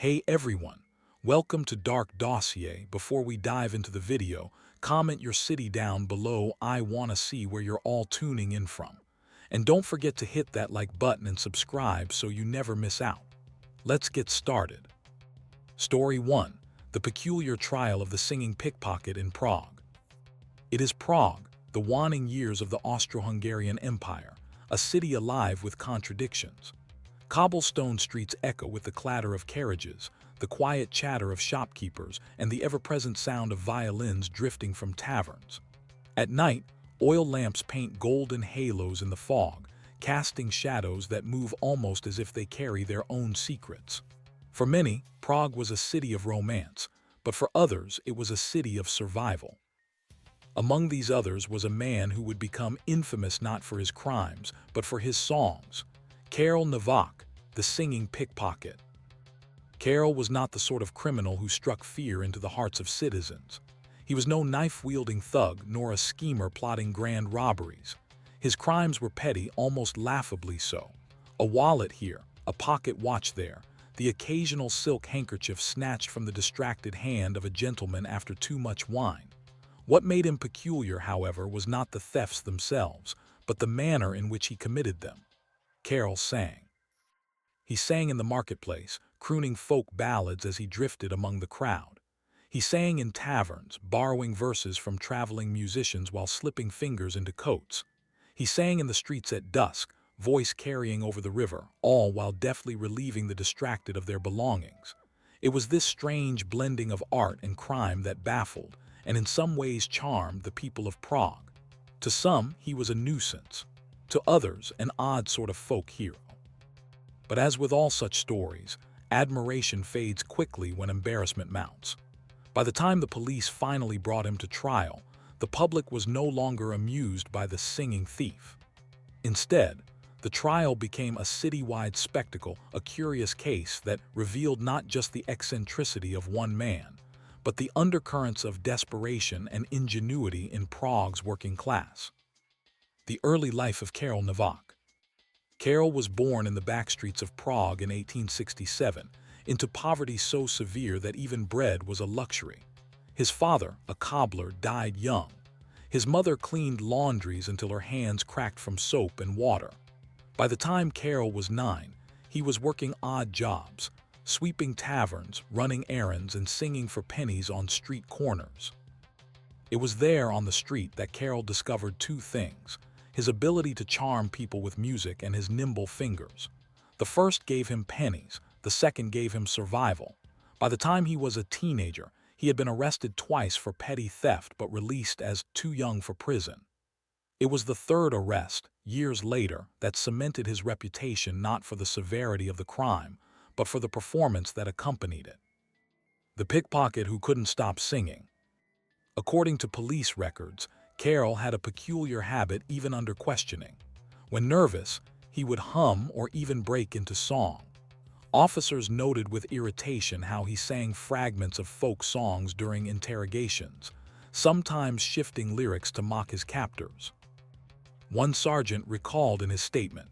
Hey everyone, welcome to Dark Dossier. Before we dive into the video, comment your city down below. I wanna see where you're all tuning in from. And don't forget to hit that like button and subscribe so you never miss out. Let's get started. Story 1. The Peculiar Trial of the Singing Pickpocket in Prague. It is Prague, the waning years of the Austro-Hungarian Empire, a city alive with contradictions. Cobblestone streets echo with the clatter of carriages, the quiet chatter of shopkeepers, and the ever-present sound of violins drifting from taverns. At night, oil lamps paint golden halos in the fog, casting shadows that move almost as if they carry their own secrets. For many, Prague was a city of romance, but for others it was a city of survival. Among these others was a man who would become infamous not for his crimes, but for his songs. Karel Novak, the singing pickpocket. Karel was not the sort of criminal who struck fear into the hearts of citizens. He was no knife-wielding thug nor a schemer plotting grand robberies. His crimes were petty, almost laughably so. A wallet here, a pocket watch there, the occasional silk handkerchief snatched from the distracted hand of a gentleman after too much wine. What made him peculiar, however, was not the thefts themselves, but the manner in which he committed them. Karel sang. He sang in the marketplace, crooning folk ballads as he drifted among the crowd. He sang in taverns, borrowing verses from traveling musicians while slipping fingers into coats. He sang in the streets at dusk, voice carrying over the river, all while deftly relieving the distracted of their belongings. It was this strange blending of art and crime that baffled, and in some ways charmed, the people of Prague. To some, he was a nuisance. To others, an odd sort of folk hero. But as with all such stories, admiration fades quickly when embarrassment mounts. By the time the police finally brought him to trial, the public was no longer amused by the singing thief. Instead, the trial became a citywide spectacle, a curious case that revealed not just the eccentricity of one man, but the undercurrents of desperation and ingenuity in Prague's working class. The early life of Karel Novak. Karel was born in the backstreets of Prague in 1867, into poverty so severe that even bread was a luxury. His father, a cobbler, died young. His mother cleaned laundries until her hands cracked from soap and water. By the time Karel was 9, he was working odd jobs, sweeping taverns, running errands, and singing for pennies on street corners. It was there on the street that Karel discovered two things: his ability to charm people with music and his nimble fingers. The first gave him pennies, the second gave him survival. By the time he was a teenager, he had been arrested twice for petty theft but released as too young for prison. It was the third arrest, years later, that cemented his reputation not for the severity of the crime, but for the performance that accompanied it. The pickpocket who couldn't stop singing. According to police records, Karel had a peculiar habit even under questioning. When nervous, he would hum or even break into song. Officers noted with irritation how he sang fragments of folk songs during interrogations, sometimes shifting lyrics to mock his captors. One sergeant recalled in his statement,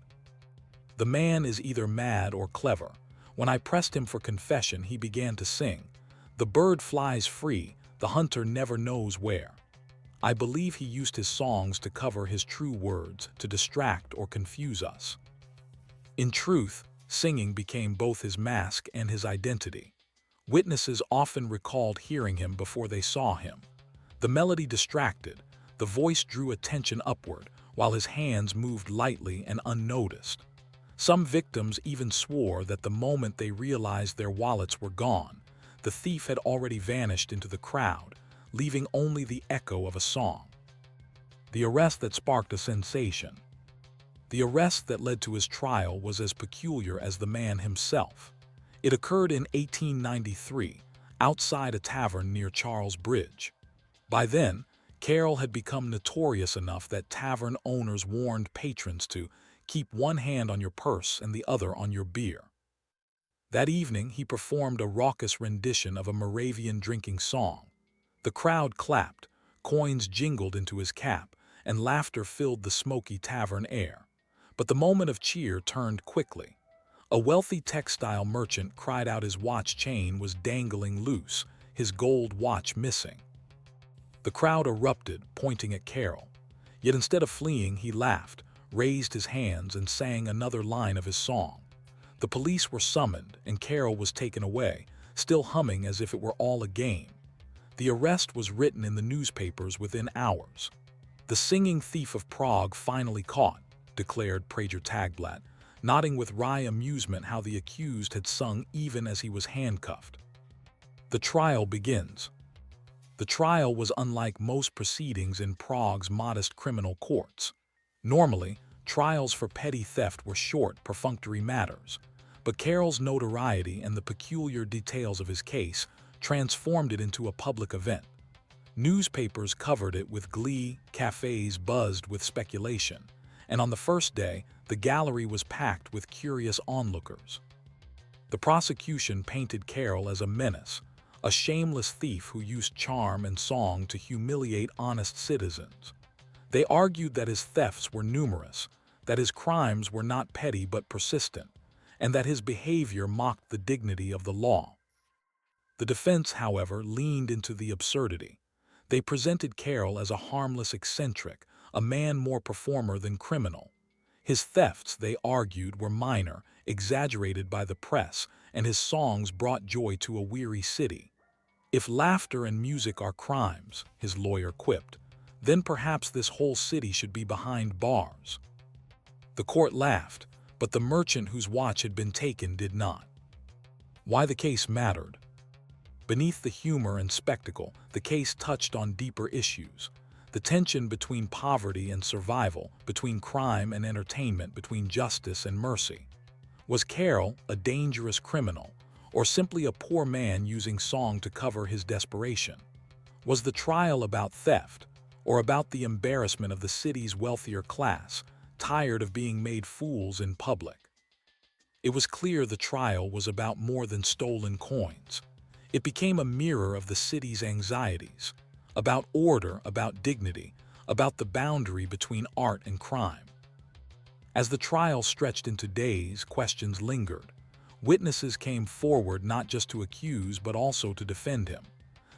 "The man is either mad or clever. When I pressed him for confession, he began to sing. The bird flies free, the hunter never knows where. I believe he used his songs to cover his true words, to distract or confuse us." In truth, singing became both his mask and his identity. Witnesses often recalled hearing him before they saw him. The melody distracted, the voice drew attention upward, while his hands moved lightly and unnoticed. Some victims even swore that the moment they realized their wallets were gone, the thief had already vanished into the crowd, leaving only the echo of a song. The arrest that sparked a sensation. The arrest that led to his trial was as peculiar as the man himself. It occurred in 1893, outside a tavern near Charles Bridge. By then, Karel had become notorious enough that tavern owners warned patrons to keep one hand on your purse and the other on your beer. That evening, he performed a raucous rendition of a Moravian drinking song. The crowd clapped, coins jingled into his cap, and laughter filled the smoky tavern air. But the moment of cheer turned quickly. A wealthy textile merchant cried out his watch chain was dangling loose, his gold watch missing. The crowd erupted, pointing at Carol. Yet instead of fleeing, he laughed, raised his hands, and sang another line of his song. The police were summoned, and Carol was taken away, still humming as if it were all a game. The arrest was written in the newspapers within hours. "The singing thief of Prague finally caught," declared Prager Tagblatt, nodding with wry amusement how the accused had sung even as he was handcuffed. The trial begins. The trial was unlike most proceedings in Prague's modest criminal courts. Normally, trials for petty theft were short, perfunctory matters, but Carol's notoriety and the peculiar details of his case transformed it into a public event. Newspapers covered it with glee, cafes buzzed with speculation, and on the first day, the gallery was packed with curious onlookers. The prosecution painted Carol as a menace, a shameless thief who used charm and song to humiliate honest citizens. They argued that his thefts were numerous, that his crimes were not petty but persistent, and that his behavior mocked the dignity of the law. The defense, however, leaned into the absurdity. They presented Carol as a harmless eccentric, a man more performer than criminal. His thefts, they argued, were minor, exaggerated by the press, and his songs brought joy to a weary city. "If laughter and music are crimes," his lawyer quipped, "then perhaps this whole city should be behind bars." The court laughed, but the merchant whose watch had been taken did not. Why the case mattered? Beneath the humor and spectacle, the case touched on deeper issues. The tension between poverty and survival, between crime and entertainment, between justice and mercy. Was Carol a dangerous criminal, or simply a poor man using song to cover his desperation? Was the trial about theft, or about the embarrassment of the city's wealthier class, tired of being made fools in public? It was clear the trial was about more than stolen coins. It became a mirror of the city's anxieties, about order, about dignity, about the boundary between art and crime. As the trial stretched into days, questions lingered. Witnesses came forward not just to accuse but also to defend him.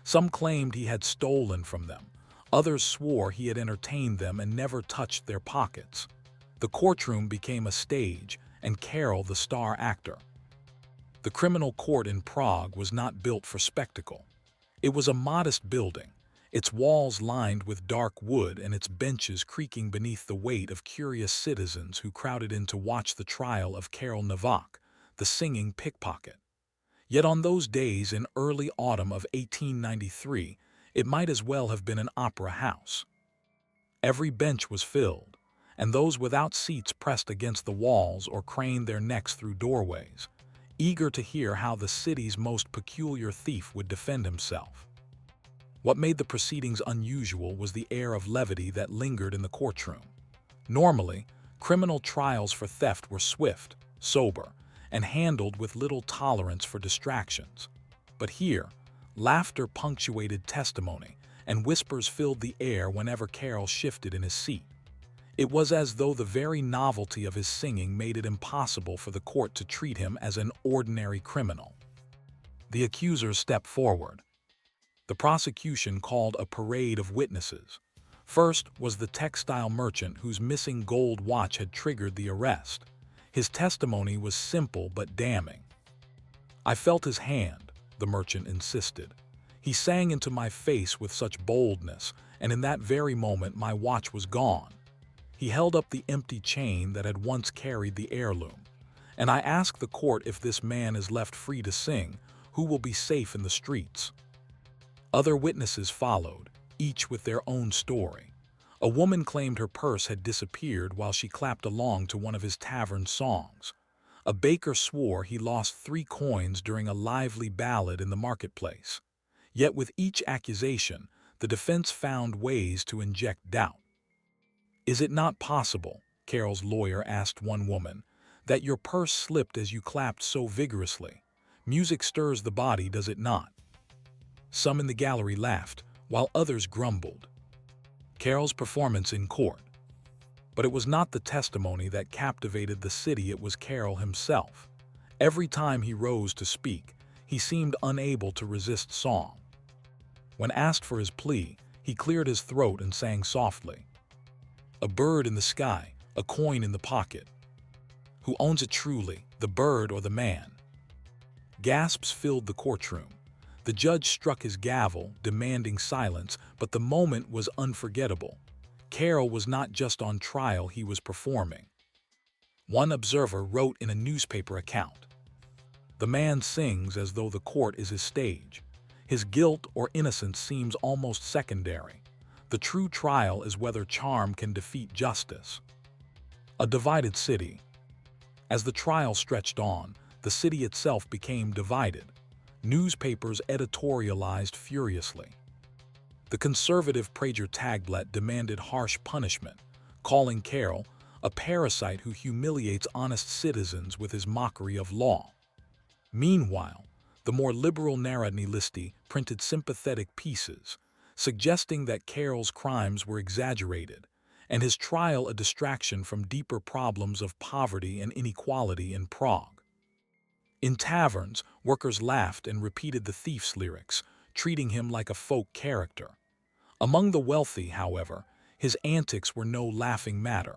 Some claimed he had stolen from them. Others swore he had entertained them and never touched their pockets. The courtroom became a stage, and Carol the star actor. The criminal court in Prague was not built for spectacle. It was a modest building, its walls lined with dark wood and its benches creaking beneath the weight of curious citizens who crowded in to watch the trial of Karol Nowak, the singing pickpocket. Yet on those days in early autumn of 1893, it might as well have been an opera house. Every bench was filled, and those without seats pressed against the walls or craned their necks through doorways, eager to hear how the city's most peculiar thief would defend himself. What made the proceedings unusual was the air of levity that lingered in the courtroom. Normally, criminal trials for theft were swift, sober, and handled with little tolerance for distractions. But here, laughter punctuated testimony, and whispers filled the air whenever Carol shifted in his seat. It was as though the very novelty of his singing made it impossible for the court to treat him as an ordinary criminal. The accusers stepped forward. The prosecution called a parade of witnesses. First was the textile merchant whose missing gold watch had triggered the arrest. His testimony was simple but damning. "I felt his hand," the merchant insisted. "He sang into my face with such boldness, and in that very moment my watch was gone." He held up the empty chain that had once carried the heirloom. "And I ask the court, if this man is left free to sing, who will be safe in the streets?" Other witnesses followed, each with their own story. A woman claimed her purse had disappeared while she clapped along to one of his tavern songs. A baker swore he lost 3 coins during a lively ballad in the marketplace. Yet with each accusation, the defense found ways to inject doubt. "Is it not possible," Carol's lawyer asked one woman, "that your purse slipped as you clapped so vigorously? Music stirs the body, does it not?" Some in the gallery laughed, while others grumbled. Carol's performance in court. But it was not the testimony that captivated the city, it was Carol himself. Every time he rose to speak, he seemed unable to resist song. When asked for his plea, he cleared his throat and sang softly. A bird in the sky, a coin in the pocket. Who owns it truly, the bird or the man? Gasps filled the courtroom. The judge struck his gavel, demanding silence, but the moment was unforgettable. Carol was not just on trial, he was performing. One observer wrote in a newspaper account, "The man sings as though the court is his stage. His guilt or innocence seems almost secondary. The true trial is whether charm can defeat justice." A divided city. As the trial stretched on, the city itself became divided. Newspapers editorialized furiously. The conservative Prager Tagblatt demanded harsh punishment, calling Carol a parasite who humiliates honest citizens with his mockery of law. Meanwhile, the more liberal Narodny Listy printed sympathetic pieces, suggesting that Carol's crimes were exaggerated, and his trial a distraction from deeper problems of poverty and inequality in Prague. In taverns, workers laughed and repeated the thief's lyrics, treating him like a folk character. Among the wealthy, however, his antics were no laughing matter.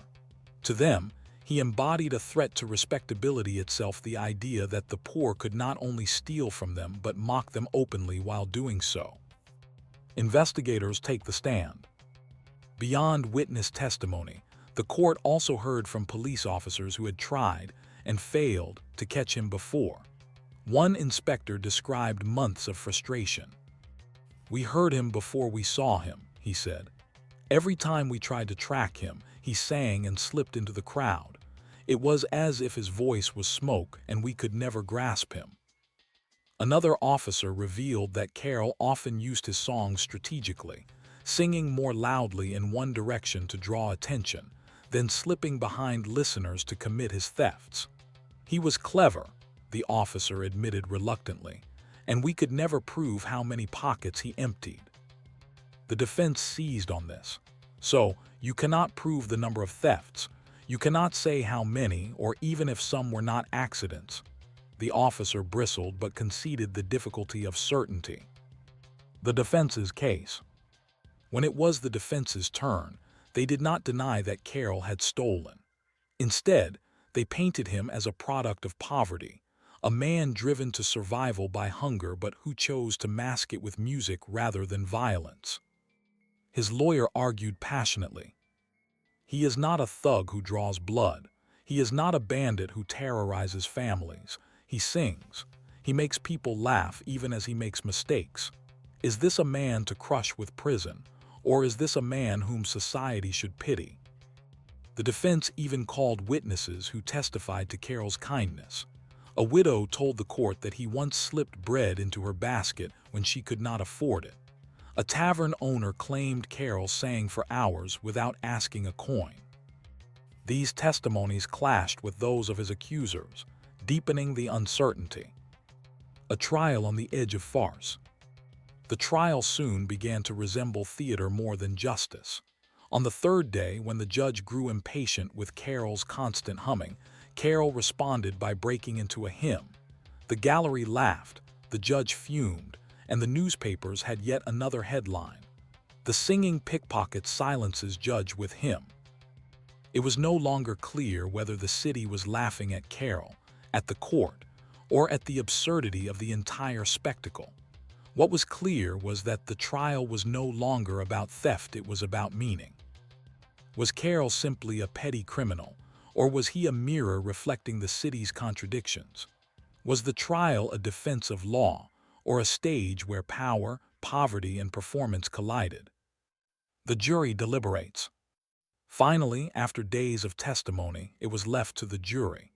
To them, he embodied a threat to respectability itself, the idea that the poor could not only steal from them but mock them openly while doing so. Investigators take the stand. Beyond witness testimony, the court also heard from police officers who had tried and failed to catch him before. One inspector described months of frustration. "We heard him before we saw him," he said. "Every time we tried to track him, he sang and slipped into the crowd. It was as if his voice was smoke and we could never grasp him." Another officer revealed that Carol often used his songs strategically, singing more loudly in one direction to draw attention, then slipping behind listeners to commit his thefts. "He was clever," the officer admitted reluctantly, "and we could never prove how many pockets he emptied." The defense seized on this. "So, you cannot prove the number of thefts. You cannot say how many, or even if some were not accidents." The officer bristled but conceded the difficulty of certainty. The defense's case. When it was the defense's turn, they did not deny that Carol had stolen. Instead, they painted him as a product of poverty, a man driven to survival by hunger but who chose to mask it with music rather than violence. His lawyer argued passionately. "He is not a thug who draws blood. He is not a bandit who terrorizes families. He sings. He makes people laugh even as he makes mistakes. Is this a man to crush with prison, or is this a man whom society should pity?" The defense even called witnesses who testified to Carol's kindness. A widow told the court that he once slipped bread into her basket when she could not afford it. A tavern owner claimed Carol sang for hours without asking a coin. These testimonies clashed with those of his accusers, deepening the uncertainty. A trial on the edge of farce. The trial soon began to resemble theater more than justice. On the third day, when the judge grew impatient with Carol's constant humming, Carol responded by breaking into a hymn. The gallery laughed, the judge fumed, and the newspapers had yet another headline. "The singing pickpocket silences judge with hymn." It was no longer clear whether the city was laughing at Carol, at the court, or at the absurdity of the entire spectacle. What was clear was that the trial was no longer about theft, it was about meaning. Was Carol simply a petty criminal, or was he a mirror reflecting the city's contradictions? Was the trial a defense of law, or a stage where power, poverty, and performance collided? The jury deliberates. Finally, after days of testimony, it was left to the jury.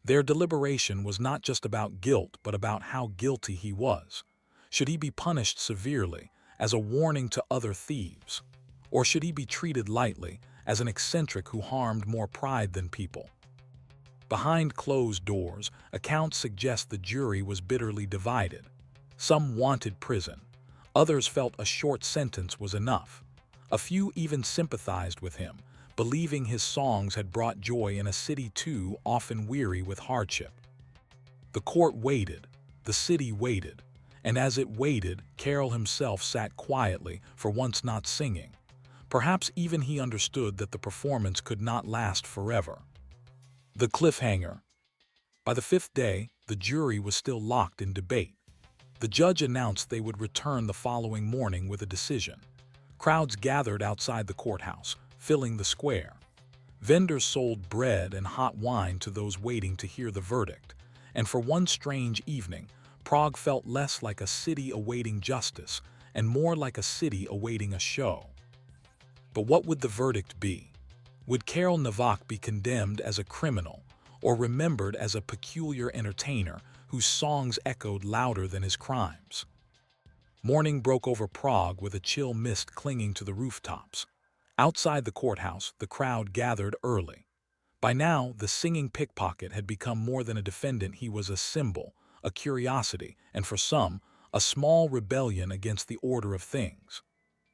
Their deliberation was not just about guilt, but about how guilty he was. Should he be punished severely, as a warning to other thieves? Or should he be treated lightly, as an eccentric who harmed more pride than people? Behind closed doors, accounts suggest the jury was bitterly divided. Some wanted prison. Others felt a short sentence was enough. A few even sympathized with him, believing his songs had brought joy in a city too often weary with hardship. The court waited, the city waited, and as it waited, Carol himself sat quietly, for once not singing. Perhaps even he understood that the performance could not last forever. The cliffhanger. By the fifth day, the jury was still locked in debate. The judge announced they would return the following morning with a decision. Crowds gathered outside the courthouse, filling the square. Vendors sold bread and hot wine to those waiting to hear the verdict, and for one strange evening, Prague felt less like a city awaiting justice and more like a city awaiting a show. But what would the verdict be? Would Karel Novak be condemned as a criminal or remembered as a peculiar entertainer whose songs echoed louder than his crimes? Morning broke over Prague with a chill mist clinging to the rooftops. Outside the courthouse, the crowd gathered early. By now, the singing pickpocket had become more than a defendant. He was a symbol, a curiosity, and for some, a small rebellion against the order of things.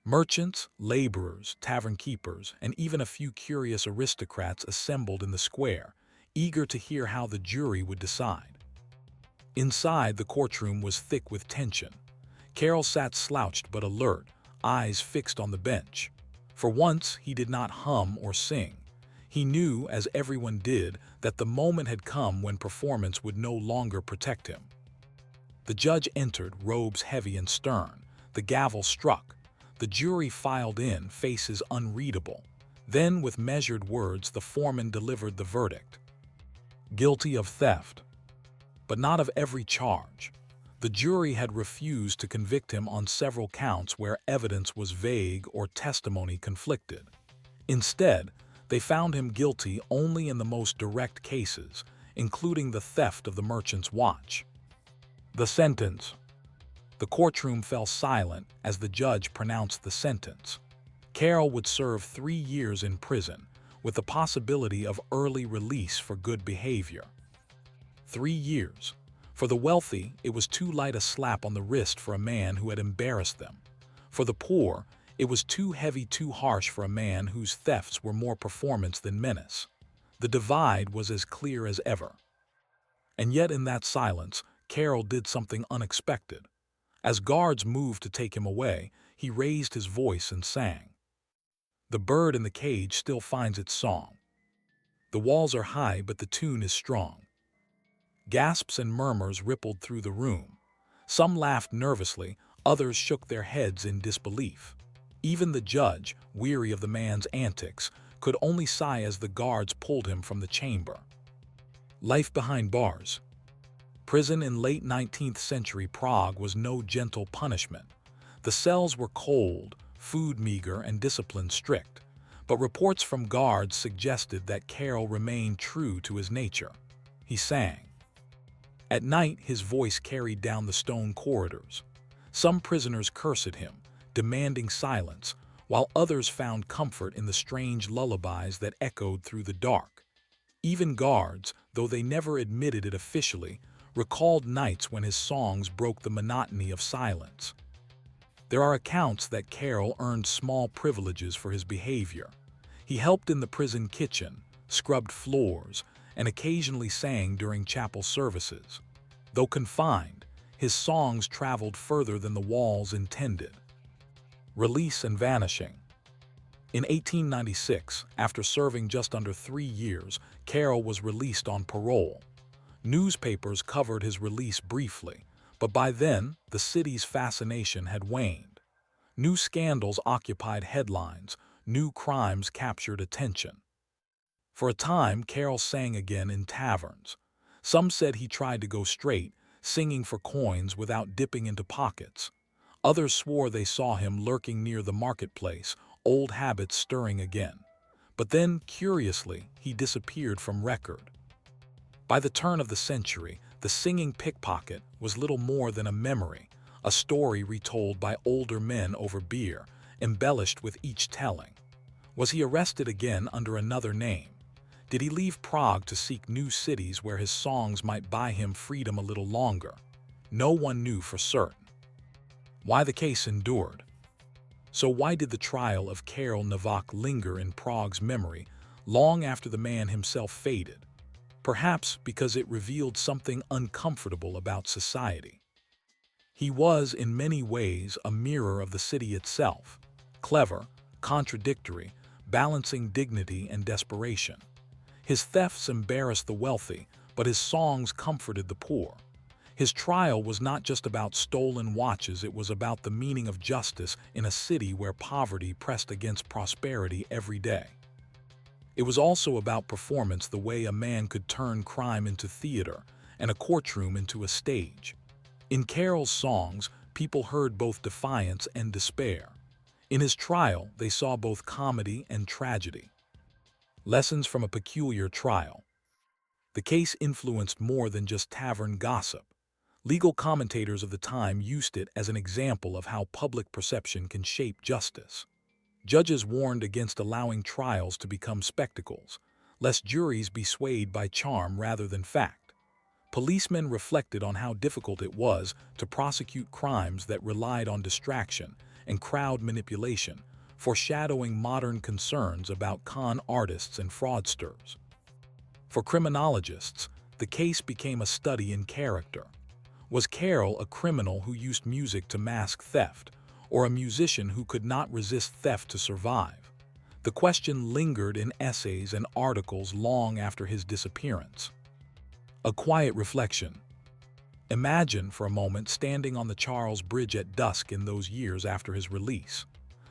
Merchants, laborers, tavern keepers, and even a few curious aristocrats assembled in the square, eager to hear how the jury would decide. Inside, the courtroom was thick with tension. Carol sat slouched but alert, eyes fixed on the bench. For once, he did not hum or sing. He knew, as everyone did, that the moment had come when performance would no longer protect him. The judge entered, robes heavy and stern. The gavel struck. The jury filed in, faces unreadable. Then, with measured words, the foreman delivered the verdict. Guilty of theft. But not of every charge. The jury had refused to convict him on several counts where evidence was vague or testimony conflicted. Instead, they found him guilty only in the most direct cases, including the theft of the merchant's watch. The sentence. The courtroom fell silent as the judge pronounced the sentence. Carol would serve 3 years in prison, with the possibility of early release for good behavior. 3 years. For the wealthy, it was too light a slap on the wrist for a man who had embarrassed them. For the poor, it was too heavy, too harsh for a man whose thefts were more performance than menace. The divide was as clear as ever. And yet in that silence, Carol did something unexpected. As guards moved to take him away, he raised his voice and sang. The bird in the cage still finds its song. The walls are high, but the tune is strong. Gasps and murmurs rippled through the room. Some laughed nervously, others shook their heads in disbelief. Even the judge, weary of the man's antics, could only sigh as the guards pulled him from the chamber. Life behind bars. Prison in late 19th century Prague was no gentle punishment. The cells were cold, food meager, and discipline strict. But reports from guards suggested that Karel remained true to his nature. He sang. At night, his voice carried down the stone corridors. Some prisoners cursed at him, demanding silence, while others found comfort in the strange lullabies that echoed through the dark. Even guards, though they never admitted it officially, recalled nights when his songs broke the monotony of silence. There are accounts that Karel earned small privileges for his behavior. He helped in the prison kitchen, scrubbed floors, and occasionally sang during chapel services. Though confined, his songs traveled further than the walls intended. Release and vanishing. In 1896, after serving just under 3 years, Karel was released on parole. Newspapers covered his release briefly, but by then, the city's fascination had waned. New scandals occupied headlines, new crimes captured attention. For a time, Karel sang again in taverns. Some said he tried to go straight, singing for coins without dipping into pockets. Others swore they saw him lurking near the marketplace, old habits stirring again. But then, curiously, he disappeared from record. By the turn of the century, the singing pickpocket was little more than a memory, a story retold by older men over beer, embellished with each telling. Was he arrested again under another name? Did he leave Prague to seek new cities where his songs might buy him freedom a little longer? No one knew for certain. Why the case endured? So why did the trial of Karel Novak linger in Prague's memory long after the man himself faded? perhaps because it revealed something uncomfortable about society. He was, in many ways, a mirror of the city itself, clever, contradictory, balancing dignity and desperation. His thefts embarrassed the wealthy, but his songs comforted the poor. His trial was not just about stolen watches, it was about the meaning of justice in a city where poverty pressed against prosperity every day. It was also about performance, the way a man could turn crime into theater and a courtroom into a stage. In Carroll's songs, people heard both defiance and despair. In his trial, they saw both comedy and tragedy. Lessons from a peculiar trial. The case influenced more than just tavern gossip. Legal commentators of the time used it as an example of how public perception can shape justice. Judges warned against allowing trials to become spectacles, lest juries be swayed by charm rather than fact. Policemen reflected on how difficult it was to prosecute crimes that relied on distraction and crowd manipulation, foreshadowing modern concerns about con artists and fraudsters. For criminologists, the case became a study in character. Was Carroll a criminal who used music to mask theft, or a musician who could not resist theft to survive? The question lingered in essays and articles long after his disappearance. A quiet reflection. Imagine for a moment standing on the Charles Bridge at dusk in those years after his release.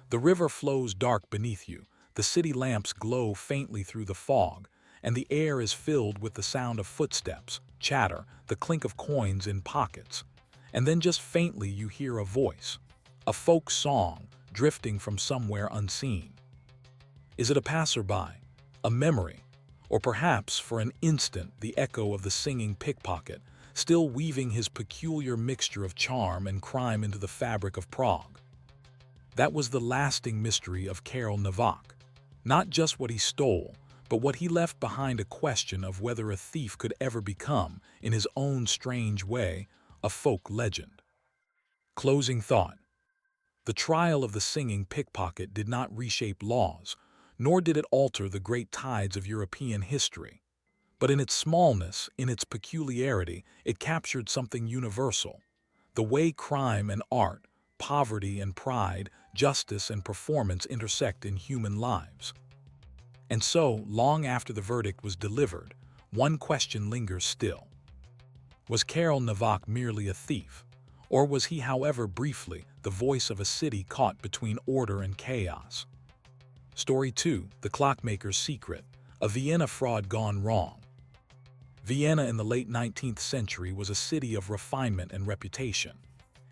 The river flows dark beneath you, the city lamps glow faintly through the fog, and the air is filled with the sound of footsteps, chatter, the clink of coins in pockets. And then just faintly you hear a voice, a folk song drifting from somewhere unseen. Is it a passerby, a memory, or perhaps for an instant the echo of the singing pickpocket, still weaving his peculiar mixture of charm and crime into the fabric of Prague? That was the lasting mystery of Karel Novak. Not just what he stole, but what he left behind, a question of whether a thief could ever become, in his own strange way, a folk legend. Closing thought. The trial of the singing pickpocket did not reshape laws, nor did it alter the great tides of European history. But in its smallness, in its peculiarity, it captured something universal: the way crime and art, poverty and pride, justice and performance intersect in human lives. And so, long after the verdict was delivered, one question lingers still. Was Karel Novak merely a thief? Or was he, however briefly, the voice of a city caught between order and chaos? Story 2. The Clockmaker's Secret. A Vienna fraud gone wrong. Vienna in the late 19th century was a city of refinement and reputation.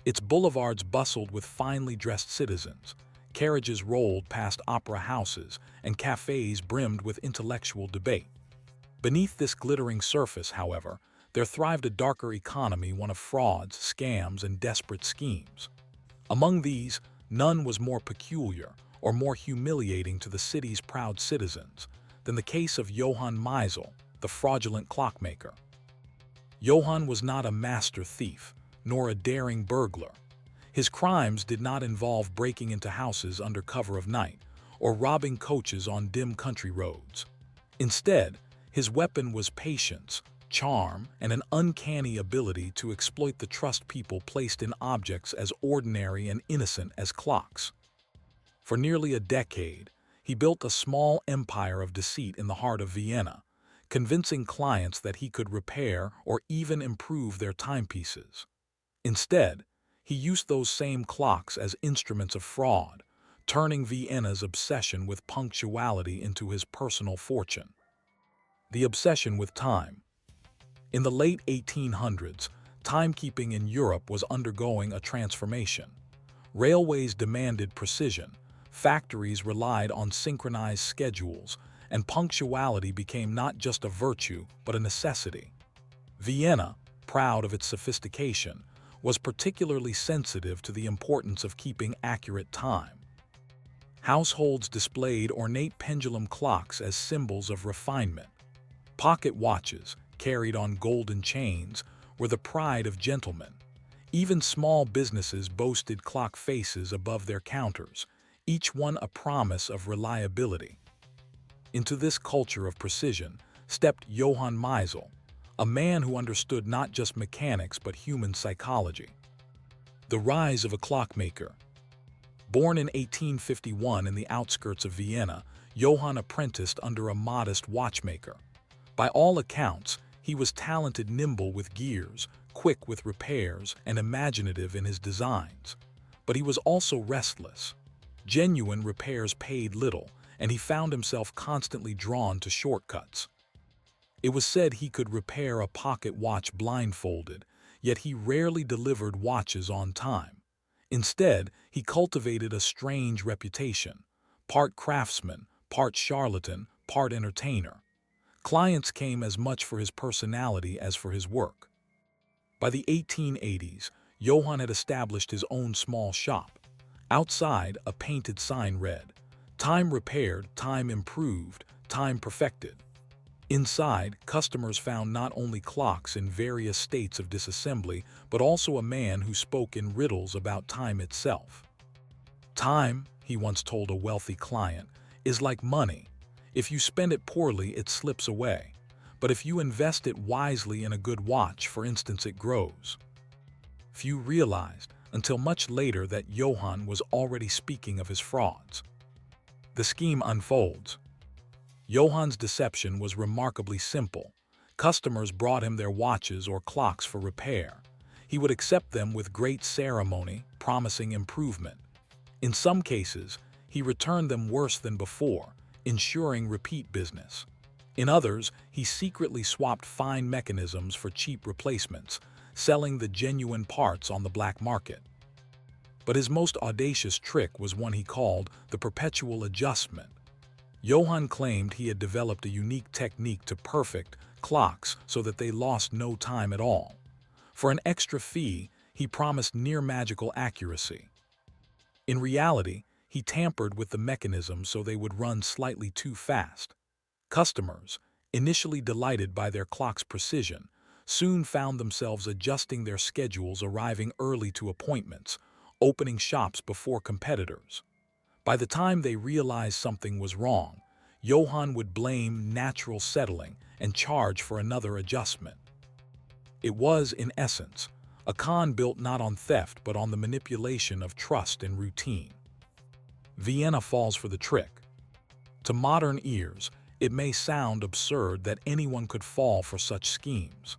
Its boulevards bustled with finely dressed citizens. Carriages rolled past opera houses, and cafes brimmed with intellectual debate. Beneath this glittering surface, however, there thrived a darker economy, one of frauds, scams, and desperate schemes. Among these, none was more peculiar or more humiliating to the city's proud citizens than the case of Johann Meisel, the fraudulent clockmaker. Johann was not a master thief, nor a daring burglar. His crimes did not involve breaking into houses under cover of night or robbing coaches on dim country roads. Instead, his weapon was patience, charm, and an uncanny ability to exploit the trust people placed in objects as ordinary and innocent as clocks. For nearly a decade, he built a small empire of deceit in the heart of Vienna, convincing clients that he could repair or even improve their timepieces. Instead, he used those same clocks as instruments of fraud, turning Vienna's obsession with punctuality into his personal fortune. The obsession with time. In the late 1800s, timekeeping in Europe was undergoing a transformation. Railways demanded precision, factories relied on synchronized schedules, and punctuality became not just a virtue but a necessity. Vienna, proud of its sophistication, was particularly sensitive to the importance of keeping accurate time. Households displayed ornate pendulum clocks as symbols of refinement. Pocket watches, carried on golden chains, were the pride of gentlemen. Even small businesses boasted clock faces above their counters, each one a promise of reliability. Into this culture of precision, stepped Johann Meisel, a man who understood not just mechanics but human psychology. The rise of a clockmaker. Born in 1851 in the outskirts of Vienna, Johann apprenticed under a modest watchmaker. By all accounts, he was talented, nimble with gears, quick with repairs, and imaginative in his designs. But he was also restless. Genuine repairs paid little, and he found himself constantly drawn to shortcuts. It was said he could repair a pocket watch blindfolded, yet he rarely delivered watches on time. Instead, he cultivated a strange reputation, part craftsman, part charlatan, part entertainer. Clients came as much for his personality as for his work. By the 1880s, Johann had established his own small shop. Outside, a painted sign read, "Time repaired, time improved, time perfected." Inside, customers found not only clocks in various states of disassembly, but also a man who spoke in riddles about time itself. "Time," he once told a wealthy client, "is like money. If you spend it poorly, it slips away. But if you invest it wisely in a good watch, for instance, it grows." Few realized, until much later, that Johann was already speaking of his frauds. The scheme unfolds. Johann's deception was remarkably simple. Customers brought him their watches or clocks for repair. He would accept them with great ceremony, promising improvement. In some cases, he returned them worse than before, ensuring repeat business. In others, he secretly swapped fine mechanisms for cheap replacements, selling the genuine parts on the black market. But his most audacious trick was one he called the perpetual adjustment. Johann claimed he had developed a unique technique to perfect clocks so that they lost no time at all. For an extra fee, he promised near-magical accuracy. In reality, he tampered with the mechanism so they would run slightly too fast. Customers, initially delighted by their clock's precision, soon found themselves adjusting their schedules, arriving early to appointments, opening shops before competitors. By the time they realized something was wrong, Johann would blame natural settling and charge for another adjustment. It was, in essence, a con built not on theft but on the manipulation of trust and routine. Vienna falls for the trick. To modern ears, it may sound absurd that anyone could fall for such schemes.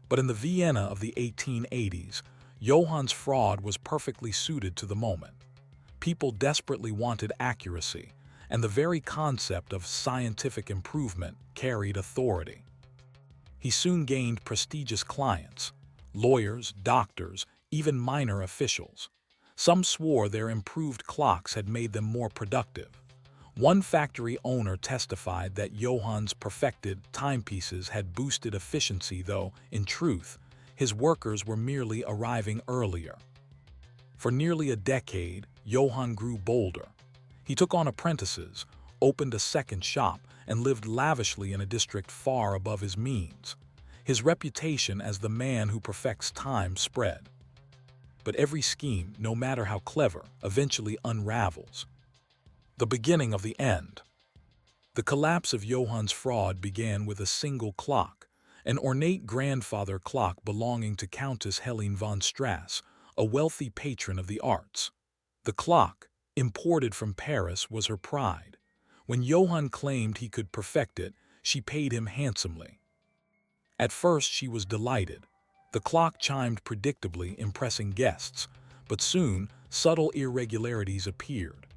But in the Vienna of the 1880s, Johann's fraud was perfectly suited to the moment. People desperately wanted accuracy, and the very concept of scientific improvement carried authority. He soon gained prestigious clients, lawyers, doctors, even minor officials. Some swore their improved clocks had made them more productive. One factory owner testified that Johann's perfected timepieces had boosted efficiency, though, in truth, his workers were merely arriving earlier. For nearly a decade, Johann grew bolder. He took on apprentices, opened a second shop, and lived lavishly in a district far above his means. His reputation as the man who perfects time spread. But every scheme, no matter how clever, eventually unravels. The beginning of the end. The collapse of Johann's fraud began with a single clock, an ornate grandfather clock belonging to Countess Helene von Strass, a wealthy patron of the arts. The clock, imported from Paris, was her pride. When Johann claimed he could perfect it, she paid him handsomely. At first she was delighted. The clock chimed predictably, impressing guests, but soon subtle irregularities appeared.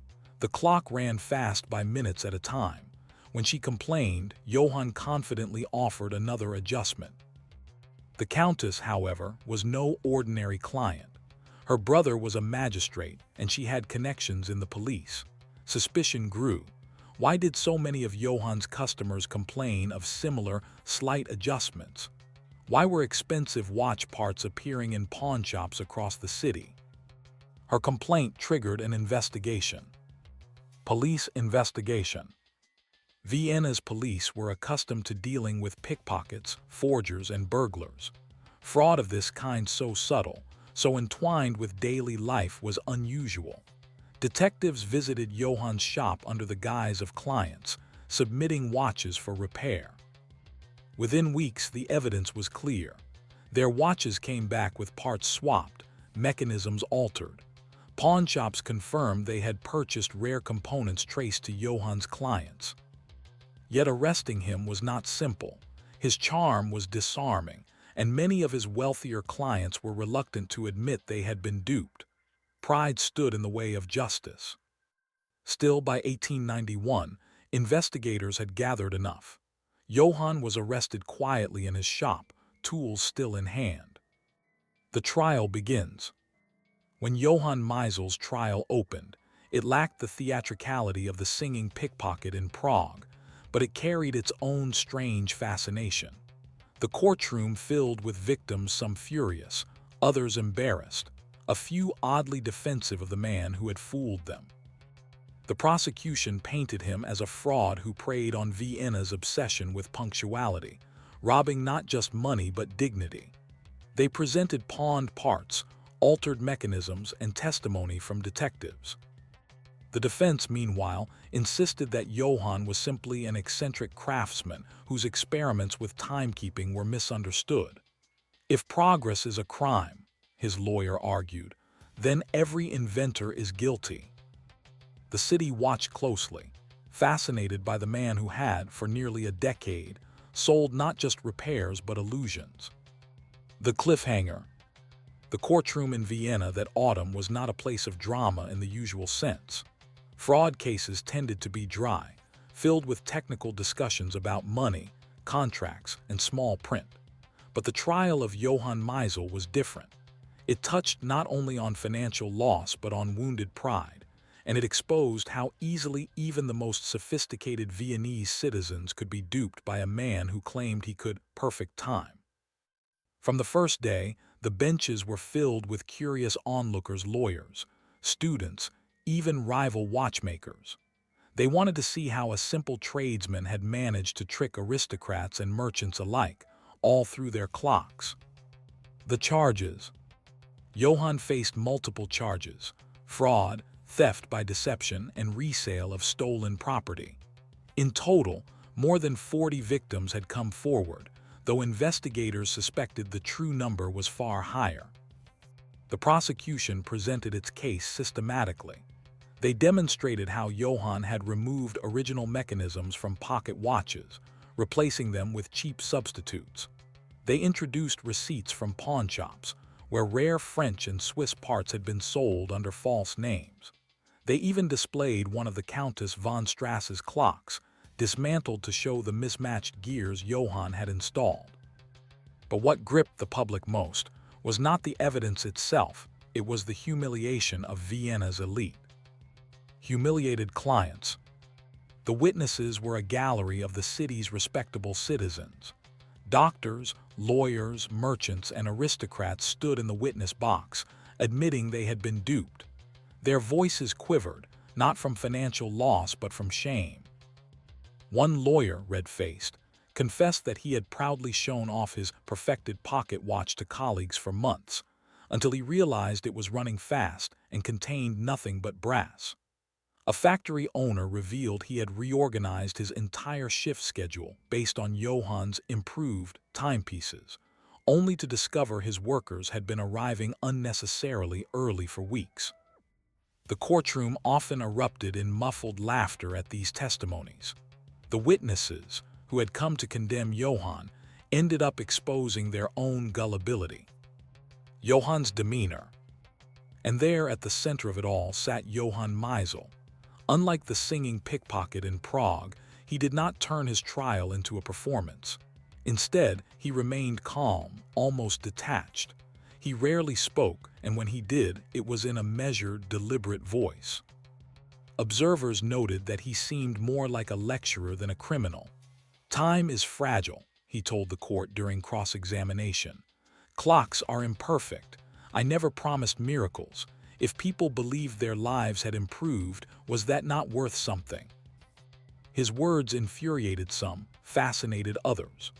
The clock ran fast by minutes at a time. When she complained, Johann confidently offered another adjustment. The Countess, however, was no ordinary client. Her brother was a magistrate, and she had connections in the police. Suspicion grew. Why did so many of Johann's customers complain of similar, slight adjustments? Why were expensive watch parts appearing in pawnshops across the city? Her complaint triggered an investigation. Police investigation. Vienna's police were accustomed to dealing with pickpockets, forgers, and burglars. Fraud of this kind, so subtle, so entwined with daily life, was unusual. Detectives visited Johann's shop under the guise of clients, submitting watches for repair. Within weeks, the evidence was clear. Their watches came back with parts swapped, mechanisms altered. Pawnshops confirmed they had purchased rare components traced to Johann's clients. Yet arresting him was not simple. His charm was disarming, and many of his wealthier clients were reluctant to admit they had been duped. Pride stood in the way of justice. Still, by 1891, investigators had gathered enough. Johann was arrested quietly in his shop, tools still in hand. The trial begins. When Johann Meisel's trial opened, it lacked the theatricality of the singing pickpocket in Prague, but it carried its own strange fascination. The courtroom filled with victims, some furious, others embarrassed, a few oddly defensive of the man who had fooled them. The prosecution painted him as a fraud who preyed on Vienna's obsession with punctuality, robbing not just money but dignity. They presented pawned parts, altered mechanisms, and testimony from detectives. The defense, meanwhile, insisted that Johann was simply an eccentric craftsman whose experiments with timekeeping were misunderstood. If progress is a crime, his lawyer argued, then every inventor is guilty. The city watched closely, fascinated by the man who had, for nearly a decade, sold not just repairs but illusions. The cliffhanger. The courtroom in Vienna that autumn was not a place of drama in the usual sense. Fraud cases tended to be dry, filled with technical discussions about money, contracts, and small print. But the trial of Johann Meisel was different. It touched not only on financial loss but on wounded pride, and it exposed how easily even the most sophisticated Viennese citizens could be duped by a man who claimed he could perfect time. From the first day, the benches were filled with curious onlookers, lawyers, students, even rival watchmakers. They wanted to see how a simple tradesman had managed to trick aristocrats and merchants alike, all through their clocks. The charges. Johann faced multiple charges: fraud, theft by deception, and resale of stolen property. In total, more than 40 victims had come forward, though investigators suspected the true number was far higher. The prosecution presented its case systematically. They demonstrated how Johann had removed original mechanisms from pocket watches, replacing them with cheap substitutes. They introduced receipts from pawnshops, where rare French and Swiss parts had been sold under false names. They even displayed one of the Countess von Strasse's clocks, dismantled to show the mismatched gears Johann had installed. But what gripped the public most was not the evidence itself, it was the humiliation of Vienna's elite. Humiliated clients. The witnesses were a gallery of the city's respectable citizens. Doctors, lawyers, merchants, and aristocrats stood in the witness box, admitting they had been duped. Their voices quivered, not from financial loss but from shame. One lawyer, red-faced, confessed that he had proudly shown off his perfected pocket watch to colleagues for months, until he realized it was running fast and contained nothing but brass. A factory owner revealed he had reorganized his entire shift schedule based on Johann's improved timepieces, only to discover his workers had been arriving unnecessarily early for weeks. The courtroom often erupted in muffled laughter at these testimonies. The witnesses, who had come to condemn Johann, ended up exposing their own gullibility. Johann's demeanor. And there, at the center of it all, sat Johann Meisel. Unlike the singing pickpocket in Prague, he did not turn his trial into a performance. Instead, he remained calm, almost detached. He rarely spoke, and when he did, it was in a measured, deliberate voice. Observers noted that he seemed more like a lecturer than a criminal. "Time is fragile," he told the court during cross-examination. "Clocks are imperfect. I never promised miracles. If people believed their lives had improved, was that not worth something?" His words infuriated some, fascinated others.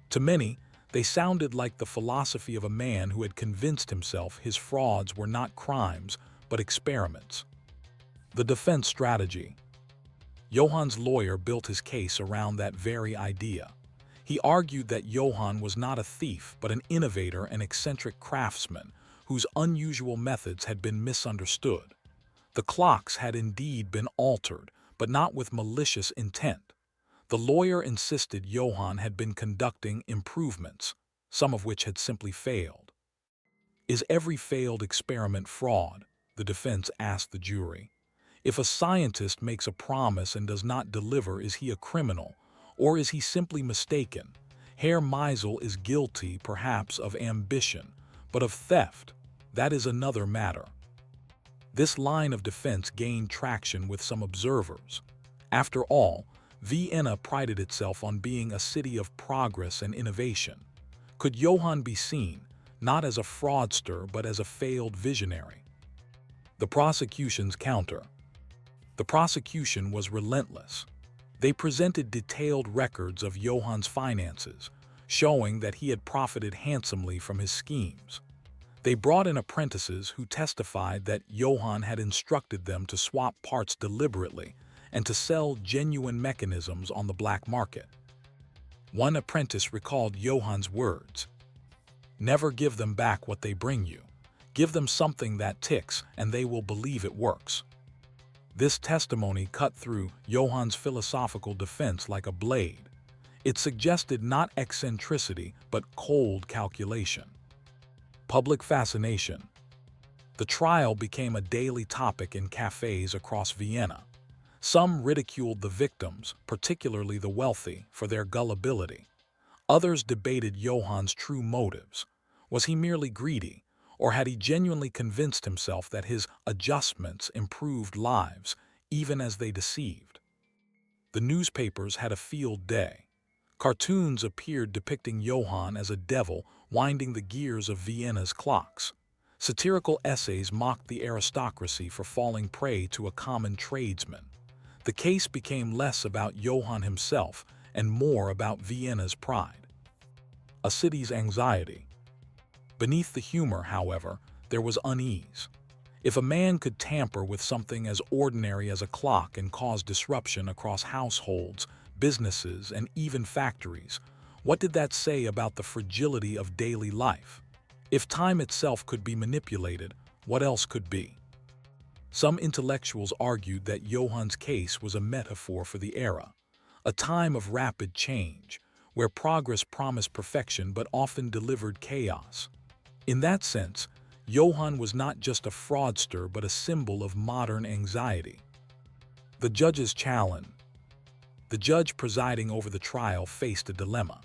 To many, they sounded like the philosophy of a man who had convinced himself his frauds were not crimes, but experiments. The defense strategy. Johann's lawyer built his case around that very idea. He argued that Johann was not a thief but an innovator and eccentric craftsman whose unusual methods had been misunderstood. The clocks had indeed been altered, but not with malicious intent. The lawyer insisted Johann had been conducting improvements, some of which had simply failed. Is every failed experiment fraud? The defense asked the jury. If a scientist makes a promise and does not deliver, is he a criminal, or is he simply mistaken? Herr Meisel is guilty, perhaps, of ambition, but of theft, that is another matter. This line of defense gained traction with some observers. After all, Vienna prided itself on being a city of progress and innovation. Could Johann be seen, not as a fraudster but as a failed visionary? The prosecution's counter. The prosecution was relentless. They presented detailed records of Johann's finances, showing that he had profited handsomely from his schemes. They brought in apprentices who testified that Johann had instructed them to swap parts deliberately and to sell genuine mechanisms on the black market. One apprentice recalled Johann's words, "Never give them back what they bring you. Give them something that ticks and they will believe it works." This testimony cut through Johann's philosophical defense like a blade. It suggested not eccentricity but cold calculation. Public fascination. The trial became a daily topic in cafes across Vienna. Some ridiculed the victims, particularly the wealthy, for their gullibility. Others debated Johann's true motives. Was he merely greedy, or had he genuinely convinced himself that his adjustments improved lives, even as they deceived? The newspapers had a field day. Cartoons appeared depicting Johann as a devil winding the gears of Vienna's clocks. Satirical essays mocked the aristocracy for falling prey to a common tradesman. The case became less about Johann himself and more about Vienna's pride. A city's anxiety. Beneath the humor, however, there was unease. If a man could tamper with something as ordinary as a clock and cause disruption across households, businesses, and even factories, what did that say about the fragility of daily life? If time itself could be manipulated, what else could be? Some intellectuals argued that Johann's case was a metaphor for the era, a time of rapid change, where progress promised perfection but often delivered chaos. In that sense, Johann was not just a fraudster but a symbol of modern anxiety. The judge's challenge. The judge presiding over the trial faced a dilemma.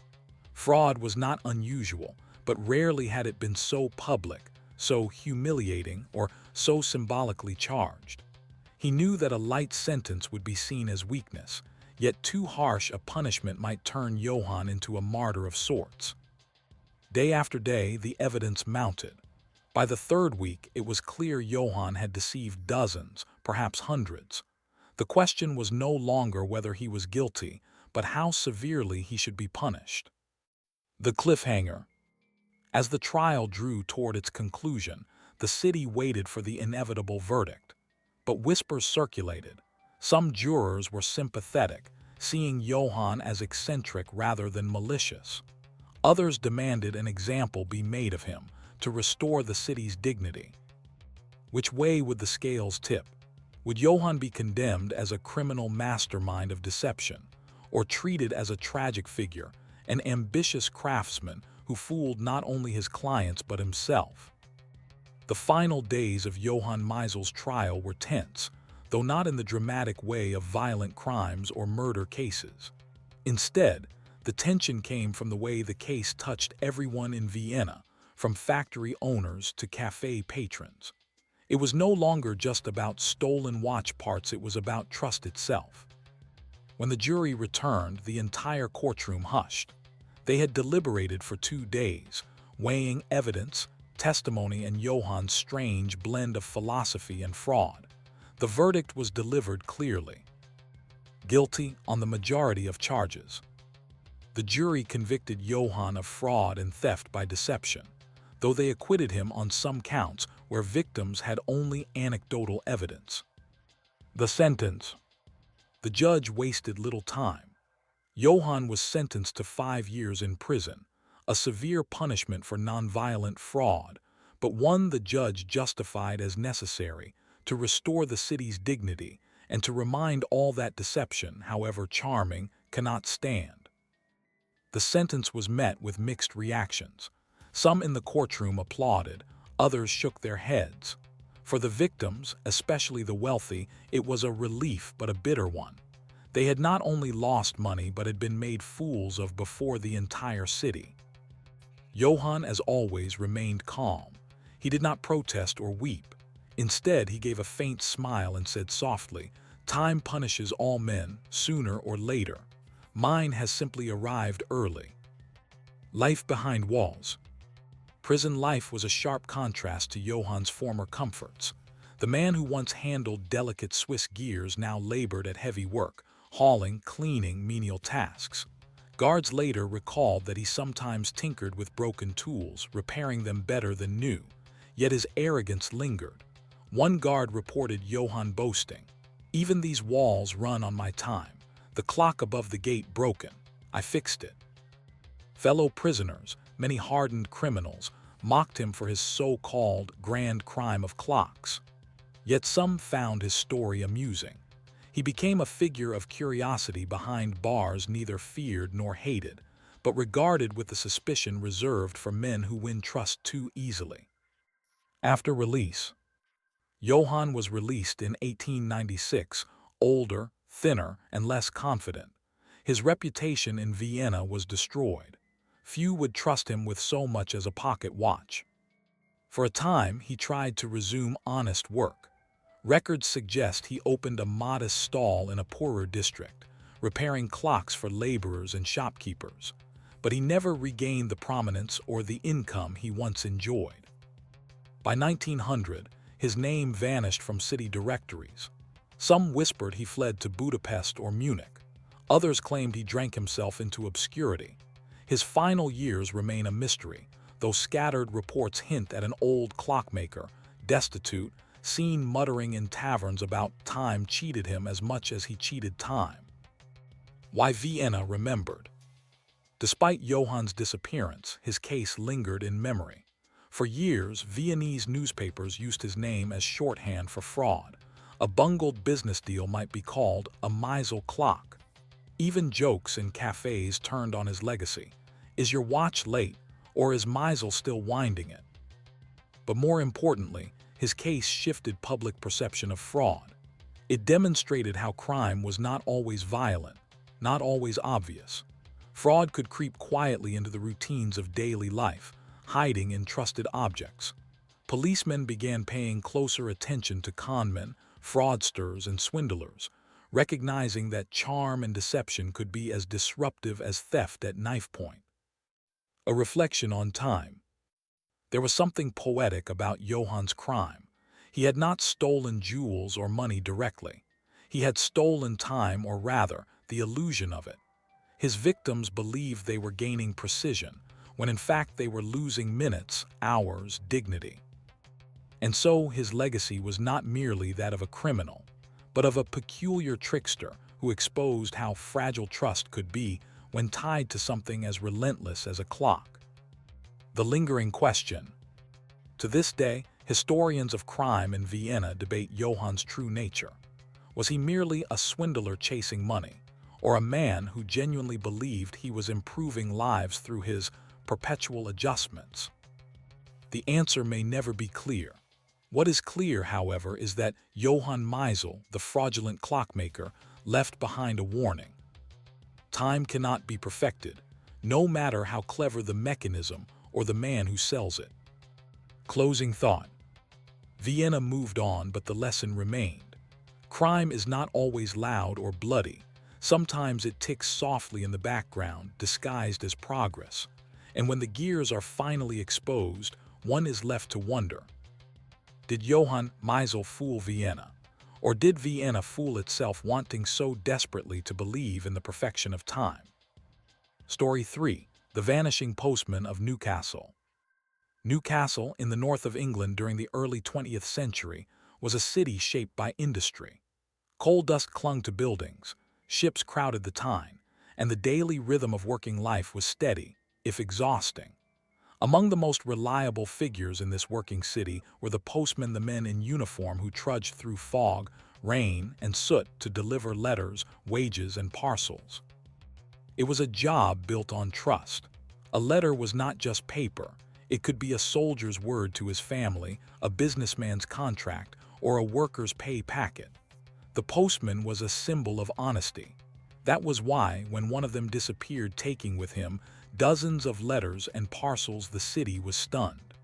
Fraud was not unusual, but rarely had it been so public, so humiliating, or so symbolically charged. He knew that a light sentence would be seen as weakness, yet too harsh a punishment might turn Johann into a martyr of sorts. Day after day, the evidence mounted. By the third week, it was clear Johann had deceived dozens, perhaps hundreds. The question was no longer whether he was guilty, but how severely he should be punished. The cliffhanger. As the trial drew toward its conclusion, the city waited for the inevitable verdict. But whispers circulated. Some jurors were sympathetic, seeing Johann as eccentric rather than malicious. Others demanded an example be made of him to restore the city's dignity. Which way would the scales tip? Would Johann be condemned as a criminal mastermind of deception, or treated as a tragic figure, an ambitious craftsman who fooled not only his clients but himself? The final days of Johann Meisel's trial were tense, though not in the dramatic way of violent crimes or murder cases. Instead, the tension came from the way the case touched everyone in Vienna, from factory owners to cafe patrons. It was no longer just about stolen watch parts, it was about trust itself. When the jury returned, the entire courtroom hushed. They had deliberated for 2 days, weighing evidence, testimony, and Johann's strange blend of philosophy and fraud. The verdict was delivered clearly. Guilty on the majority of charges. The jury convicted Johann of fraud and theft by deception, though they acquitted him on some counts where victims had only anecdotal evidence. The sentence. The judge wasted little time. Johann was sentenced to 5 years in prison, a severe punishment for nonviolent fraud, but one the judge justified as necessary to restore the city's dignity and to remind all that deception, however charming, cannot stand. The sentence was met with mixed reactions. Some in the courtroom applauded, others shook their heads. For the victims, especially the wealthy, it was a relief but a bitter one. They had not only lost money but had been made fools of before the entire city. Johann, as always, remained calm. He did not protest or weep. Instead, he gave a faint smile and said softly, "Time punishes all men, sooner or later. Mine has simply arrived early." Life behind walls. Prison life was a sharp contrast to Johann's former comforts. The man who once handled delicate Swiss gears now labored at heavy work, hauling, cleaning, menial tasks. Guards later recalled that he sometimes tinkered with broken tools, repairing them better than new. Yet his arrogance lingered. One guard reported Johann boasting, "Even these walls run on my time. The clock above the gate broken. I fixed it." Fellow prisoners, many hardened criminals, mocked him for his so-called grand crime of clocks. Yet some found his story amusing. He became a figure of curiosity behind bars, neither feared nor hated, but regarded with the suspicion reserved for men who win trust too easily. After release, Johann was released in 1896, older, thinner, and less confident. His reputation in Vienna was destroyed. Few would trust him with so much as a pocket watch. For a time, he tried to resume honest work. Records suggest he opened a modest stall in a poorer district, repairing clocks for laborers and shopkeepers. But he never regained the prominence or the income he once enjoyed. By 1900, his name vanished from city directories. Some whispered he fled to Budapest or Munich. Others claimed he drank himself into obscurity. His final years remain a mystery, though scattered reports hint at an old clockmaker, destitute, seen muttering in taverns about time cheated him as much as he cheated time. Why Vienna remembered. Despite Johann's disappearance, his case lingered in memory. For years, Viennese newspapers used his name as shorthand for fraud. A bungled business deal might be called a Meisel clock. Even jokes in cafes turned on his legacy. Is your watch late, or is Meisel still winding it? But more importantly, his case shifted public perception of fraud. It demonstrated how crime was not always violent, not always obvious. Fraud could creep quietly into the routines of daily life, hiding in trusted objects. Policemen began paying closer attention to conmen, fraudsters, and swindlers, recognizing that charm and deception could be as disruptive as theft at knife point. A reflection on time. There was something poetic about Johann's crime. He had not stolen jewels or money directly. He had stolen time, or rather, the illusion of it. His victims believed they were gaining precision, when in fact they were losing minutes, hours, dignity. And so his legacy was not merely that of a criminal, but of a peculiar trickster who exposed how fragile trust could be when tied to something as relentless as a clock. The lingering question. To this day, historians of crime in Vienna debate Johann's true nature. Was he merely a swindler chasing money, or a man who genuinely believed he was improving lives through his perpetual adjustments? The answer may never be clear. What is clear, however, is that Johann Meisel, the fraudulent clockmaker, left behind a warning. Time cannot be perfected, no matter how clever the mechanism or the man who sells it. Closing thought. Vienna moved on, but the lesson remained. Crime is not always loud or bloody. Sometimes it ticks softly in the background, disguised as progress. And when the gears are finally exposed, one is left to wonder. Did Johann Meisel fool Vienna? Or did Vienna fool itself, wanting so desperately to believe in the perfection of time? Story 3. The Vanishing Postman of Newcastle. Newcastle, in the north of England during the early 20th century, was a city shaped by industry. Coal dust clung to buildings, ships crowded the Tyne, and the daily rhythm of working life was steady, if exhausting. Among the most reliable figures in this working city were the postmen, the men in uniform who trudged through fog, rain, and soot to deliver letters, wages, and parcels. It was a job built on trust. A letter was not just paper. It could be a soldier's word to his family, a businessman's contract, or a worker's pay packet. The postman was a symbol of honesty. That was why, when one of them disappeared, taking with him dozens of letters and parcels, the city was stunned.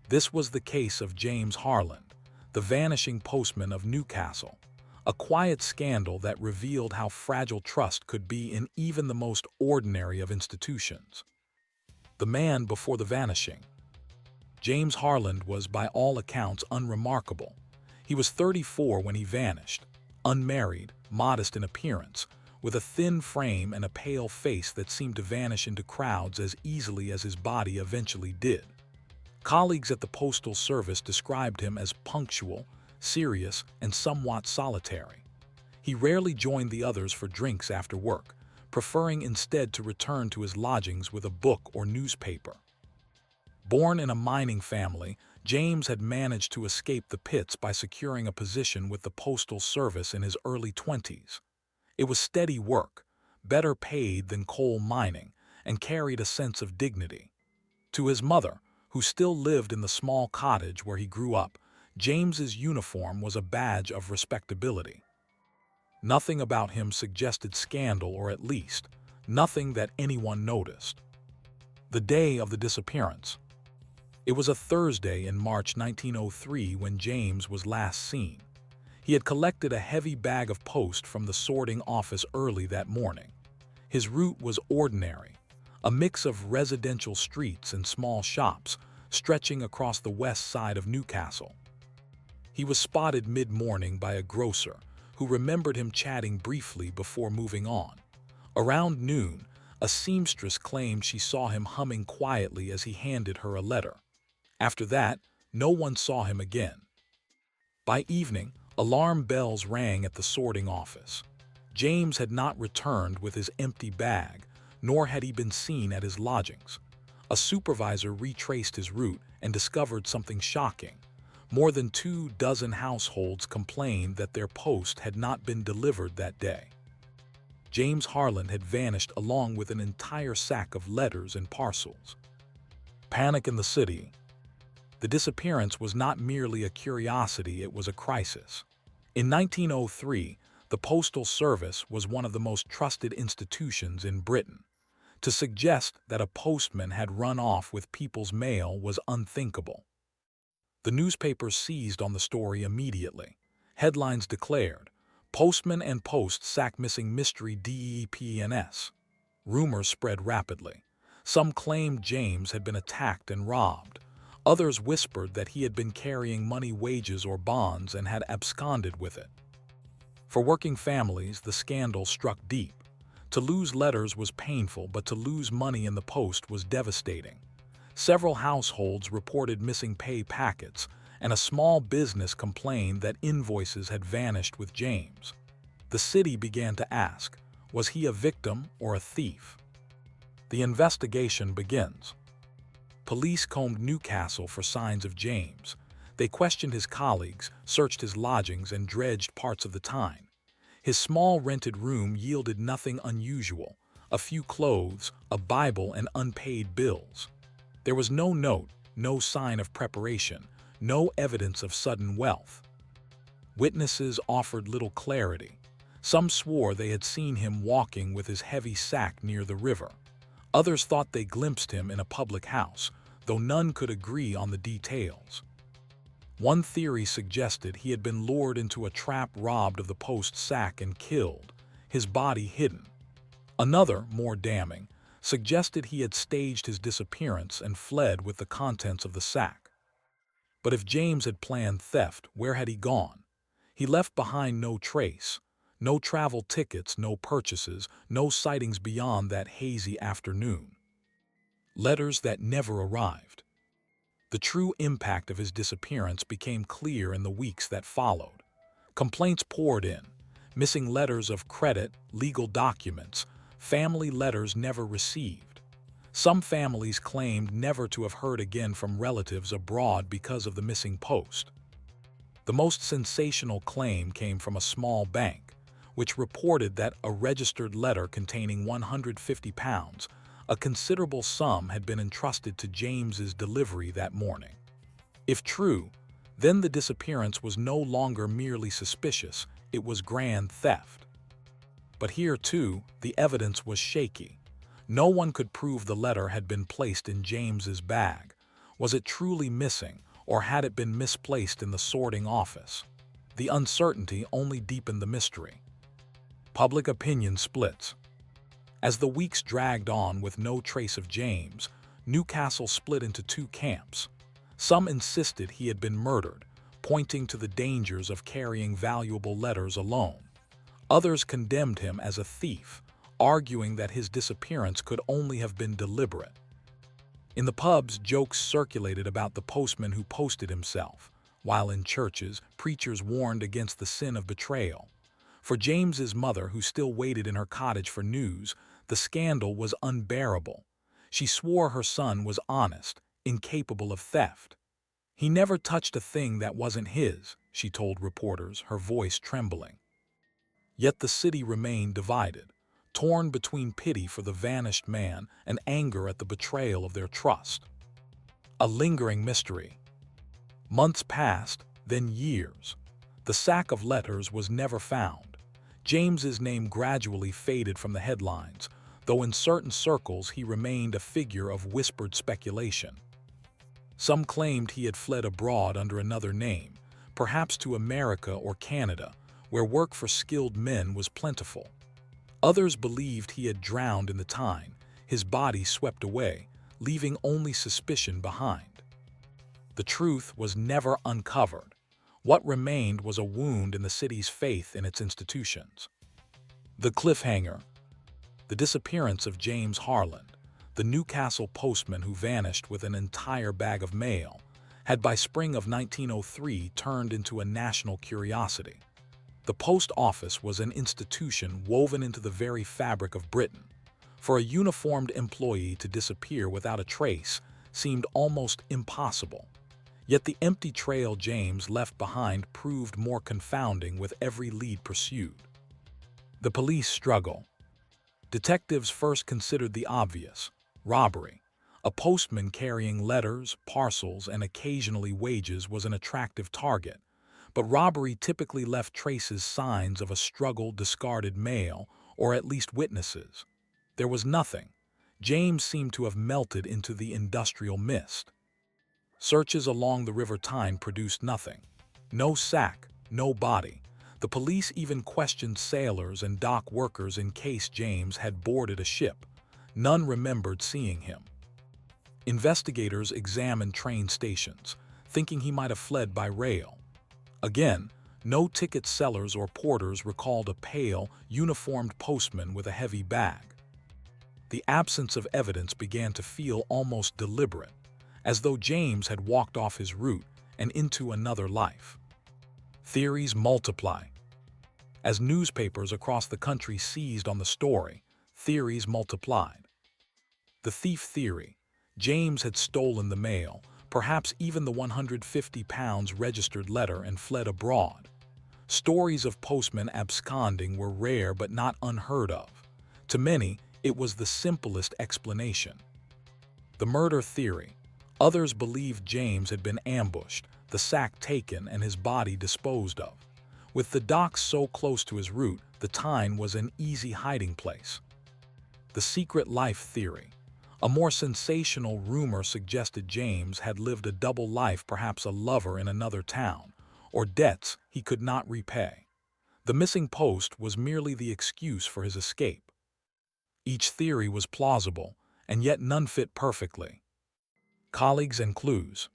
This was the case of James Harland, the vanishing postman of Newcastle, a quiet scandal that revealed how fragile trust could be in even the most ordinary of institutions. The man before the vanishing. James Harland was, by all accounts, unremarkable. He was 34 when he vanished, unmarried, modest in appearance, with a thin frame and a pale face that seemed to vanish into crowds as easily as his body eventually did. Colleagues at the Postal Service described him as punctual, serious, and somewhat solitary. He rarely joined the others for drinks after work, preferring instead to return to his lodgings with a book or newspaper. Born in a mining family, James had managed to escape the pits by securing a position with the Postal Service in his early 20s. It was steady work, better paid than coal mining, and carried a sense of dignity. To his mother, who still lived in the small cottage where he grew up, James's uniform was a badge of respectability. Nothing about him suggested scandal, or at least, nothing that anyone noticed. The day of the disappearance. It was a Thursday in March 1903 when James was last seen. He had collected a heavy bag of post from the sorting office early that morning. His route was ordinary, a mix of residential streets and small shops stretching across the west side of Newcastle. He was spotted mid-morning by a grocer who remembered him chatting briefly before moving on. Around noon, a seamstress claimed she saw him humming quietly as he handed her a letter. After that, no one saw him again. By evening, alarm bells rang at the sorting office. James had not returned with his empty bag, nor had he been seen at his lodgings. A supervisor retraced his route and discovered something shocking. More than 24 households complained that their post had not been delivered that day. James Harland had vanished along with an entire sack of letters and parcels. Panic in the city. The disappearance was not merely a curiosity, it was a crisis. In 1903, the Postal Service was one of the most trusted institutions in Britain. To suggest that a postman had run off with people's mail was unthinkable. The newspapers seized on the story immediately. Headlines declared, "Postman and Post sack missing mystery DEPNS." Rumors spread rapidly. Some claimed James had been attacked and robbed. Others whispered that he had been carrying money, wages, or bonds and had absconded with it. For working families, the scandal struck deep. To lose letters was painful, but to lose money in the post was devastating. Several households reported missing pay packets, and a small business complained that invoices had vanished with James. The city began to ask, was he a victim or a thief? The investigation begins. Police combed Newcastle for signs of James. They questioned his colleagues, searched his lodgings, and dredged parts of the Tyne. His small rented room yielded nothing unusual: a few clothes, a Bible, and unpaid bills. There was no note, no sign of preparation, no evidence of sudden wealth. Witnesses offered little clarity. Some swore they had seen him walking with his heavy sack near the river. Others thought they glimpsed him in a public house, though none could agree on the details. One theory suggested he had been lured into a trap, robbed of the post sack, and killed, his body hidden. Another, more damning, suggested he had staged his disappearance and fled with the contents of the sack. But if James had planned theft, where had he gone? He left behind no trace. No travel tickets, no purchases, no sightings beyond that hazy afternoon. Letters that never arrived. The true impact of his disappearance became clear in the weeks that followed. Complaints poured in: missing letters of credit, legal documents, family letters never received. Some families claimed never to have heard again from relatives abroad because of the missing post. The most sensational claim came from a small bank, which reported that a registered letter containing £150, a considerable sum, had been entrusted to James's delivery that morning. If true, then the disappearance was no longer merely suspicious, it was grand theft. But here, too, the evidence was shaky. No one could prove the letter had been placed in James's bag. Was it truly missing, or had it been misplaced in the sorting office? The uncertainty only deepened the mystery. Public opinion splits. As the weeks dragged on with no trace of James, Newcastle split into two camps. Some insisted he had been murdered, pointing to the dangers of carrying valuable letters alone. Others condemned him as a thief, arguing that his disappearance could only have been deliberate. In the pubs, jokes circulated about the postman who posted himself, while in churches, preachers warned against the sin of betrayal. For James's mother, who still waited in her cottage for news, the scandal was unbearable. She swore her son was honest, incapable of theft. "He never touched a thing that wasn't his," she told reporters, her voice trembling. Yet the city remained divided, torn between pity for the vanished man and anger at the betrayal of their trust. A lingering mystery. Months passed, then years. The sack of letters was never found. James's name gradually faded from the headlines, though in certain circles he remained a figure of whispered speculation. Some claimed he had fled abroad under another name, perhaps to America or Canada, where work for skilled men was plentiful. Others believed he had drowned in the Tyne, his body swept away, leaving only suspicion behind. The truth was never uncovered. What remained was a wound in the city's faith in its institutions. The cliffhanger. The disappearance of James Harland, the Newcastle postman who vanished with an entire bag of mail, had by spring of 1903 turned into a national curiosity. The post office was an institution woven into the very fabric of Britain. For a uniformed employee to disappear without a trace seemed almost impossible. Yet the empty trail James left behind proved more confounding with every lead pursued. The police struggle. Detectives first considered the obvious: robbery. A postman carrying letters, parcels, and occasionally wages was an attractive target. But robbery typically left traces, signs of a struggle, discarded mail, or at least witnesses. There was nothing. James seemed to have melted into the industrial mist. Searches along the River Tyne produced nothing. No sack, no body. The police even questioned sailors and dock workers in case James had boarded a ship. None remembered seeing him. Investigators examined train stations, thinking he might have fled by rail. Again, no ticket sellers or porters recalled a pale, uniformed postman with a heavy bag. The absence of evidence began to feel almost deliberate, as though James had walked off his route and into another life. Theories multiply. As newspapers across the country seized on the story, theories multiplied. The thief theory: James had stolen the mail, perhaps even the £150 registered letter, and fled abroad. Stories of postmen absconding were rare but not unheard of. To many, it was the simplest explanation. The murder theory: others believed James had been ambushed, the sack taken, and his body disposed of. With the docks so close to his route, the Tyne was an easy hiding place. The secret life theory: a more sensational rumor suggested James had lived a double life, perhaps a lover in another town, or debts he could not repay. The missing post was merely the excuse for his escape. Each theory was plausible, and yet none fit perfectly. Colleagues and clues.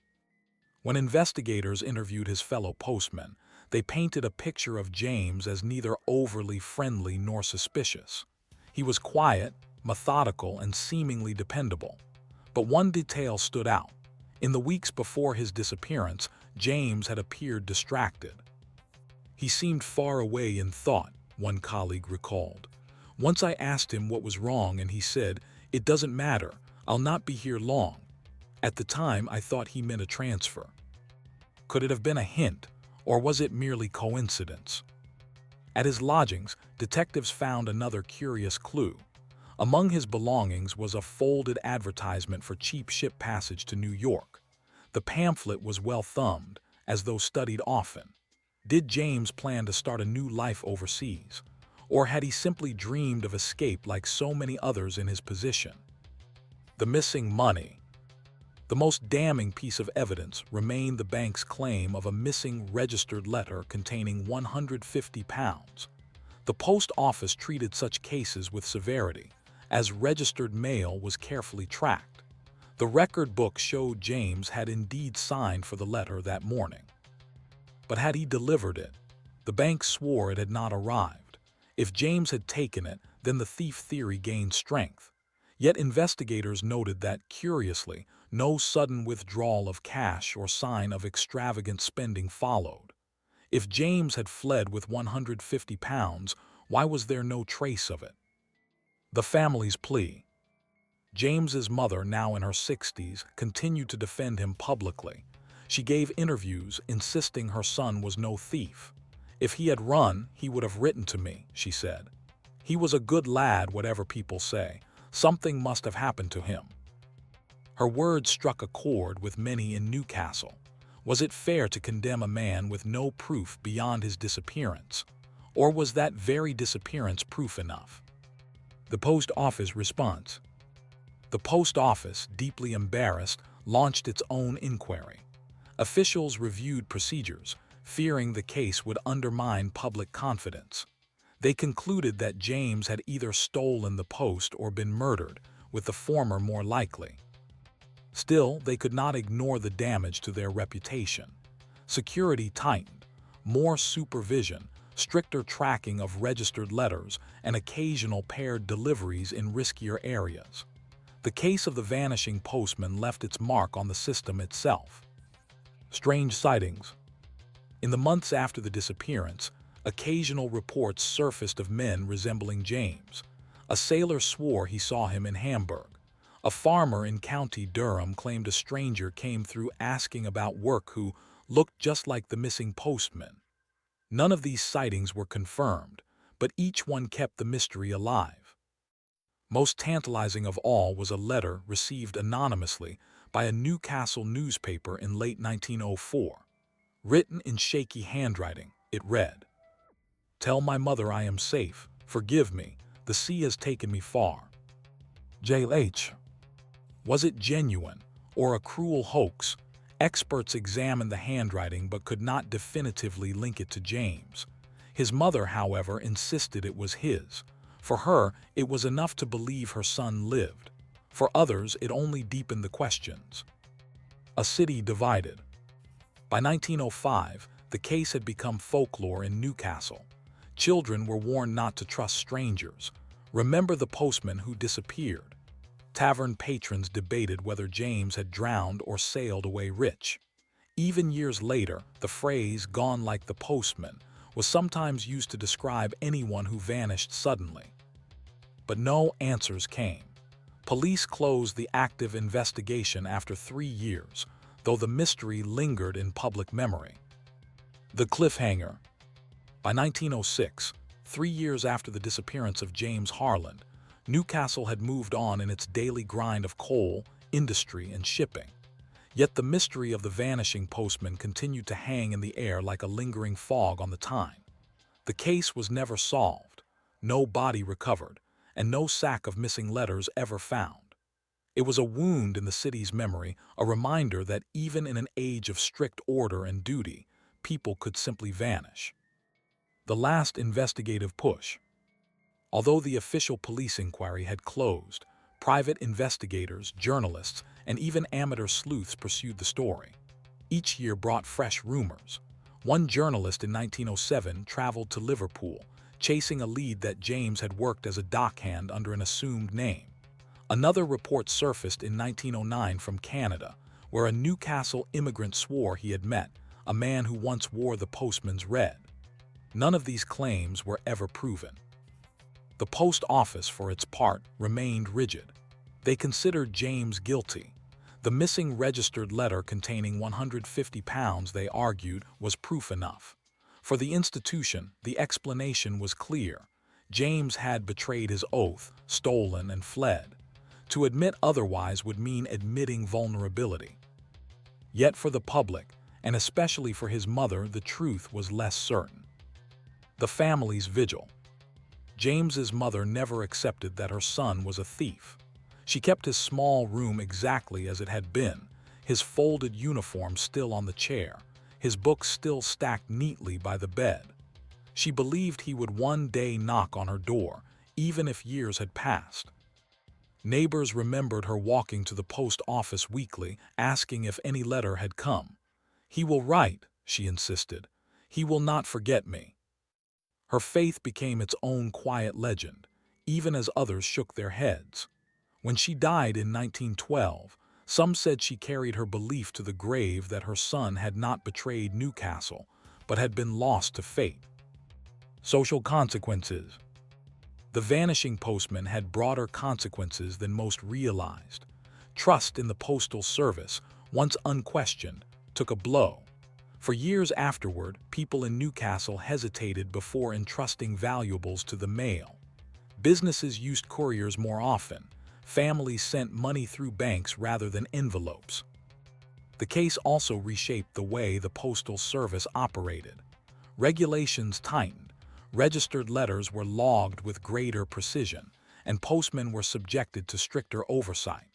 When investigators interviewed his fellow postmen, they painted a picture of James as neither overly friendly nor suspicious. He was quiet, methodical, and seemingly dependable. But one detail stood out. In the weeks before his disappearance, James had appeared distracted. He seemed far away in thought, one colleague recalled. Once I asked him what was wrong and he said, "It doesn't matter, I'll not be here long." At the time, I thought he meant a transfer. Could it have been a hint, or was it merely coincidence? At his lodgings, detectives found another curious clue. Among his belongings was a folded advertisement for cheap ship passage to New York. The pamphlet was well thumbed, as though studied often. Did James plan to start a new life overseas? Or had he simply dreamed of escape like so many others in his position? The missing money. The most damning piece of evidence remained the bank's claim of a missing registered letter containing £150. The post office treated such cases with severity, as registered mail was carefully tracked. The record book showed James had indeed signed for the letter that morning. But had he delivered it? The bank swore it had not arrived. If James had taken it, then the thief theory gained strength. Yet investigators noted that, curiously, no sudden withdrawal of cash or sign of extravagant spending followed. If James had fled with £150, why was there no trace of it? The family's plea. James's mother, now in her 60s, continued to defend him publicly. She gave interviews insisting her son was no thief. "If he had run, he would have written to me," she said. "He was a good lad, whatever people say. Something must have happened to him." Her words struck a chord with many in Newcastle. Was it fair to condemn a man with no proof beyond his disappearance? Or was that very disappearance proof enough? The post office response. The post office, deeply embarrassed, launched its own inquiry. Officials reviewed procedures, fearing the case would undermine public confidence. They concluded that James had either stolen the post or been murdered, with the former more likely. Still, they could not ignore the damage to their reputation. Security tightened, more supervision, stricter tracking of registered letters, and occasional paired deliveries in riskier areas. The case of the vanishing postman left its mark on the system itself. Strange sightings. In the months after the disappearance, occasional reports surfaced of men resembling James. A sailor swore he saw him in Hamburg. A farmer in County Durham claimed a stranger came through asking about work who looked just like the missing postman. None of these sightings were confirmed, but each one kept the mystery alive. Most tantalizing of all was a letter received anonymously by a Newcastle newspaper in late 1904. Written in shaky handwriting, it read, "Tell my mother I am safe. Forgive me. The sea has taken me far. J.H." Was it genuine, or a cruel hoax? Experts examined the handwriting but could not definitively link it to James. His mother, however, insisted it was his. For her, it was enough to believe her son lived. For others, it only deepened the questions. A city divided. By 1905, the case had become folklore in Newcastle. Children were warned not to trust strangers. Remember the postman who disappeared. Tavern patrons debated whether James had drowned or sailed away rich. Even years later, the phrase "gone like the postman" was sometimes used to describe anyone who vanished suddenly. But no answers came. Police closed the active investigation after 3 years, though the mystery lingered in public memory. The cliffhanger. By 1906, 3 years after the disappearance of James Harland, Newcastle had moved on in its daily grind of coal, industry, and shipping. Yet the mystery of the vanishing postman continued to hang in the air like a lingering fog on the Tyne. The case was never solved, no body recovered, and no sack of missing letters ever found. It was a wound in the city's memory, a reminder that even in an age of strict order and duty, people could simply vanish. The last investigative push. Although the official police inquiry had closed, private investigators, journalists, and even amateur sleuths pursued the story. Each year brought fresh rumors. One journalist in 1907 traveled to Liverpool, chasing a lead that James had worked as a dockhand under an assumed name. Another report surfaced in 1909 from Canada, where a Newcastle immigrant swore he had met a man who once wore the postman's red. None of these claims were ever proven. The post office, for its part, remained rigid. They considered James guilty. The missing registered letter containing £150, they argued, was proof enough. For the institution, the explanation was clear. James had betrayed his oath, stolen, and fled. To admit otherwise would mean admitting vulnerability. Yet for the public, and especially for his mother, the truth was less certain. The family's vigil. James's mother never accepted that her son was a thief. She kept his small room exactly as it had been, his folded uniform still on the chair, his books still stacked neatly by the bed. She believed he would one day knock on her door, even if years had passed. Neighbors remembered her walking to the post office weekly, asking if any letter had come. "He will write," she insisted. "He will not forget me." Her faith became its own quiet legend, even as others shook their heads. When she died in 1912, some said she carried her belief to the grave that her son had not betrayed Newcastle, but had been lost to fate. Social consequences. The vanishing postman had broader consequences than most realized. Trust in the postal service, once unquestioned, took a blow. For years afterward, people in Newcastle hesitated before entrusting valuables to the mail. Businesses used couriers more often. Families sent money through banks rather than envelopes. The case also reshaped the way the postal service operated. Regulations tightened. Registered letters were logged with greater precision, and postmen were subjected to stricter oversight.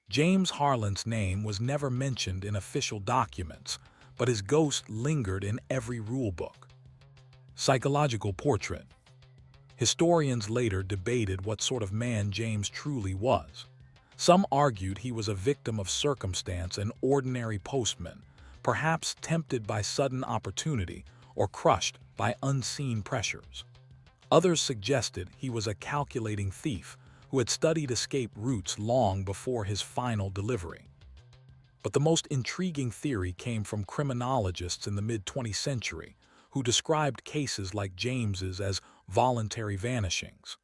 James Harlan's name was never mentioned in official documents, but his ghost lingered in every rulebook. Psychological portrait. Historians later debated what sort of man James truly was. Some argued he was a victim of circumstance, an ordinary postman, perhaps tempted by sudden opportunity or crushed by unseen pressures. Others suggested he was a calculating thief who had studied escape routes long before his final delivery. But the most intriguing theory came from criminologists in the mid-20th century, who described cases like James's as voluntary vanishings.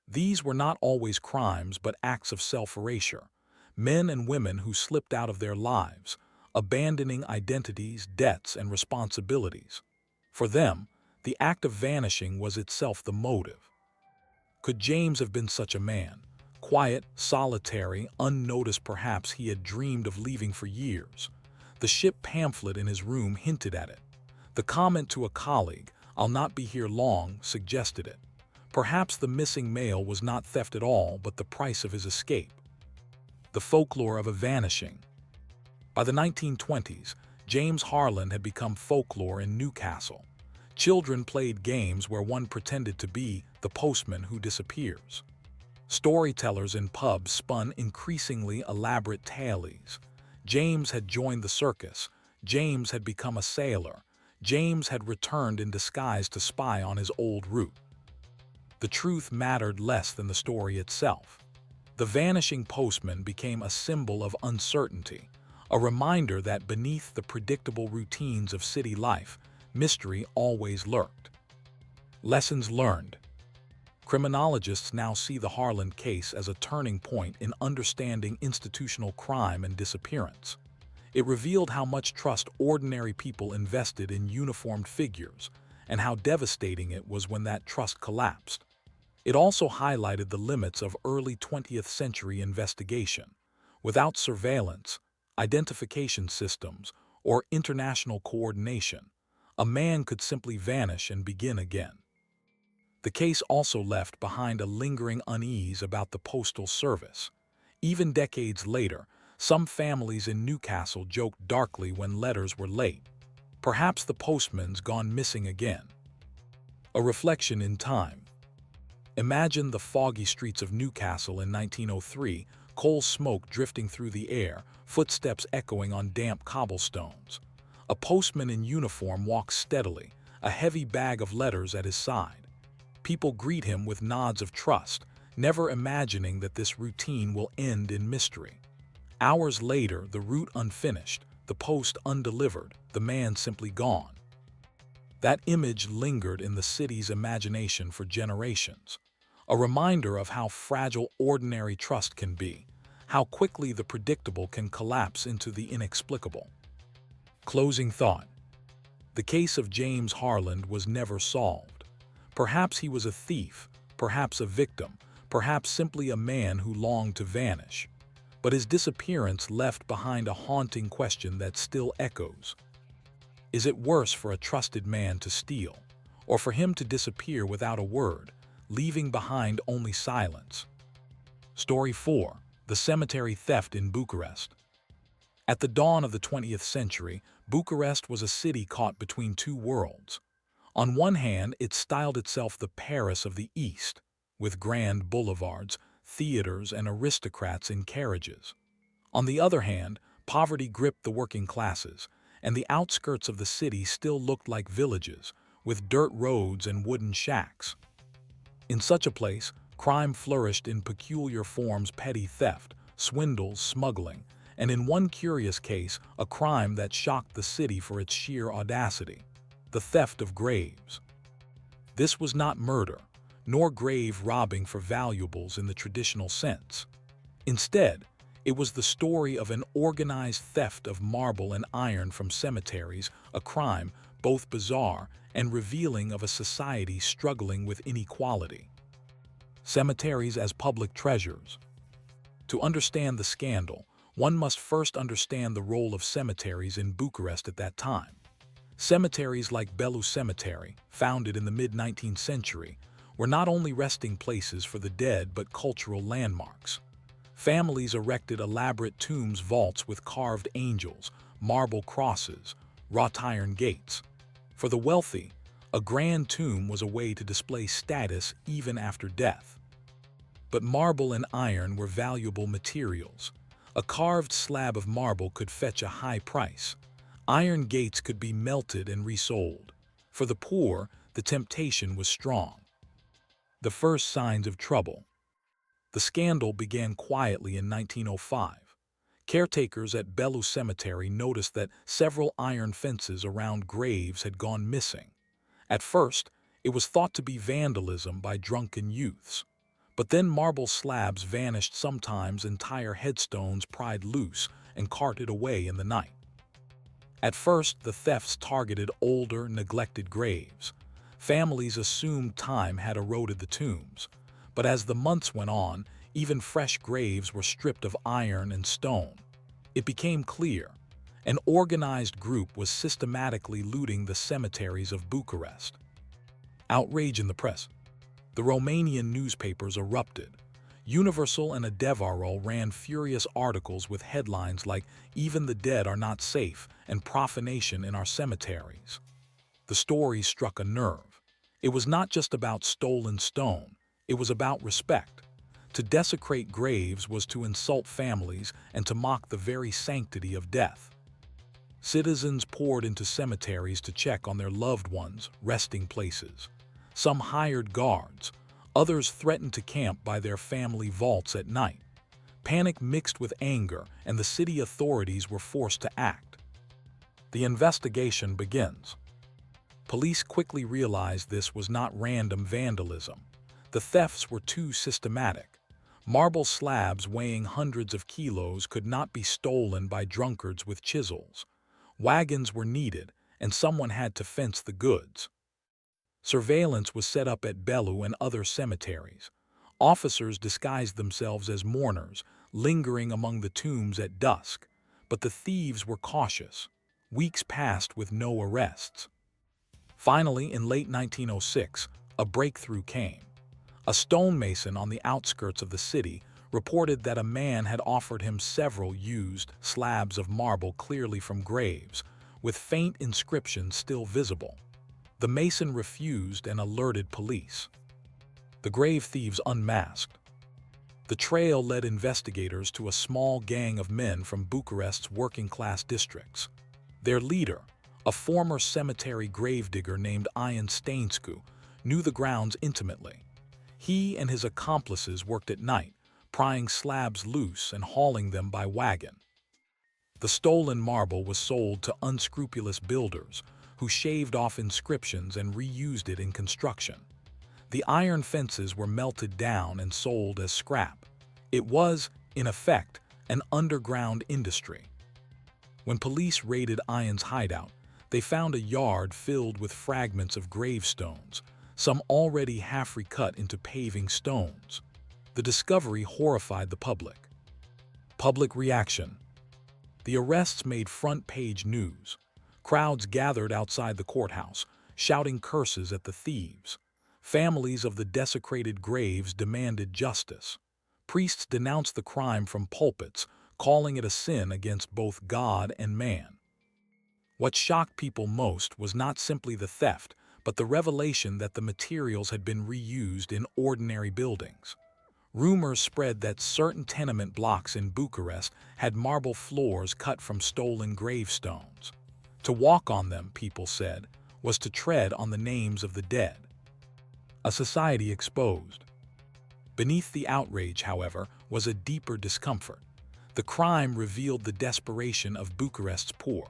These were not always crimes but acts of self-erasure, men and women who slipped out of their lives, abandoning identities, debts, and responsibilities. For them, the act of vanishing was itself the motive. Could James have been such a man? Quiet, solitary, unnoticed, perhaps he had dreamed of leaving for years. The ship pamphlet in his room hinted at it. The comment to a colleague, "I'll not be here long," suggested it. Perhaps the missing mail was not theft at all, but the price of his escape. The folklore of a vanishing. By the 1920s, James Harlan had become folklore in Newcastle. Children played games where one pretended to be the postman who disappears. Storytellers in pubs spun increasingly elaborate tales. James had joined the circus. James had become a sailor. James had returned in disguise to spy on his old route. The truth mattered less than the story itself. The vanishing postman became a symbol of uncertainty, a reminder that beneath the predictable routines of city life, mystery always lurked. Lessons learned. Criminologists now see the Harlan case as a turning point in understanding institutional crime and disappearance. It revealed how much trust ordinary people invested in uniformed figures, and how devastating it was when that trust collapsed. It also highlighted the limits of early 20th century investigation. Without surveillance, identification systems, or international coordination, a man could simply vanish and begin again. The case also left behind a lingering unease about the postal service. Even decades later, some families in Newcastle joked darkly when letters were late. Perhaps the postman's gone missing again. A reflection in time. Imagine the foggy streets of Newcastle in 1903, coal smoke drifting through the air, footsteps echoing on damp cobblestones. A postman in uniform walks steadily, a heavy bag of letters at his side. People greet him with nods of trust, never imagining that this routine will end in mystery. Hours later, the route unfinished, the post undelivered, the man simply gone. That image lingered in the city's imagination for generations. a reminder of how fragile ordinary trust can be, how quickly the predictable can collapse into the inexplicable. Closing thought. The case of James Harland was never solved. Perhaps he was a thief, perhaps a victim, perhaps simply a man who longed to vanish. But his disappearance left behind a haunting question that still echoes. Is it worse for a trusted man to steal, or for him to disappear without a word, leaving behind only silence? Story 4. The Cemetery Theft in Bucharest. At the dawn of the 20th century, Bucharest was a city caught between two worlds. On one hand, it styled itself the Paris of the East, with grand boulevards, theaters, and aristocrats in carriages. On the other hand, poverty gripped the working classes, and the outskirts of the city still looked like villages, with dirt roads and wooden shacks. In such a place, crime flourished in peculiar forms: petty theft, swindles, smuggling, and in one curious case, a crime that shocked the city for its sheer audacity: the theft of graves. This was not murder, nor grave robbing for valuables in the traditional sense. Instead, it was the story of an organized theft of marble and iron from cemeteries, a crime both bizarre and revealing of a society struggling with inequality. Cemeteries as public treasures. To understand the scandal, one must first understand the role of cemeteries in Bucharest at that time. Cemeteries like Bellu Cemetery, founded in the mid-19th century, were not only resting places for the dead but cultural landmarks. Families erected elaborate tombs, vaults with carved angels, marble crosses, wrought iron gates. For the wealthy, a grand tomb was a way to display status even after death. But marble and iron were valuable materials. A carved slab of marble could fetch a high price. Iron gates could be melted and resold. For the poor, the temptation was strong. The first signs of trouble. The scandal began quietly in 1905. Caretakers at Bellu Cemetery noticed that several iron fences around graves had gone missing. At first, it was thought to be vandalism by drunken youths. But then marble slabs vanished, sometimes entire headstones pried loose and carted away in the night. At first, the thefts targeted older, neglected graves. Families assumed time had eroded the tombs. But as the months went on, even fresh graves were stripped of iron and stone. It became clear: an organized group was systematically looting the cemeteries of Bucharest. Outrage in the press. The Romanian newspapers erupted. Universal and Adevărul ran furious articles with headlines like "Even the dead are not safe" and "Profanation in our cemeteries." The story struck a nerve. It was not just about stolen stone, it was about respect. To desecrate graves was to insult families and to mock the very sanctity of death. Citizens poured into cemeteries to check on their loved ones' resting places. Some hired guards, others threatened to camp by their family vaults at night. Panic mixed with anger, and the city authorities were forced to act. The investigation begins. Police quickly realized this was not random vandalism. The thefts were too systematic. Marble slabs weighing hundreds of kilos could not be stolen by drunkards with chisels. Wagons were needed, and someone had to fence the goods. Surveillance was set up at Bellu and other cemeteries. Officers disguised themselves as mourners, lingering among the tombs at dusk. But the thieves were cautious. Weeks passed with no arrests. Finally, in late 1906, a breakthrough came. A stonemason on the outskirts of the city reported that a man had offered him several used slabs of marble, clearly from graves, with faint inscriptions still visible. The mason refused and alerted police. The grave thieves unmasked. The trail led investigators to a small gang of men from Bucharest's working-class districts. Their leader, a former cemetery gravedigger named Ion Stainescu, knew the grounds intimately. He and his accomplices worked at night, prying slabs loose and hauling them by wagon. The stolen marble was sold to unscrupulous builders who shaved off inscriptions and reused it in construction. The iron fences were melted down and sold as scrap. It was, in effect, an underground industry. When police raided Ian's hideout, they found a yard filled with fragments of gravestones, some already half recut into paving stones. The discovery horrified the public. Public reaction. The arrests made front-page news. Crowds gathered outside the courthouse, shouting curses at the thieves. Families of the desecrated graves demanded justice. Priests denounced the crime from pulpits, calling it a sin against both God and man. What shocked people most was not simply the theft, but the revelation that the materials had been reused in ordinary buildings. Rumors spread that certain tenement blocks in Bucharest had marble floors cut from stolen gravestones. To walk on them, people said, was to tread on the names of the dead. A society exposed. Beneath the outrage, however, was a deeper discomfort. The crime revealed the desperation of Bucharest's poor.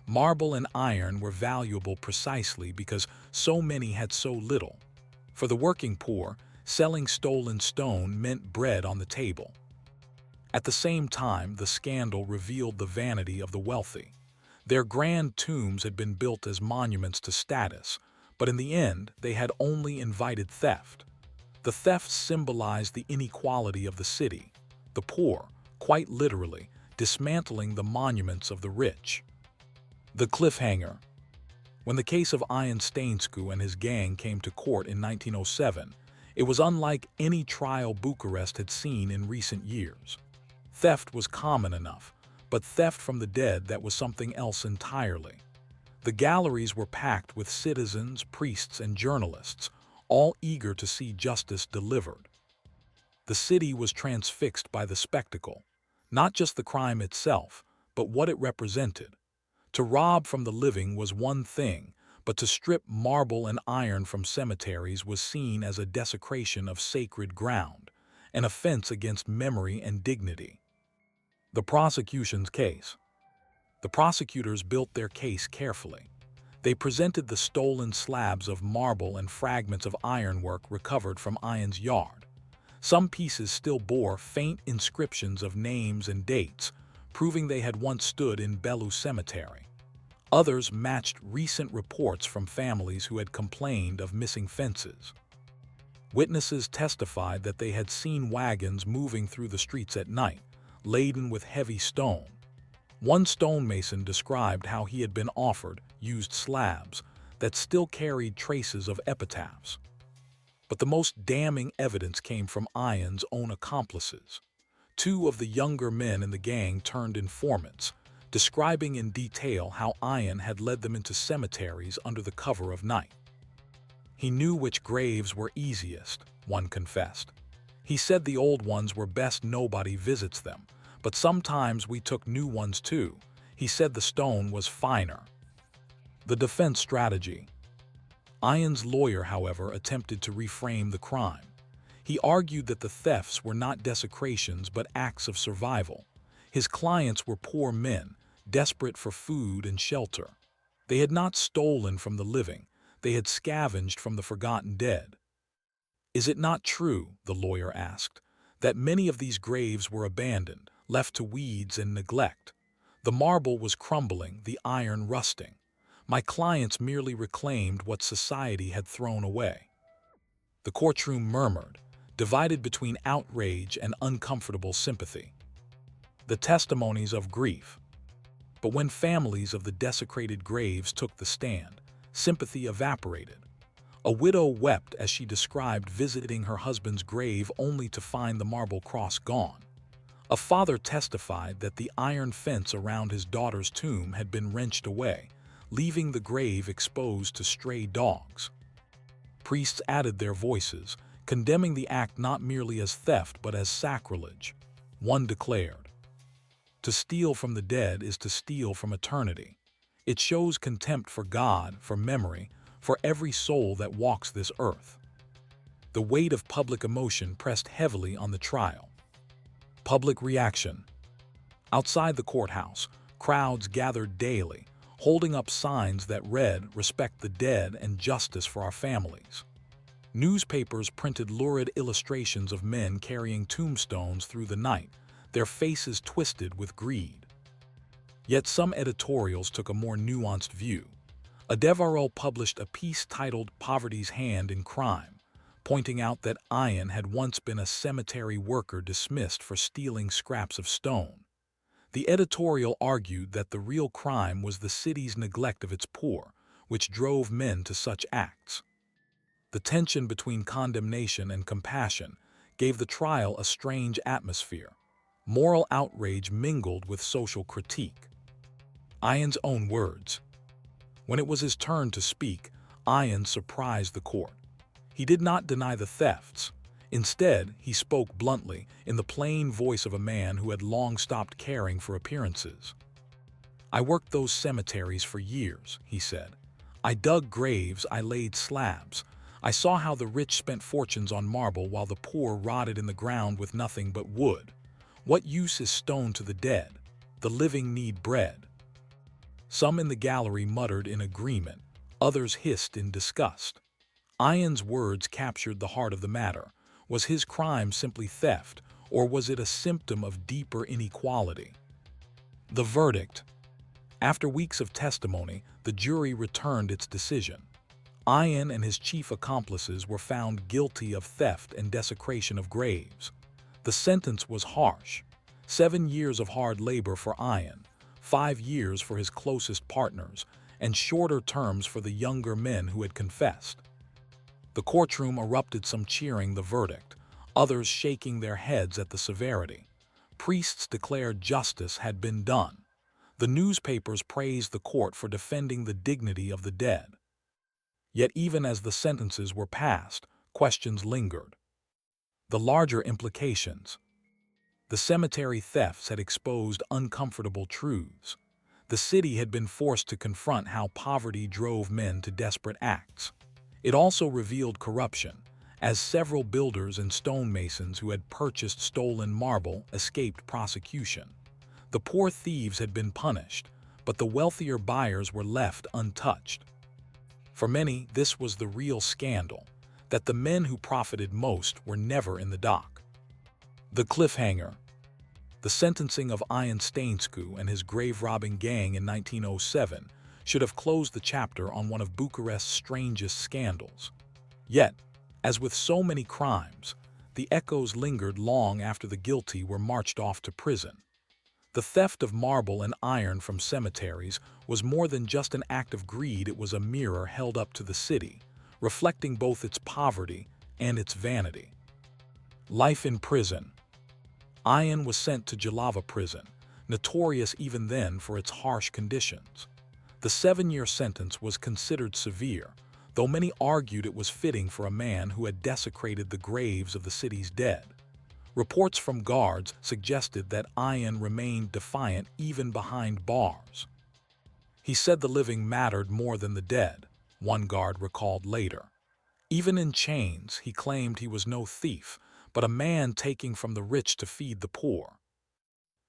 Marble and iron were valuable precisely because so many had so little. For the working poor, selling stolen stone meant bread on the table. At the same time, the scandal revealed the vanity of the wealthy. Their grand tombs had been built as monuments to status, but in the end, they had only invited theft. The thefts symbolized the inequality of the city, the poor, quite literally, dismantling the monuments of the rich. The cliffhanger. When the case of Ian Stainescu and his gang came to court in 1907, it was unlike any trial Bucharest had seen in recent years. Theft was common enough, but theft from the dead, that was something else entirely. The galleries were packed with citizens, priests, and journalists, all eager to see justice delivered. The city was transfixed by the spectacle, not just the crime itself, but what it represented. To rob from the living was one thing, but to strip marble and iron from cemeteries was seen as a desecration of sacred ground, an offense against memory and dignity. The prosecution's case. The prosecutors built their case carefully. They presented the stolen slabs of marble and fragments of ironwork recovered from Ian's yard. Some pieces still bore faint inscriptions of names and dates, proving they had once stood in Bellu Cemetery. Others matched recent reports from families who had complained of missing fences. Witnesses testified that they had seen wagons moving through the streets at night, laden with heavy stone. One stonemason described how he had been offered used slabs that still carried traces of epitaphs. But the most damning evidence came from Ian's own accomplices. Two of the younger men in the gang turned informants, describing in detail how Ian had led them into cemeteries under the cover of night. He knew which graves were easiest, one confessed. He said the old ones were best nobody visits them, but sometimes we took new ones too. He said the stone was finer. The defense strategy. Ian's lawyer, however, attempted to reframe the crime. He argued that the thefts were not desecrations but acts of survival. His clients were poor men, desperate for food and shelter. They had not stolen from the living, they had scavenged from the forgotten dead. Is it not true, the lawyer asked, that many of these graves were abandoned, left to weeds and neglect? The marble was crumbling, the iron rusting. My clients merely reclaimed what society had thrown away. The courtroom murmured, divided between outrage and uncomfortable sympathy. The testimonies of grief. But when families of the desecrated graves took the stand, sympathy evaporated. A widow wept as she described visiting her husband's grave only to find the marble cross gone. A father testified that the iron fence around his daughter's tomb had been wrenched away, leaving the grave exposed to stray dogs. Priests added their voices, condemning the act not merely as theft but as sacrilege. One declared, "To steal from the dead is to steal from eternity. It shows contempt for God, for memory, for every soul that walks this earth." The weight of public emotion pressed heavily on the trial. Public reaction. Outside the courthouse, crowds gathered daily, holding up signs that read, "Respect the dead and justice for our families." Newspapers printed lurid illustrations of men carrying tombstones through the night, their faces twisted with greed. Yet some editorials took a more nuanced view. A Devereux published a piece titled "Poverty's Hand in Crime," pointing out that Ian had once been a cemetery worker dismissed for stealing scraps of stone. The editorial argued that the real crime was the city's neglect of its poor, which drove men to such acts. The tension between condemnation and compassion gave the trial a strange atmosphere. Moral outrage mingled with social critique. Ian's own words. When it was his turn to speak, Ian surprised the court. He did not deny the thefts. Instead, he spoke bluntly, in the plain voice of a man who had long stopped caring for appearances. "I worked those cemeteries for years," he said. "I dug graves, I laid slabs. I saw how the rich spent fortunes on marble while the poor rotted in the ground with nothing but wood. What use is stone to the dead? The living need bread." Some in the gallery muttered in agreement, others hissed in disgust. Ian's words captured the heart of the matter. Was his crime simply theft, or was it a symptom of deeper inequality? The verdict. After weeks of testimony, the jury returned its decision. Ian and his chief accomplices were found guilty of theft and desecration of graves. The sentence was harsh: 7 years of hard labor for Ian, 5 years for his closest partners, and shorter terms for the younger men who had confessed. The courtroom erupted, some cheering the verdict, others shaking their heads at the severity. Priests declared justice had been done. The newspapers praised the court for defending the dignity of the dead. Yet even as the sentences were passed, questions lingered. The larger implications. The cemetery thefts had exposed uncomfortable truths. The city had been forced to confront how poverty drove men to desperate acts. It also revealed corruption, as several builders and stonemasons who had purchased stolen marble escaped prosecution. The poor thieves had been punished, but the wealthier buyers were left untouched. For many, this was the real scandal, that the men who profited most were never in the dock. The cliffhanger. The sentencing of Ian Stainescu and his grave-robbing gang in 1907 should have closed the chapter on one of Bucharest's strangest scandals. Yet, as with so many crimes, the echoes lingered long after the guilty were marched off to prison. The theft of marble and iron from cemeteries was more than just an act of greed. It was a mirror held up to the city, reflecting both its poverty and its vanity. Life in prison. Ian was sent to Jalova prison, notorious even then for its harsh conditions. The 7-year sentence was considered severe, though many argued it was fitting for a man who had desecrated the graves of the city's dead. Reports from guards suggested that Ian remained defiant even behind bars. "He said the living mattered more than the dead," one guard recalled later. Even in chains, he claimed he was no thief, but a man taking from the rich to feed the poor.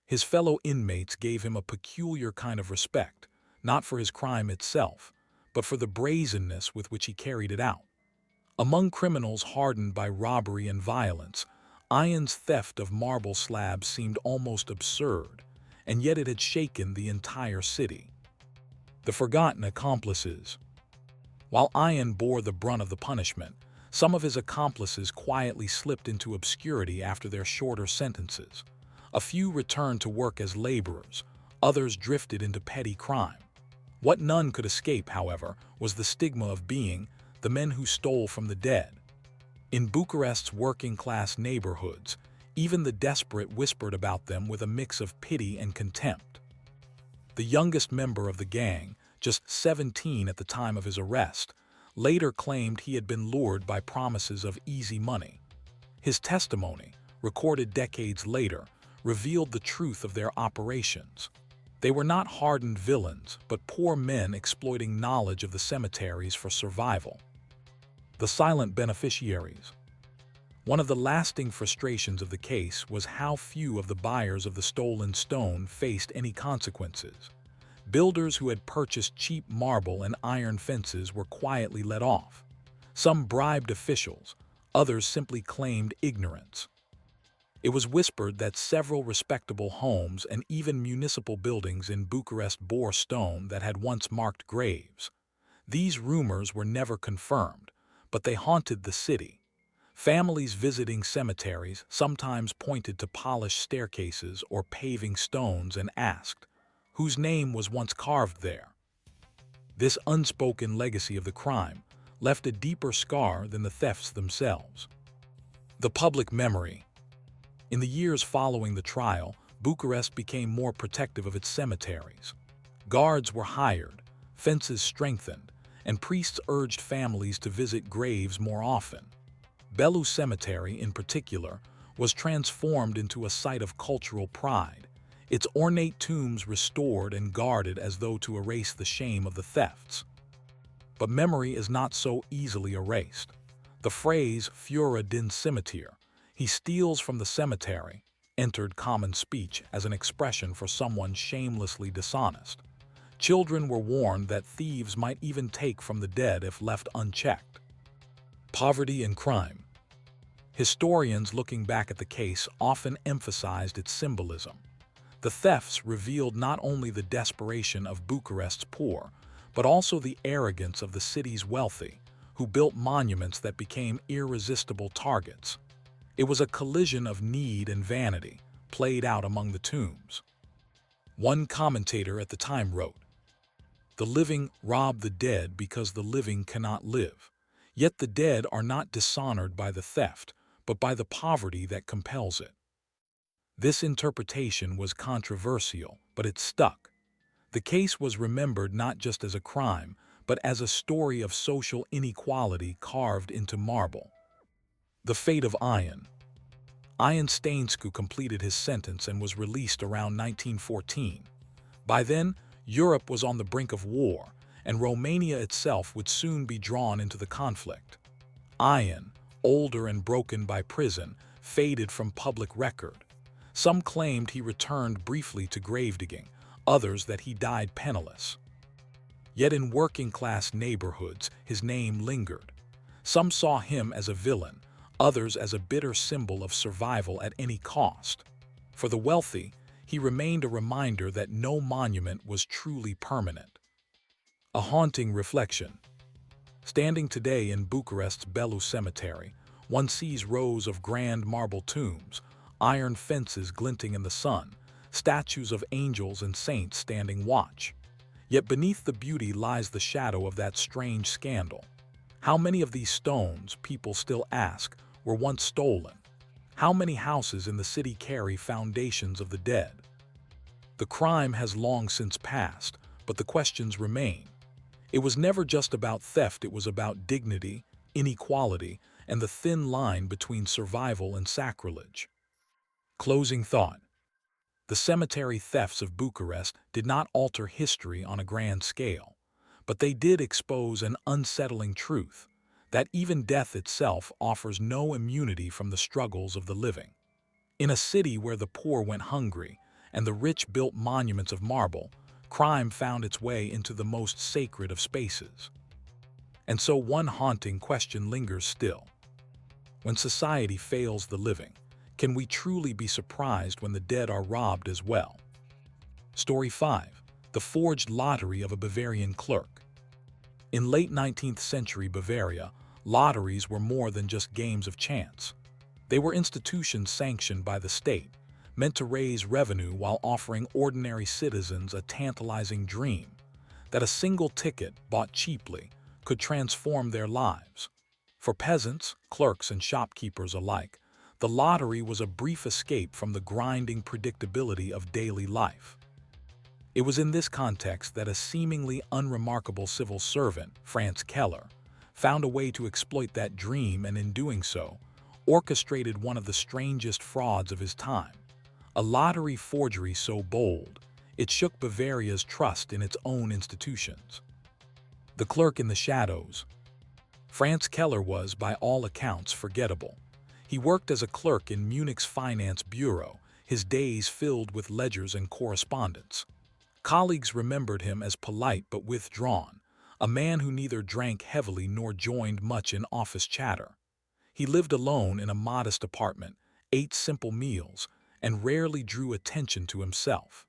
His fellow inmates gave him a peculiar kind of respect, not for his crime itself, but for the brazenness with which he carried it out. Among criminals hardened by robbery and violence, Ian's theft of marble slabs seemed almost absurd, and yet it had shaken the entire city. The forgotten accomplices. While Ian bore the brunt of the punishment, some of his accomplices quietly slipped into obscurity after their shorter sentences. A few returned to work as laborers, others drifted into petty crime. What none could escape, however, was the stigma of being the men who stole from the dead. In Bucharest's working-class neighborhoods, even the desperate whispered about them with a mix of pity and contempt. The youngest member of the gang, just 17 at the time of his arrest, later claimed he had been lured by promises of easy money. His testimony, recorded decades later, revealed the truth of their operations. They were not hardened villains, but poor men exploiting knowledge of the cemeteries for survival. The silent beneficiaries. One of the lasting frustrations of the case was how few of the buyers of the stolen stone faced any consequences. Builders who had purchased cheap marble and iron fences were quietly let off. Some bribed officials, others simply claimed ignorance. It was whispered that several respectable homes and even municipal buildings in Bucharest bore stone that had once marked graves. These rumors were never confirmed, but they haunted the city. Families visiting cemeteries sometimes pointed to polished staircases or paving stones and asked, whose name was once carved there? This unspoken legacy of the crime left a deeper scar than the thefts themselves. The public memory. In the years following the trial, Bucharest became more protective of its cemeteries. Guards were hired, fences strengthened, and priests urged families to visit graves more often. Bellu Cemetery, in particular, was transformed into a site of cultural pride, its ornate tombs restored and guarded as though to erase the shame of the thefts. But memory is not so easily erased. The phrase "Fura din cimitir," he steals from the cemetery, entered common speech as an expression for someone shamelessly dishonest. Children were warned that thieves might even take from the dead if left unchecked. Poverty and crime. Historians looking back at the case often emphasized its symbolism. The thefts revealed not only the desperation of Bucharest's poor, but also the arrogance of the city's wealthy, who built monuments that became irresistible targets. It was a collision of need and vanity, played out among the tombs. One commentator at the time wrote, "The living rob the dead because the living cannot live. Yet the dead are not dishonored by the theft, but by the poverty that compels it." This interpretation was controversial, but it stuck. The case was remembered not just as a crime, but as a story of social inequality carved into marble. The fate of Ion. Ion Stainescu completed his sentence and was released around 1914. By then, Europe was on the brink of war, and Romania itself would soon be drawn into the conflict. Ion, older and broken by prison, faded from public record. Some claimed he returned briefly to gravedigging, others that he died penniless. Yet in working-class neighborhoods, his name lingered. Some saw him as a villain, others as a bitter symbol of survival at any cost. For the wealthy, he remained a reminder that no monument was truly permanent. A haunting reflection. Standing today in Bucharest's Bellu Cemetery, one sees rows of grand marble tombs, iron fences glinting in the sun, statues of angels and saints standing watch. Yet beneath the beauty lies the shadow of that strange scandal. How many of these stones, people still ask, were once stolen? How many houses in the city carry foundations of the dead? The crime has long since passed, but the questions remain. It was never just about theft, it was about dignity, inequality, and the thin line between survival and sacrilege. Closing thought. The cemetery thefts of Bucharest did not alter history on a grand scale, but they did expose an unsettling truth, that even death itself offers no immunity from the struggles of the living. In a city where the poor went hungry and the rich built monuments of marble, crime found its way into the most sacred of spaces. And so one haunting question lingers still. When society fails the living, can we truly be surprised when the dead are robbed as well? Story 5. The Forged Lottery of a Bavarian Clerk. In late 19th century Bavaria, lotteries were more than just games of chance. They were institutions sanctioned by the state, meant to raise revenue while offering ordinary citizens a tantalizing dream that a single ticket, bought cheaply, could transform their lives. For peasants, clerks, and shopkeepers alike, the lottery was a brief escape from the grinding predictability of daily life. It was in this context that a seemingly unremarkable civil servant, Franz Keller, found a way to exploit that dream and in doing so, orchestrated one of the strangest frauds of his time. A lottery forgery so bold, it shook Bavaria's trust in its own institutions. The clerk in the shadows. Franz Keller was, by all accounts, forgettable. He worked as a clerk in Munich's finance bureau, his days filled with ledgers and correspondence. Colleagues remembered him as polite but withdrawn, a man who neither drank heavily nor joined much in office chatter. He lived alone in a modest apartment, ate simple meals, and rarely drew attention to himself.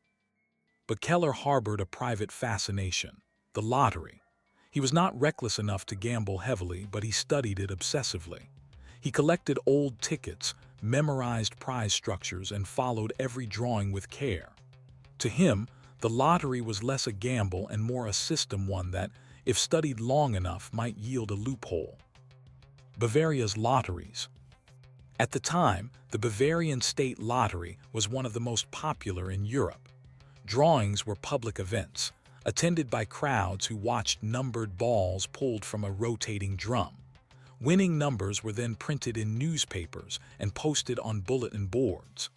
But Keller harbored a private fascination: the lottery. He was not reckless enough to gamble heavily, but he studied it obsessively. He collected old tickets, memorized prize structures, and followed every drawing with care. To him, the lottery was less a gamble and more a system, one that, if studied long enough, might yield a loophole. Bavaria's lotteries. At the time, the Bavarian state lottery was one of the most popular in Europe. Drawings were public events, attended by crowds who watched numbered balls pulled from a rotating drum. Winning numbers were then printed in newspapers and posted on bulletin boards.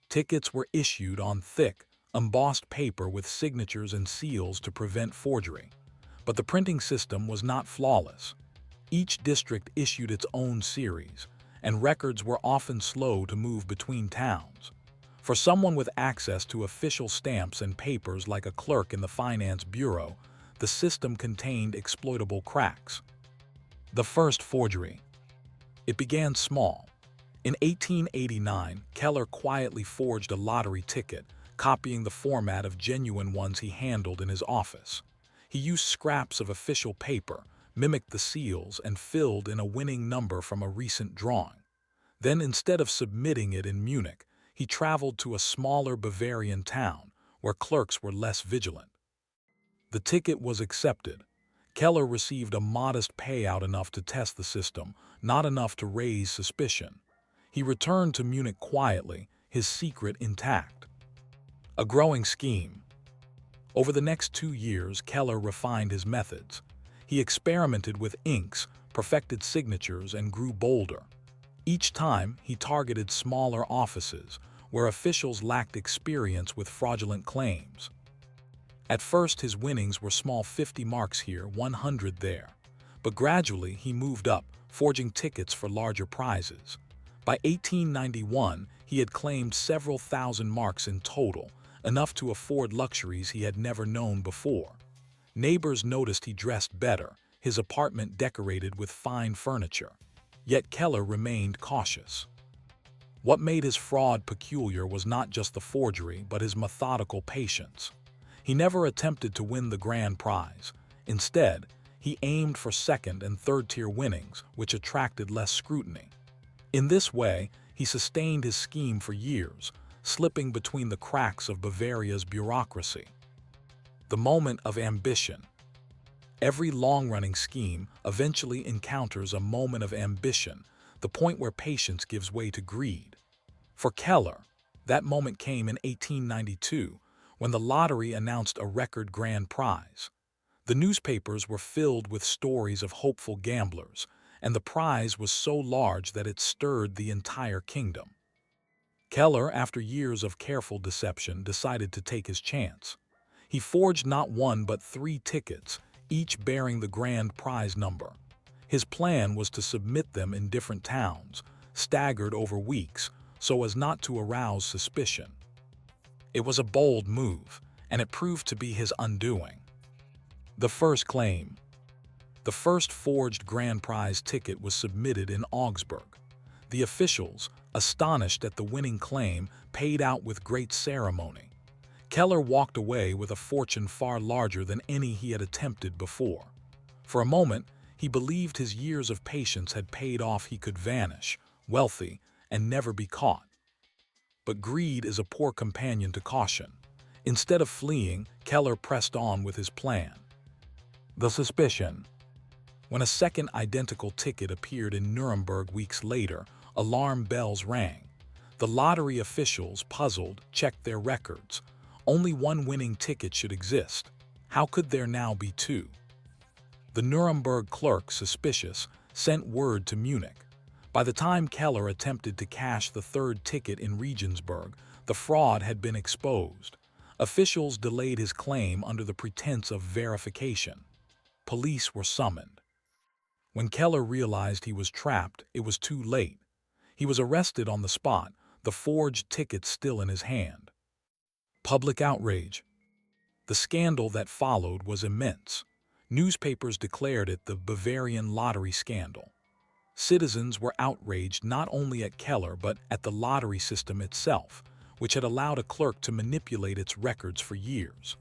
Tickets were issued on thick, embossed paper with signatures and seals to prevent forgery. But the printing system was not flawless. Each district issued its own series, and records were often slow to move between towns. For someone with access to official stamps and papers like a clerk in the finance bureau, the system contained exploitable cracks. The first forgery. It began small. In 1889, Keller quietly forged a lottery ticket, copying the format of genuine ones he handled in his office. He used scraps of official paper, mimicked the seals, and filled in a winning number from a recent drawing. Then, instead of submitting it in Munich, he traveled to a smaller Bavarian town where clerks were less vigilant. The ticket was accepted. Keller received a modest payout, enough to test the system, not enough to raise suspicion. He returned to Munich quietly, his secret intact. A growing scheme. Over the next 2 years, Keller refined his methods. He experimented with inks, perfected signatures, and grew bolder. Each time, he targeted smaller offices, where officials lacked experience with fraudulent claims. At first, his winnings were small: 50 marks here, 100 there. But gradually, he moved up, forging tickets for larger prizes. By 1891, he had claimed several thousand marks in total, enough to afford luxuries he had never known before. Neighbors noticed he dressed better, his apartment decorated with fine furniture. Yet Keller remained cautious. What made his fraud peculiar was not just the forgery, but his methodical patience. He never attempted to win the grand prize. Instead, he aimed for second and third-tier winnings, which attracted less scrutiny. In this way, he sustained his scheme for years, slipping between the cracks of Bavaria's bureaucracy. The moment of ambition. Every long-running scheme eventually encounters a moment of ambition, the point where patience gives way to greed. For Keller, that moment came in 1892, when the lottery announced a record grand prize. The newspapers were filled with stories of hopeful gamblers, and the prize was so large that it stirred the entire kingdom. Keller, after years of careful deception, decided to take his chance. He forged not one but 3 tickets, each bearing the grand prize number. His plan was to submit them in different towns, staggered over weeks, so as not to arouse suspicion. It was a bold move, and it proved to be his undoing. The first claim. The first forged grand prize ticket was submitted in Augsburg. The officials, astonished at the winning claim, paid out with great ceremony. Keller walked away with a fortune far larger than any he had attempted before. For a moment, he believed his years of patience had paid off. He could vanish, wealthy, and never be caught. But greed is a poor companion to caution. Instead of fleeing, Keller pressed on with his plan. The suspicion. When a second identical ticket appeared in Nuremberg weeks later, alarm bells rang. The lottery officials, puzzled, checked their records. Only one winning ticket should exist. How could there now be 2? The Nuremberg clerk, suspicious, sent word to Munich. By the time Keller attempted to cash the third ticket in Regensburg, the fraud had been exposed. Officials delayed his claim under the pretense of verification. Police were summoned. When Keller realized he was trapped, it was too late. He was arrested on the spot, the forged ticket still in his hand. Public outrage. The scandal that followed was immense. Newspapers declared it the Bavarian lottery scandal. Citizens were outraged not only at Keller but at the lottery system itself, which had allowed a clerk to manipulate its records for years.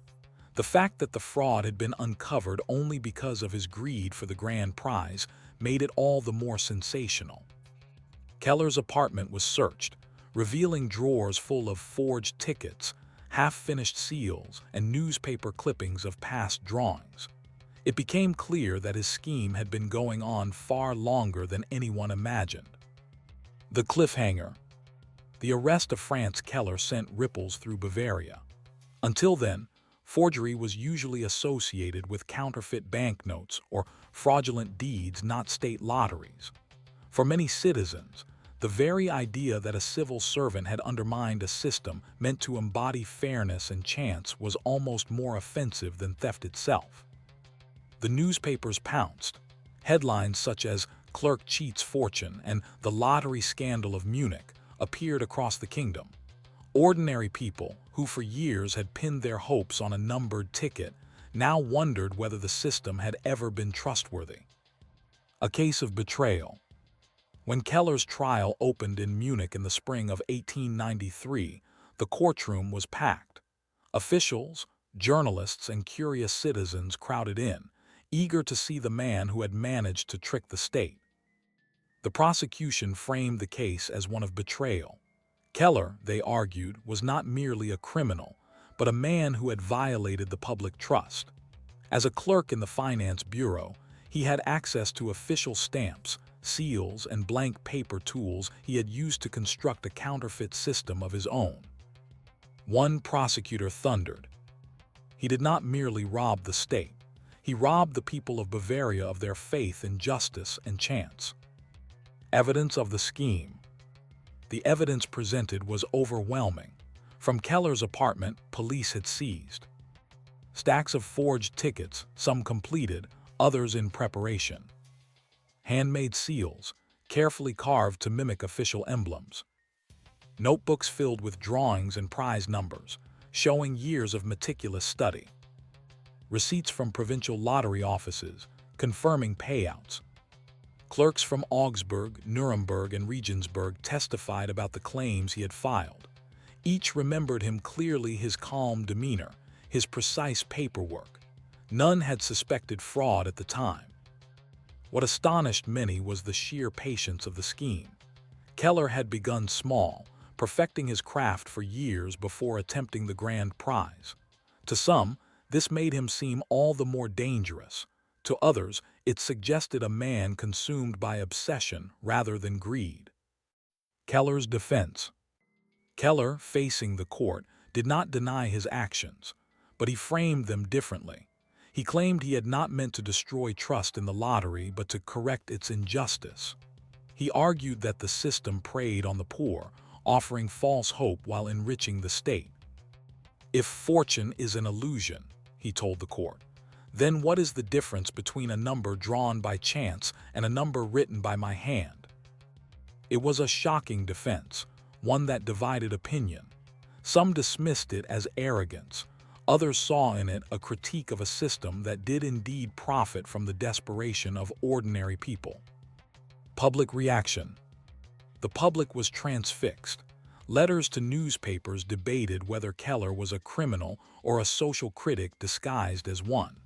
The fact that the fraud had been uncovered only because of his greed for the grand prize made it all the more sensational. Keller's apartment was searched, revealing drawers full of forged tickets, half-finished seals, and newspaper clippings of past drawings. It became clear that his scheme had been going on far longer than anyone imagined. The cliffhanger. The arrest of Franz Keller sent ripples through Bavaria. Until then, forgery was usually associated with counterfeit banknotes or fraudulent deeds, not state lotteries. For many citizens, the very idea that a civil servant had undermined a system meant to embody fairness and chance was almost more offensive than theft itself. The newspapers pounced. Headlines such as "Clerk Cheats Fortune" and "The Lottery Scandal of Munich" appeared across the kingdom. Ordinary people, who for years had pinned their hopes on a numbered ticket, now wondered whether the system had ever been trustworthy. A case of betrayal. When Keller's trial opened in Munich in the spring of 1893, the courtroom was packed. Officials, journalists, and curious citizens crowded in, eager to see the man who had managed to trick the state. The prosecution framed the case as one of betrayal. Keller, they argued, was not merely a criminal, but a man who had violated the public trust. As a clerk in the finance bureau, he had access to official stamps, seals, and blank paper tools he had used to construct a counterfeit system of his own. One prosecutor thundered. He did not merely rob the state. He robbed the people of Bavaria of their faith in justice and chance. Evidence of the scheme. The evidence presented was overwhelming. From Keller's apartment, police had seized stacks of forged tickets, some completed, others in preparation. Handmade seals, carefully carved to mimic official emblems. Notebooks filled with drawings and prize numbers, showing years of meticulous study. Receipts from provincial lottery offices, confirming payouts. Clerks from Augsburg, Nuremberg, and Regensburg testified about the claims he had filed. Each remembered him clearly, his calm demeanor, his precise paperwork. None had suspected fraud at the time. What astonished many was the sheer patience of the scheme. Keller had begun small, perfecting his craft for years before attempting the grand prize. To some, this made him seem all the more dangerous. To others, it suggested a man consumed by obsession rather than greed. Keller's defense. Keller, facing the court, did not deny his actions, but he framed them differently. He claimed he had not meant to destroy trust in the lottery but to correct its injustice. He argued that the system preyed on the poor, offering false hope while enriching the state. "If fortune is an illusion," he told the court, "then what is the difference between a number drawn by chance and a number written by my hand?" It was a shocking defense, one that divided opinion. Some dismissed it as arrogance. Others saw in it a critique of a system that did indeed profit from the desperation of ordinary people. Public reaction. The public was transfixed. Letters to newspapers debated whether Keller was a criminal or a social critic disguised as one.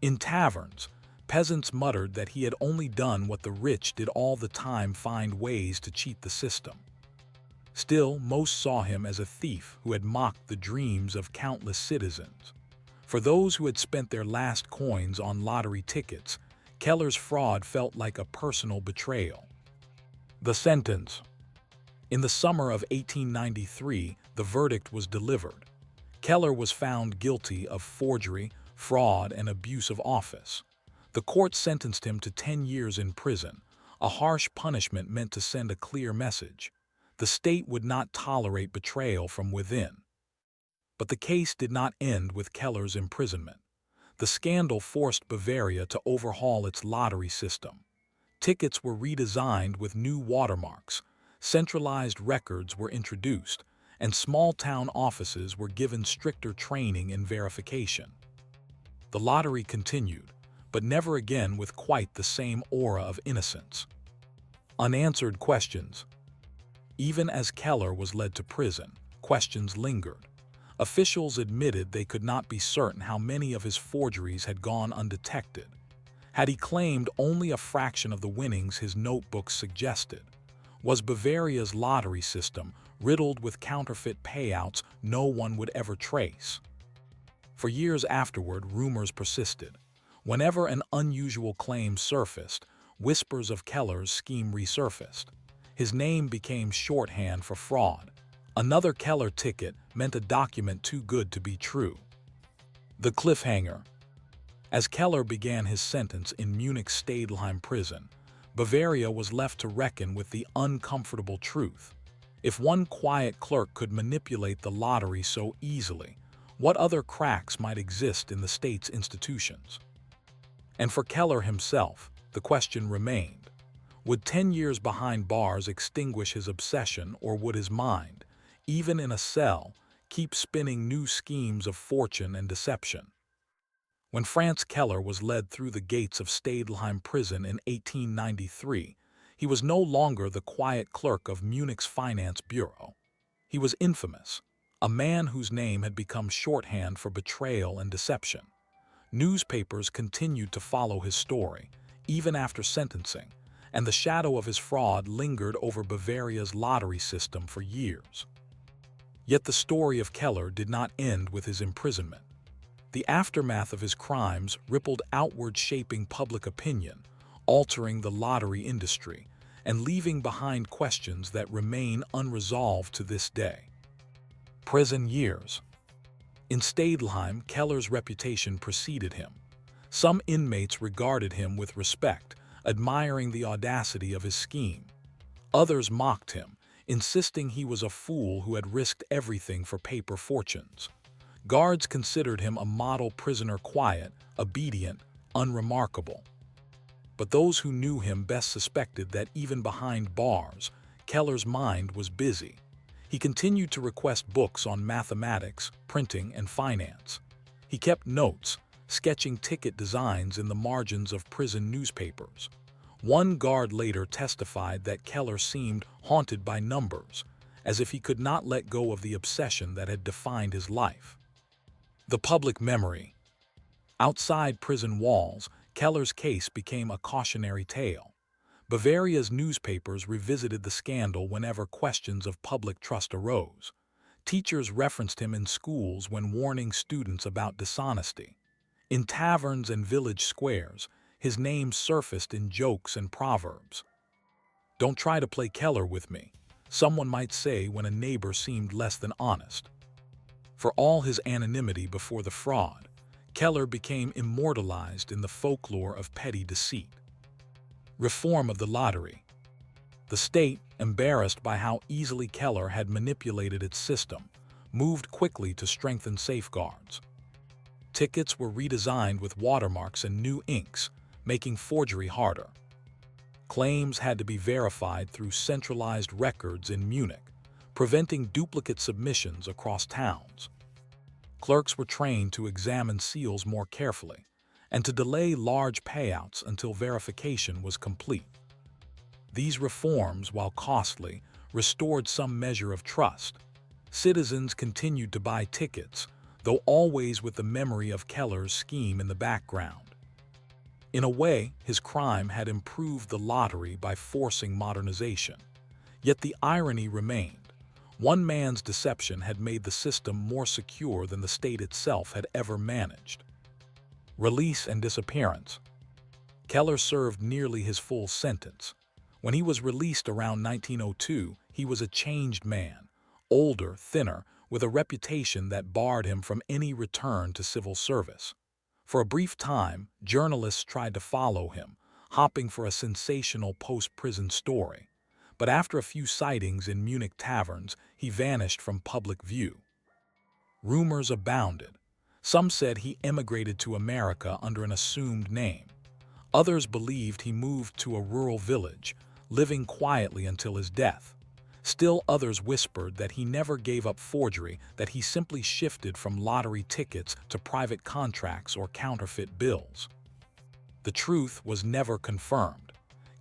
In taverns, peasants muttered that he had only done what the rich did all the time: find ways to cheat the system. Still, most saw him as a thief who had mocked the dreams of countless citizens. For those who had spent their last coins on lottery tickets, Keller's fraud felt like a personal betrayal. The sentence. In the summer of 1893, the verdict was delivered. Keller was found guilty of forgery, fraud, and abuse of office. The court sentenced him to 10 years in prison, a harsh punishment meant to send a clear message. The state would not tolerate betrayal from within. But the case did not end with Keller's imprisonment. The scandal forced Bavaria to overhaul its lottery system. Tickets were redesigned with new watermarks, centralized records were introduced, and small-town offices were given stricter training in verification. The lottery continued, but never again with quite the same aura of innocence. Unanswered questions. Even as Keller was led to prison, questions lingered. Officials admitted they could not be certain how many of his forgeries had gone undetected. Had he claimed only a fraction of the winnings his notebooks suggested? Was Bavaria's lottery system riddled with counterfeit payouts no one would ever trace? For years afterward, rumors persisted. Whenever an unusual claim surfaced, whispers of Keller's scheme resurfaced. His name became shorthand for fraud. Another Keller ticket meant a document too good to be true. The cliffhanger. As Keller began his sentence in Munich's Stadelheim prison, Bavaria was left to reckon with the uncomfortable truth. If one quiet clerk could manipulate the lottery so easily, what other cracks might exist in the state's institutions? And for Keller himself, the question remained. Would 10 years behind bars extinguish his obsession, or would his mind, even in a cell, keep spinning new schemes of fortune and deception? When Franz Keller was led through the gates of Stadelheim prison in 1893, he was no longer the quiet clerk of Munich's finance bureau. He was infamous, a man whose name had become shorthand for betrayal and deception. Newspapers continued to follow his story, even after sentencing, and the shadow of his fraud lingered over Bavaria's lottery system for years. Yet the story of Keller did not end with his imprisonment. The aftermath of his crimes rippled outward, shaping public opinion, altering the lottery industry, and leaving behind questions that remain unresolved to this day. Prison years. In Stadelheim, Keller's reputation preceded him. Some inmates regarded him with respect, admiring the audacity of his scheme. Others mocked him, insisting he was a fool who had risked everything for paper fortunes. Guards considered him a model prisoner, quiet, obedient, unremarkable. But those who knew him best suspected that even behind bars, Keller's mind was busy. He continued to request books on mathematics, printing, and finance. He kept notes, sketching ticket designs in the margins of prison newspapers. One guard later testified that Keller seemed haunted by numbers, as if he could not let go of the obsession that had defined his life. The public memory. Outside prison walls, Keller's case became a cautionary tale. Bavaria's newspapers revisited the scandal whenever questions of public trust arose. Teachers referenced him in schools when warning students about dishonesty. In taverns and village squares, his name surfaced in jokes and proverbs. "Don't try to play Keller with me," someone might say when a neighbor seemed less than honest. For all his anonymity before the fraud, Keller became immortalized in the folklore of petty deceit. Reform of the lottery. The state, embarrassed by how easily Keller had manipulated its system, moved quickly to strengthen safeguards. Tickets were redesigned with watermarks and new inks, making forgery harder. Claims had to be verified through centralized records in Munich, preventing duplicate submissions across towns. Clerks were trained to examine seals more carefully and to delay large payouts until verification was complete. These reforms, while costly, restored some measure of trust. Citizens continued to buy tickets, though always with the memory of Keller's scheme in the background. In a way, his crime had improved the lottery by forcing modernization. Yet the irony remained. One man's deception had made the system more secure than the state itself had ever managed. Release and disappearance. Keller served nearly his full sentence. When he was released around 1902, he was a changed man, older, thinner, with a reputation that barred him from any return to civil service. For a brief time, journalists tried to follow him, hoping for a sensational post-prison story. But after a few sightings in Munich taverns, he vanished from public view. Rumors abounded. Some said he emigrated to America under an assumed name. Others believed he moved to a rural village, living quietly until his death. Still others whispered that he never gave up forgery, that he simply shifted from lottery tickets to private contracts or counterfeit bills. The truth was never confirmed.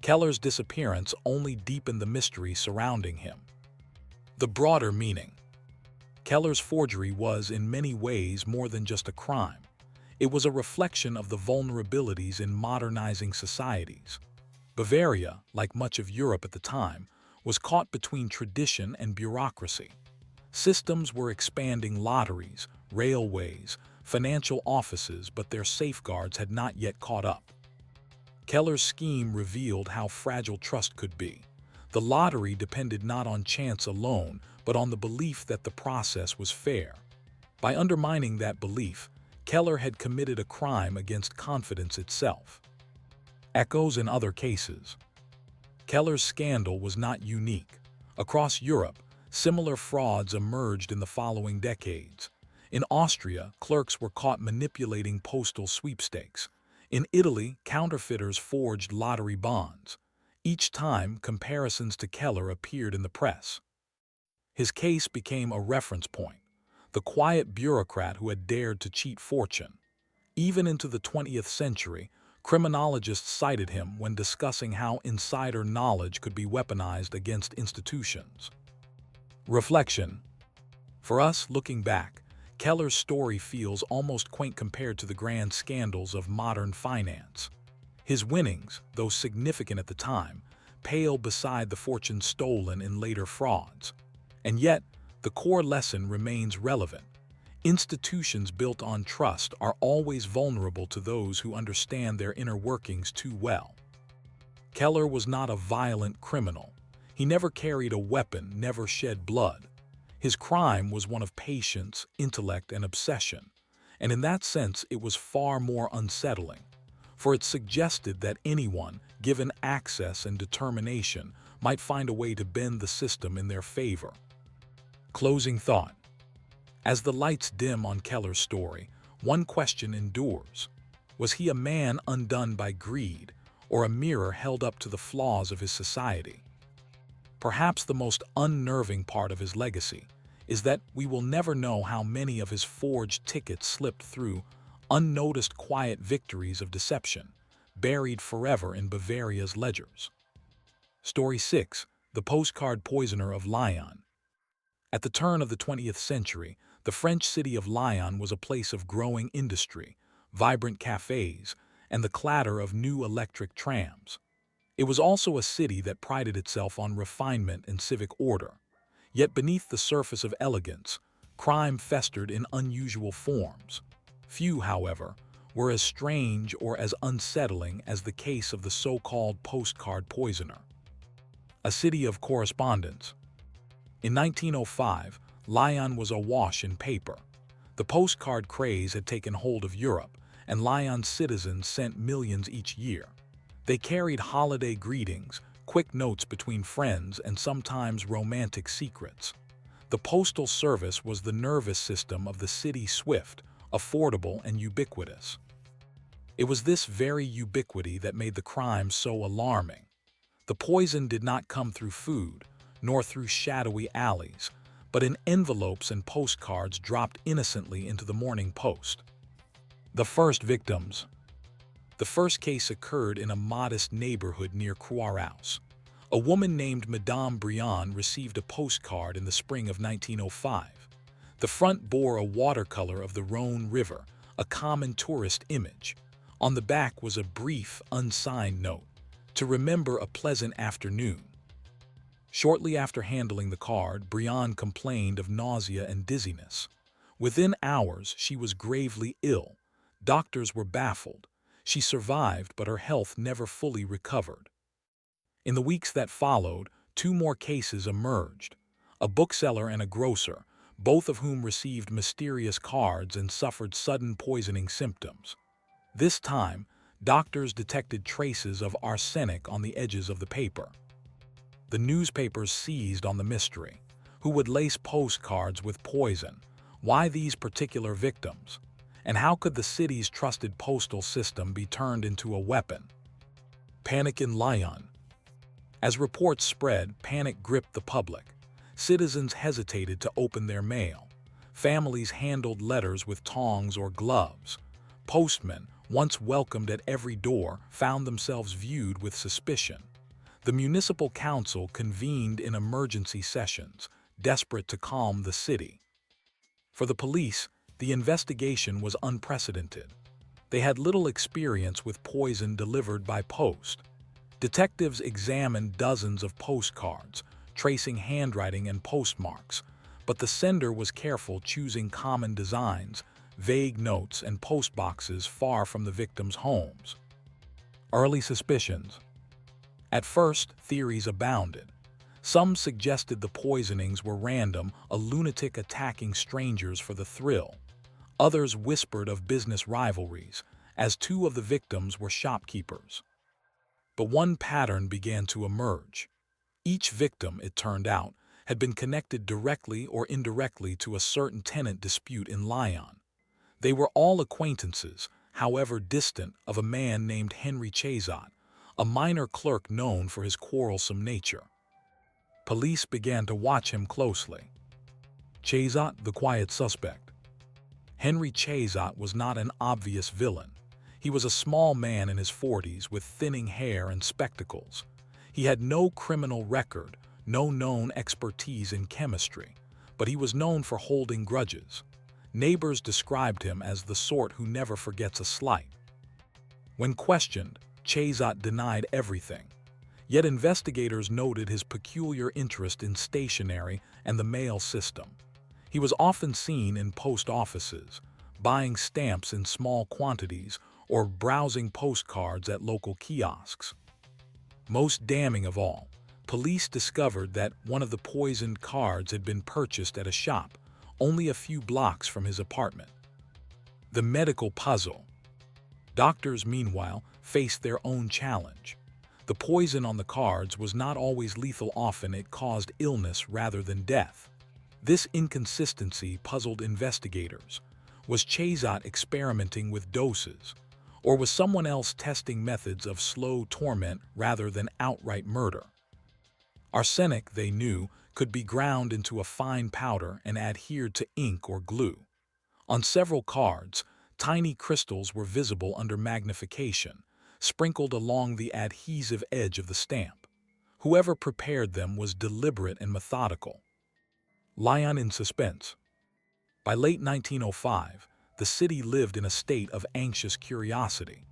Keller's disappearance only deepened the mystery surrounding him. The broader meaning. Keller's forgery was, in many ways, more than just a crime. It was a reflection of the vulnerabilities in modernizing societies. Bavaria, like much of Europe at the time, was caught between tradition and bureaucracy. Systems were expanding: lotteries, railways, financial offices, but their safeguards had not yet caught up. Keller's scheme revealed how fragile trust could be. The lottery depended not on chance alone, but on the belief that the process was fair. By undermining that belief, Keller had committed a crime against confidence itself. Echoes in other cases. Keller's scandal was not unique. Across Europe, similar frauds emerged in the following decades. In Austria, clerks were caught manipulating postal sweepstakes. In Italy, counterfeiters forged lottery bonds. Each time, comparisons to Keller appeared in the press. His case became a reference point, the quiet bureaucrat who had dared to cheat fortune. Even into the 20th century, criminologists cited him when discussing how insider knowledge could be weaponized against institutions. Reflection. For us, looking back, Keller's story feels almost quaint compared to the grand scandals of modern finance. His winnings, though significant at the time, pale beside the fortune stolen in later frauds. And yet, the core lesson remains relevant. Institutions built on trust are always vulnerable to those who understand their inner workings too well. Keller was not a violent criminal. He never carried a weapon, never shed blood. His crime was one of patience, intellect, and obsession, and in that sense it was far more unsettling, for it suggested that anyone, given access and determination, might find a way to bend the system in their favor. Closing thought. As the lights dim on Keller's story, one question endures. Was he a man undone by greed, or a mirror held up to the flaws of his society? Perhaps the most unnerving part of his legacy is that we will never know how many of his forged tickets slipped through unnoticed quiet victories of deception, buried forever in Bavaria's ledgers. Story 6. The Postcard Poisoner of Lyon. At the turn of the 20th century, the French city of Lyon was a place of growing industry, vibrant cafes, and the clatter of new electric trams. It was also a city that prided itself on refinement and civic order. Yet beneath the surface of elegance, crime festered in unusual forms. Few, however, were as strange or as unsettling as the case of the so-called postcard poisoner. A city of correspondence. In 1905, Lyon was awash in paper. The postcard craze had taken hold of Europe, and Lyon's citizens sent millions each year. They carried holiday greetings, quick notes between friends, and sometimes romantic secrets. The postal service was the nervous system of the city, swift, affordable, and ubiquitous. It was this very ubiquity that made the crime so alarming. The poison did not come through food, nor through shadowy alleys, but in envelopes and postcards dropped innocently into the Morning Post. The first victims. The first case occurred in a modest neighborhood near Croix. A woman named Madame Briand received a postcard in the spring of 1905. The front bore a watercolor of the Rhône River, a common tourist image. On the back was a brief, unsigned note, "To remember a pleasant afternoon." Shortly after handling the card, Briand complained of nausea and dizziness. Within hours, she was gravely ill. Doctors were baffled. She survived, but her health never fully recovered. In the weeks that followed, two more cases emerged. A bookseller and a grocer, both of whom received mysterious cards and suffered sudden poisoning symptoms. This time, doctors detected traces of arsenic on the edges of the paper. The newspapers seized on the mystery. Who would lace postcards with poison? Why these particular victims? And how could the city's trusted postal system be turned into a weapon? Panic in Lyon. As reports spread, panic gripped the public. Citizens hesitated to open their mail. Families handled letters with tongs or gloves. Postmen, once welcomed at every door, found themselves viewed with suspicion. The municipal council convened in emergency sessions, desperate to calm the city. For the police, the investigation was unprecedented. They had little experience with poison delivered by post. Detectives examined dozens of postcards, tracing handwriting and postmarks, but the sender was careful, choosing common designs, vague notes, and postboxes far from the victims' homes. Early suspicions. At first, theories abounded. Some suggested the poisonings were random, a lunatic attacking strangers for the thrill. Others whispered of business rivalries, as two of the victims were shopkeepers. But one pattern began to emerge. Each victim, it turned out, had been connected directly or indirectly to a certain tenant dispute in Lyon. They were all acquaintances, however distant, of a man named Henry Chazot, a minor clerk known for his quarrelsome nature. Police began to watch him closely. Chazot, the quiet suspect. Henry Chazot was not an obvious villain. He was a small man in his 40s with thinning hair and spectacles. He had no criminal record, no known expertise in chemistry, but he was known for holding grudges. Neighbors described him as the sort who never forgets a slight. When questioned, Chazot denied everything. Yet investigators noted his peculiar interest in stationery and the mail system. He was often seen in post offices, buying stamps in small quantities or browsing postcards at local kiosks. Most damning of all, police discovered that one of the poisoned cards had been purchased at a shop only a few blocks from his apartment. The medical puzzle. Doctors, meanwhile, faced their own challenge. The poison on the cards was not always lethal. Often it caused illness rather than death. This inconsistency puzzled investigators. Was Chazot experimenting with doses? Or was someone else testing methods of slow torment rather than outright murder? Arsenic, they knew, could be ground into a fine powder and adhered to ink or glue. On several cards, tiny crystals were visible under magnification, sprinkled along the adhesive edge of the stamp. Whoever prepared them was deliberate and methodical. Lyon in suspense. By late 1905, the city lived in a state of anxious curiosity.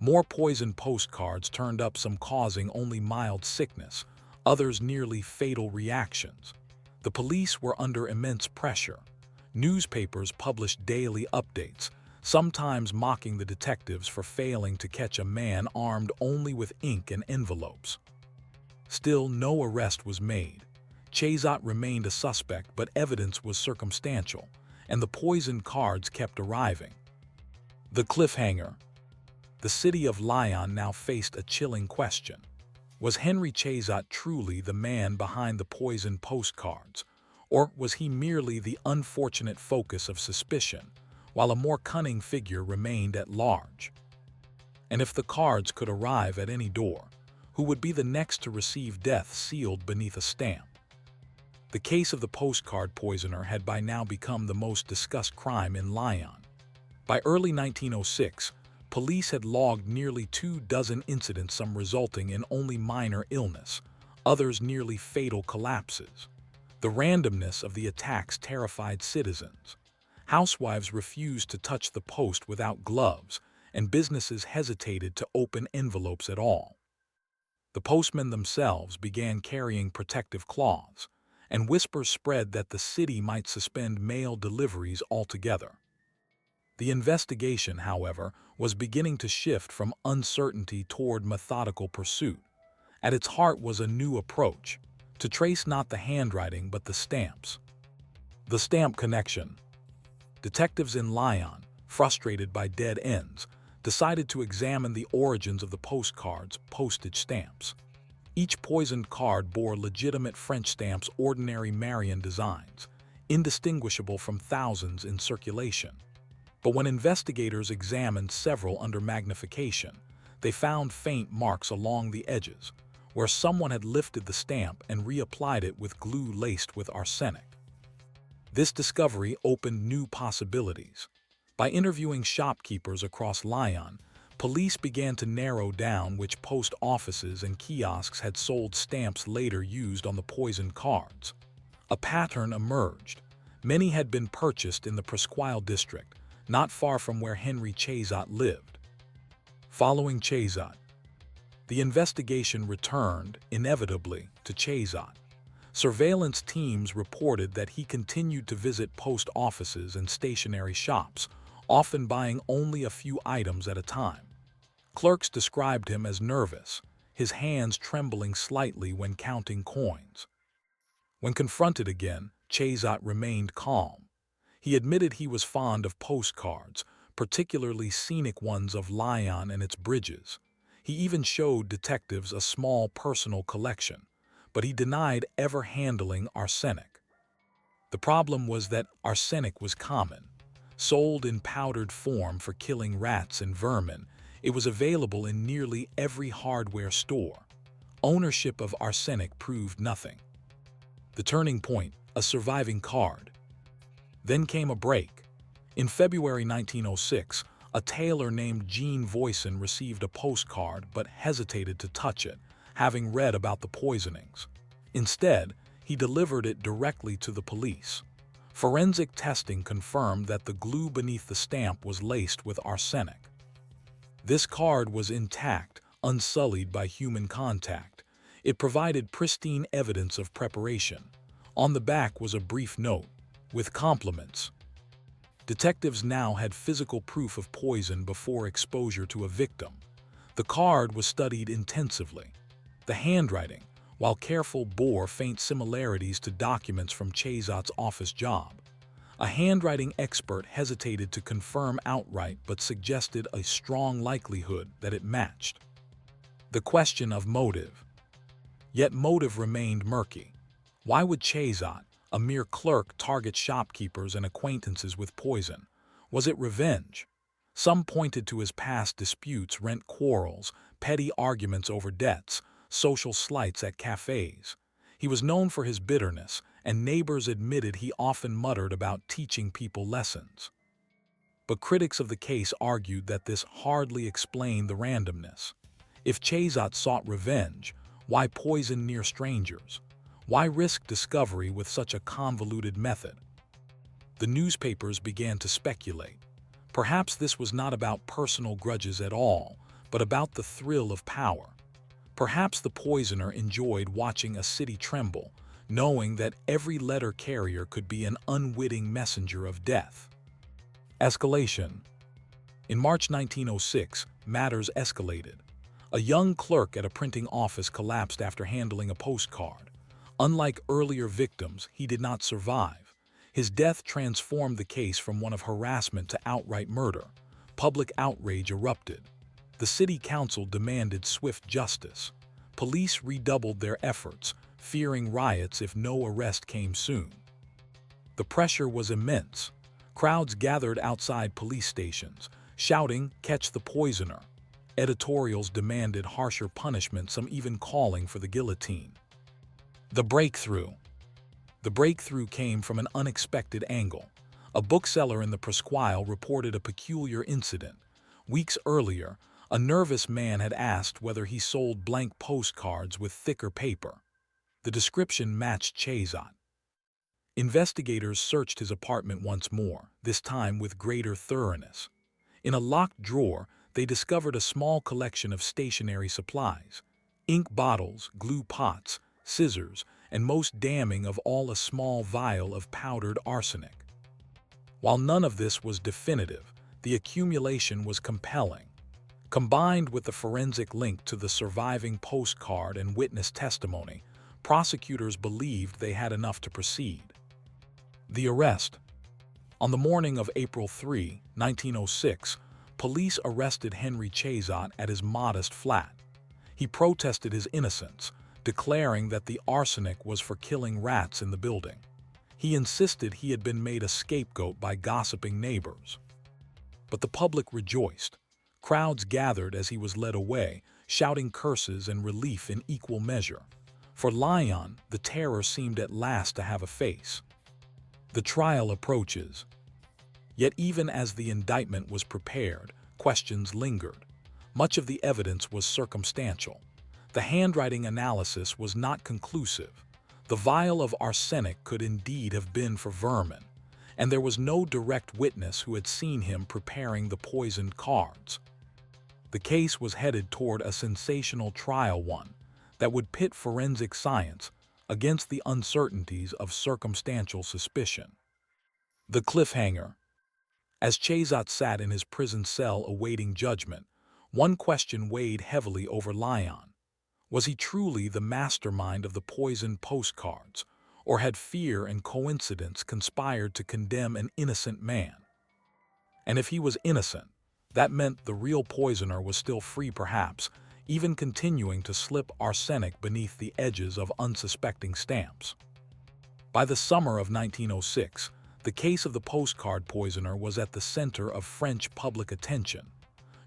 More poisoned postcards turned up, some causing only mild sickness, others nearly fatal reactions. The police were under immense pressure. Newspapers published daily updates, sometimes mocking the detectives for failing to catch a man armed only with ink and envelopes. Still, no arrest was made. Chazot remained a suspect, but evidence was circumstantial, and the poisoned cards kept arriving. The cliffhanger. The city of Lyon now faced a chilling question. Was Henry Chazot truly the man behind the poisoned postcards, or was he merely the unfortunate focus of suspicion, while a more cunning figure remained at large? And if the cards could arrive at any door, who would be the next to receive death sealed beneath a stamp? The case of the postcard poisoner had by now become the most discussed crime in Lyon. By early 1906, police had logged nearly 24 incidents, some resulting in only minor illness, others nearly fatal collapses. The randomness of the attacks terrified citizens. Housewives refused to touch the post without gloves, and businesses hesitated to open envelopes at all. The postmen themselves began carrying protective cloths, and whispers spread that the city might suspend mail deliveries altogether. The investigation, however, was beginning to shift from uncertainty toward methodical pursuit. At its heart was a new approach, to trace not the handwriting but the stamps. The stamp connection. Detectives in Lyon, frustrated by dead ends, decided to examine the origins of the postcards, postage stamps. Each poisoned card bore legitimate French stamps, ordinary Marian designs, indistinguishable from thousands in circulation. But when investigators examined several under magnification, they found faint marks along the edges, where someone had lifted the stamp and reapplied it with glue laced with arsenic. This discovery opened new possibilities. By interviewing shopkeepers across Lyon, police began to narrow down which post offices and kiosks had sold stamps later used on the poisoned cards. A pattern emerged. Many had been purchased in the Presqu'île district, not far from where Henry Chazot lived. Following Chazot, the investigation returned, inevitably, to Chazot. Surveillance teams reported that he continued to visit post offices and stationery shops, often buying only a few items at a time. Clerks described him as nervous, his hands trembling slightly when counting coins. When confronted again, Chazot remained calm. He admitted he was fond of postcards, particularly scenic ones of Lyon and its bridges. He even showed detectives a small personal collection, but he denied ever handling arsenic. The problem was that arsenic was common. Sold in powdered form for killing rats and vermin, it was available in nearly every hardware store. Ownership of arsenic proved nothing. The turning point, a surviving card. Then came a break. In February 1906, a tailor named Jean Voisin received a postcard but hesitated to touch it, having read about the poisonings. Instead, he delivered it directly to the police. Forensic testing confirmed that the glue beneath the stamp was laced with arsenic. This card was intact, unsullied by human contact. It provided pristine evidence of preparation. On the back was a brief note, with compliments. Detectives now had physical proof of poison before exposure to a victim. The card was studied intensively. The handwriting, while careful, bore faint similarities to documents from Chazot's office job. A handwriting expert hesitated to confirm outright but suggested a strong likelihood that it matched. The question of motive. Yet motive remained murky. Why would Chazot, a mere clerk, target shopkeepers and acquaintances with poison? Was it revenge? Some pointed to his past disputes, rent quarrels, petty arguments over debts, social slights at cafes. He was known for his bitterness, and neighbors admitted he often muttered about teaching people lessons. But critics of the case argued that this hardly explained the randomness. If Chazot sought revenge, why poison near strangers? Why risk discovery with such a convoluted method? The newspapers began to speculate. Perhaps this was not about personal grudges at all, but about the thrill of power. Perhaps the poisoner enjoyed watching a city tremble, knowing that every letter carrier could be an unwitting messenger of death. Escalation. In March 1906, matters escalated. A young clerk at a printing office collapsed after handling a postcard. Unlike earlier victims, he did not survive. His death transformed the case from one of harassment to outright murder. Public outrage erupted. The city council demanded swift justice. Police redoubled their efforts, fearing riots if no arrest came soon. The pressure was immense. Crowds gathered outside police stations, shouting, "Catch the poisoner." Editorials demanded harsher punishment, some even calling for the guillotine. The breakthrough. The breakthrough came from an unexpected angle. A bookseller in the Presqu'île reported a peculiar incident. Weeks earlier, a nervous man had asked whether he sold blank postcards with thicker paper. The description matched Chazot. Investigators searched his apartment once more, this time with greater thoroughness. In a locked drawer, they discovered a small collection of stationery supplies: ink bottles, glue pots, scissors, and most damning of all, a small vial of powdered arsenic. While none of this was definitive, the accumulation was compelling. Combined with the forensic link to the surviving postcard and witness testimony, prosecutors believed they had enough to proceed. The arrest. On the morning of April 3, 1906, police arrested Henry Chazot at his modest flat. He protested his innocence, declaring that the arsenic was for killing rats in the building. He insisted he had been made a scapegoat by gossiping neighbors. But the public rejoiced. Crowds gathered as he was led away, shouting curses and relief in equal measure. For Lyon, the terror seemed at last to have a face. The trial approaches. Yet even as the indictment was prepared, questions lingered. Much of the evidence was circumstantial. The handwriting analysis was not conclusive. The vial of arsenic could indeed have been for vermin, and there was no direct witness who had seen him preparing the poisoned cards. The case was headed toward a sensational trial, one that would pit forensic science against the uncertainties of circumstantial suspicion. The cliffhanger. As Chazot sat in his prison cell awaiting judgment, one question weighed heavily over Lyon. Was he truly the mastermind of the poisoned postcards, or had fear and coincidence conspired to condemn an innocent man? And if he was innocent, that meant the real poisoner was still free, perhaps, even continuing to slip arsenic beneath the edges of unsuspecting stamps. By the summer of 1906, the case of the postcard poisoner was at the center of French public attention.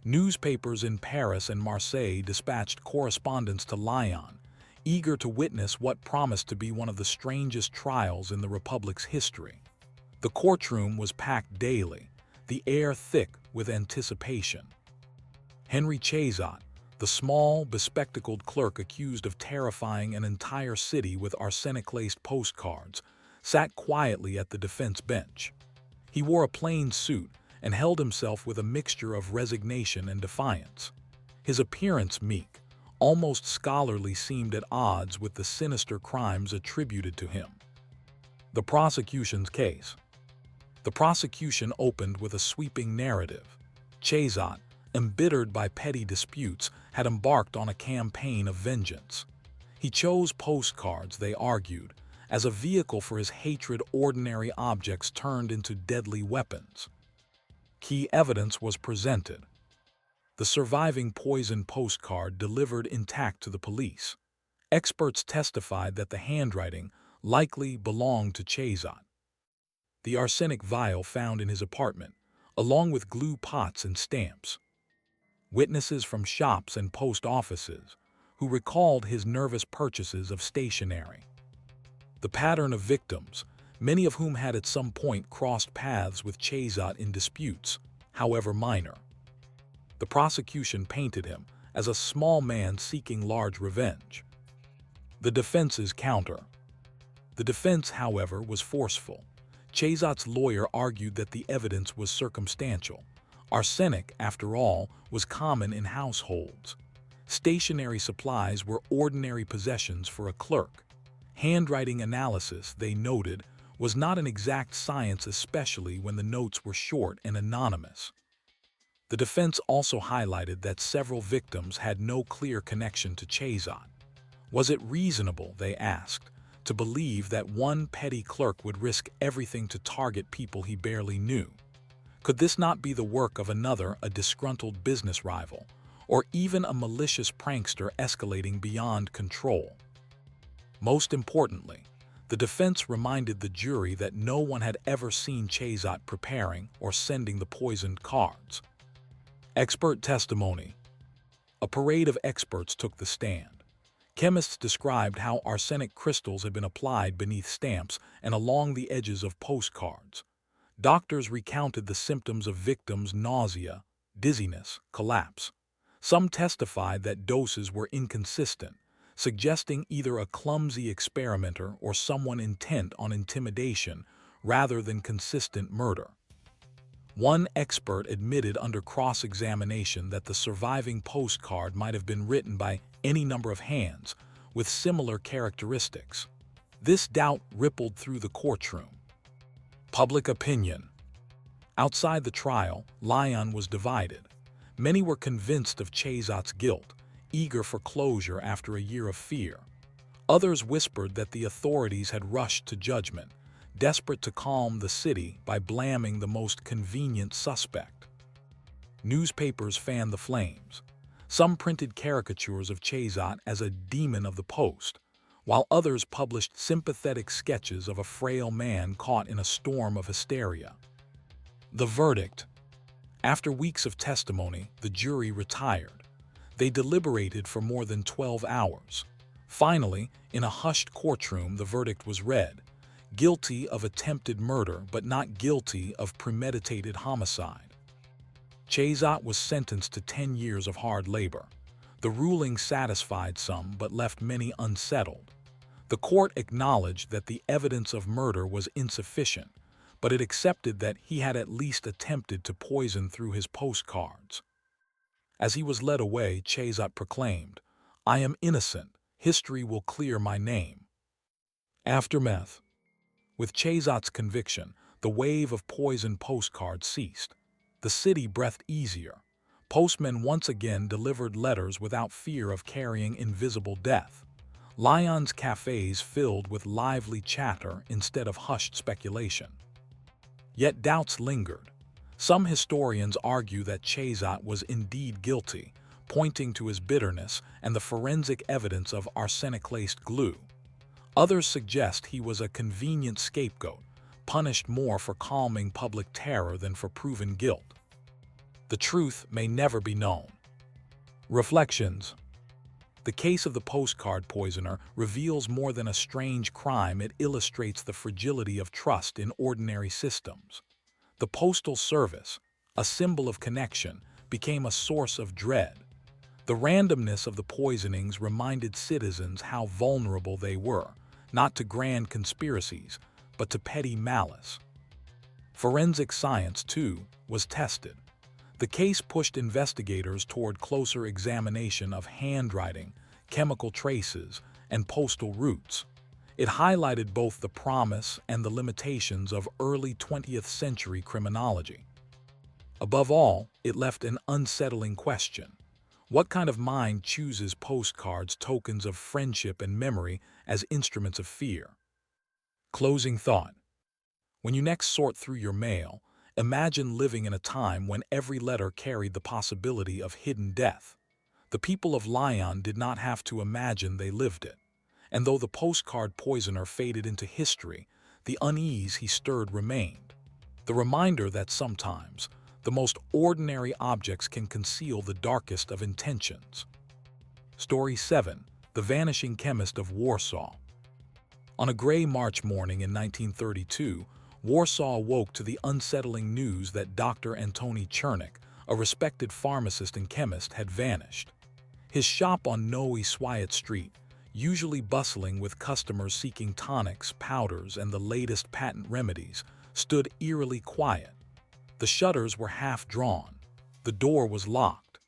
Newspapers in Paris and Marseille dispatched correspondents to Lyon, eager to witness what promised to be one of the strangest trials in the Republic's history. The courtroom was packed daily, the air thick with anticipation. Henry Chazot, the small, bespectacled clerk accused of terrifying an entire city with arsenic-laced postcards, sat quietly at the defense bench. He wore a plain suit and held himself with a mixture of resignation and defiance. His appearance, meek, almost scholarly, seemed at odds with the sinister crimes attributed to him. The prosecution's case. The prosecution opened with a sweeping narrative. Chazot, embittered by petty disputes, had embarked on a campaign of vengeance. He chose postcards, they argued, as a vehicle for his hatred, ordinary objects turned into deadly weapons. Key evidence was presented. The surviving poison postcard delivered intact to the police. Experts testified that the handwriting likely belonged to Chazot. The arsenic vial found in his apartment, along with glue pots and stamps. Witnesses from shops and post offices who recalled his nervous purchases of stationery. The pattern of victims, many of whom had at some point crossed paths with Chazot in disputes, however minor. The prosecution painted him as a small man seeking large revenge. The defense's counter. The defense, however, was forceful. Chazot's lawyer argued that the evidence was circumstantial. Arsenic, after all, was common in households. Stationery supplies were ordinary possessions for a clerk. Handwriting analysis, they noted, was not an exact science, especially when the notes were short and anonymous. The defense also highlighted that several victims had no clear connection to Chazot. Was it reasonable, they asked, to believe that one petty clerk would risk everything to target people he barely knew? Could this not be the work of another, a disgruntled business rival, or even a malicious prankster escalating beyond control? Most importantly, the defense reminded the jury that no one had ever seen Chazot preparing or sending the poisoned cards. Expert testimony. A parade of experts took the stand. Chemists described how arsenic crystals had been applied beneath stamps and along the edges of postcards. Doctors recounted the symptoms of victims: nausea, dizziness, collapse. Some testified that doses were inconsistent, suggesting either a clumsy experimenter or someone intent on intimidation rather than consistent murder. One expert admitted under cross-examination that the surviving postcard might have been written by any number of hands with similar characteristics. This doubt rippled through the courtroom. Public opinion. Outside the trial, Lyon was divided. Many were convinced of Chazot's guilt, eager for closure after a year of fear. Others whispered that the authorities had rushed to judgment, desperate to calm the city by blaming the most convenient suspect. Newspapers fanned the flames. Some printed caricatures of Chazot as a demon of the post, while others published sympathetic sketches of a frail man caught in a storm of hysteria. The verdict. After weeks of testimony, the jury retired. They deliberated for more than 12 hours. Finally, in a hushed courtroom, the verdict was read: guilty of attempted murder but not guilty of premeditated homicide. Chazot was sentenced to 10 years of hard labor. The ruling satisfied some but left many unsettled. The court acknowledged that the evidence of murder was insufficient, but it accepted that he had at least attempted to poison through his postcards. As he was led away, Chazot proclaimed, "I am innocent. History will clear my name." Aftermath. With Chazot's conviction, the wave of poison postcards ceased. The city breathed easier. Postmen once again delivered letters without fear of carrying invisible death. Lyon's cafes filled with lively chatter instead of hushed speculation. Yet doubts lingered. Some historians argue that Chazot was indeed guilty, pointing to his bitterness and the forensic evidence of arsenic-laced glue. Others suggest he was a convenient scapegoat, punished more for calming public terror than for proven guilt. The truth may never be known. Reflections. The case of the postcard poisoner reveals more than a strange crime. It illustrates the fragility of trust in ordinary systems. The Postal Service, a symbol of connection, became a source of dread. The randomness of the poisonings reminded citizens how vulnerable they were, not to grand conspiracies, but to petty malice. Forensic science, too, was tested. The case pushed investigators toward closer examination of handwriting, chemical traces, and postal routes. It highlighted both the promise and the limitations of early 20th century criminology. Above all, it left an unsettling question. What kind of mind chooses postcards, tokens of friendship and memory, as instruments of fear? Closing thought. When you next sort through your mail, imagine living in a time when every letter carried the possibility of hidden death. The people of Lyon did not have to imagine, they lived it. And though the postcard poisoner faded into history, the unease he stirred remained. The reminder that sometimes the most ordinary objects can conceal the darkest of intentions. Story 7. The Vanishing Chemist of Warsaw. On a gray March morning in 1932, Warsaw awoke to the unsettling news that Dr. Antoni Czernik, a respected pharmacist and chemist, had vanished. His shop on Nowy Swiat Street, usually bustling with customers seeking tonics, powders, and the latest patent remedies, stood eerily quiet. The shutters were half drawn. The door was locked.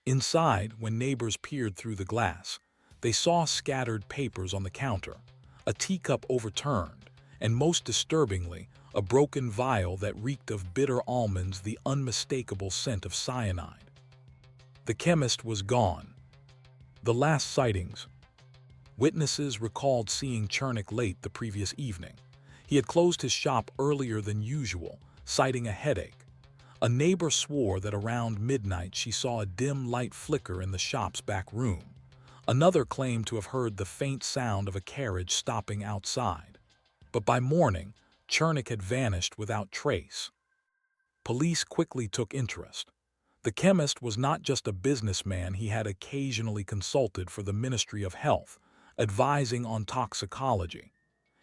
Inside, when neighbors peered through the glass, they saw scattered papers on the counter, a teacup overturned, and most disturbingly, a broken vial that reeked of bitter almonds, the unmistakable scent of cyanide. The chemist was gone. The last sightings. Witnesses recalled seeing Czernik late the previous evening. He had closed his shop earlier than usual, citing a headache. A neighbor swore that around midnight she saw a dim light flicker in the shop's back room. Another claimed to have heard the faint sound of a carriage stopping outside. But by morning, Czernik had vanished without trace. Police quickly took interest. The chemist was not just a businessman. He had occasionally consulted for the Ministry of Health, advising on toxicology.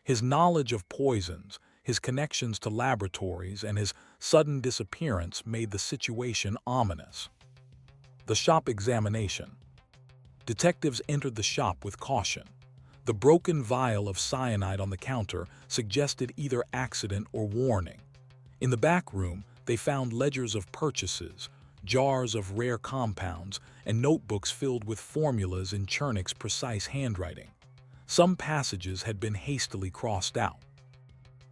His knowledge of poisons, his connections to laboratories, and his sudden disappearance made the situation ominous. The shop examination. Detectives entered the shop with caution. The broken vial of cyanide on the counter suggested either accident or warning. In the back room, they found ledgers of purchases, jars of rare compounds, and notebooks filled with formulas in Czernik's precise handwriting. Some passages had been hastily crossed out.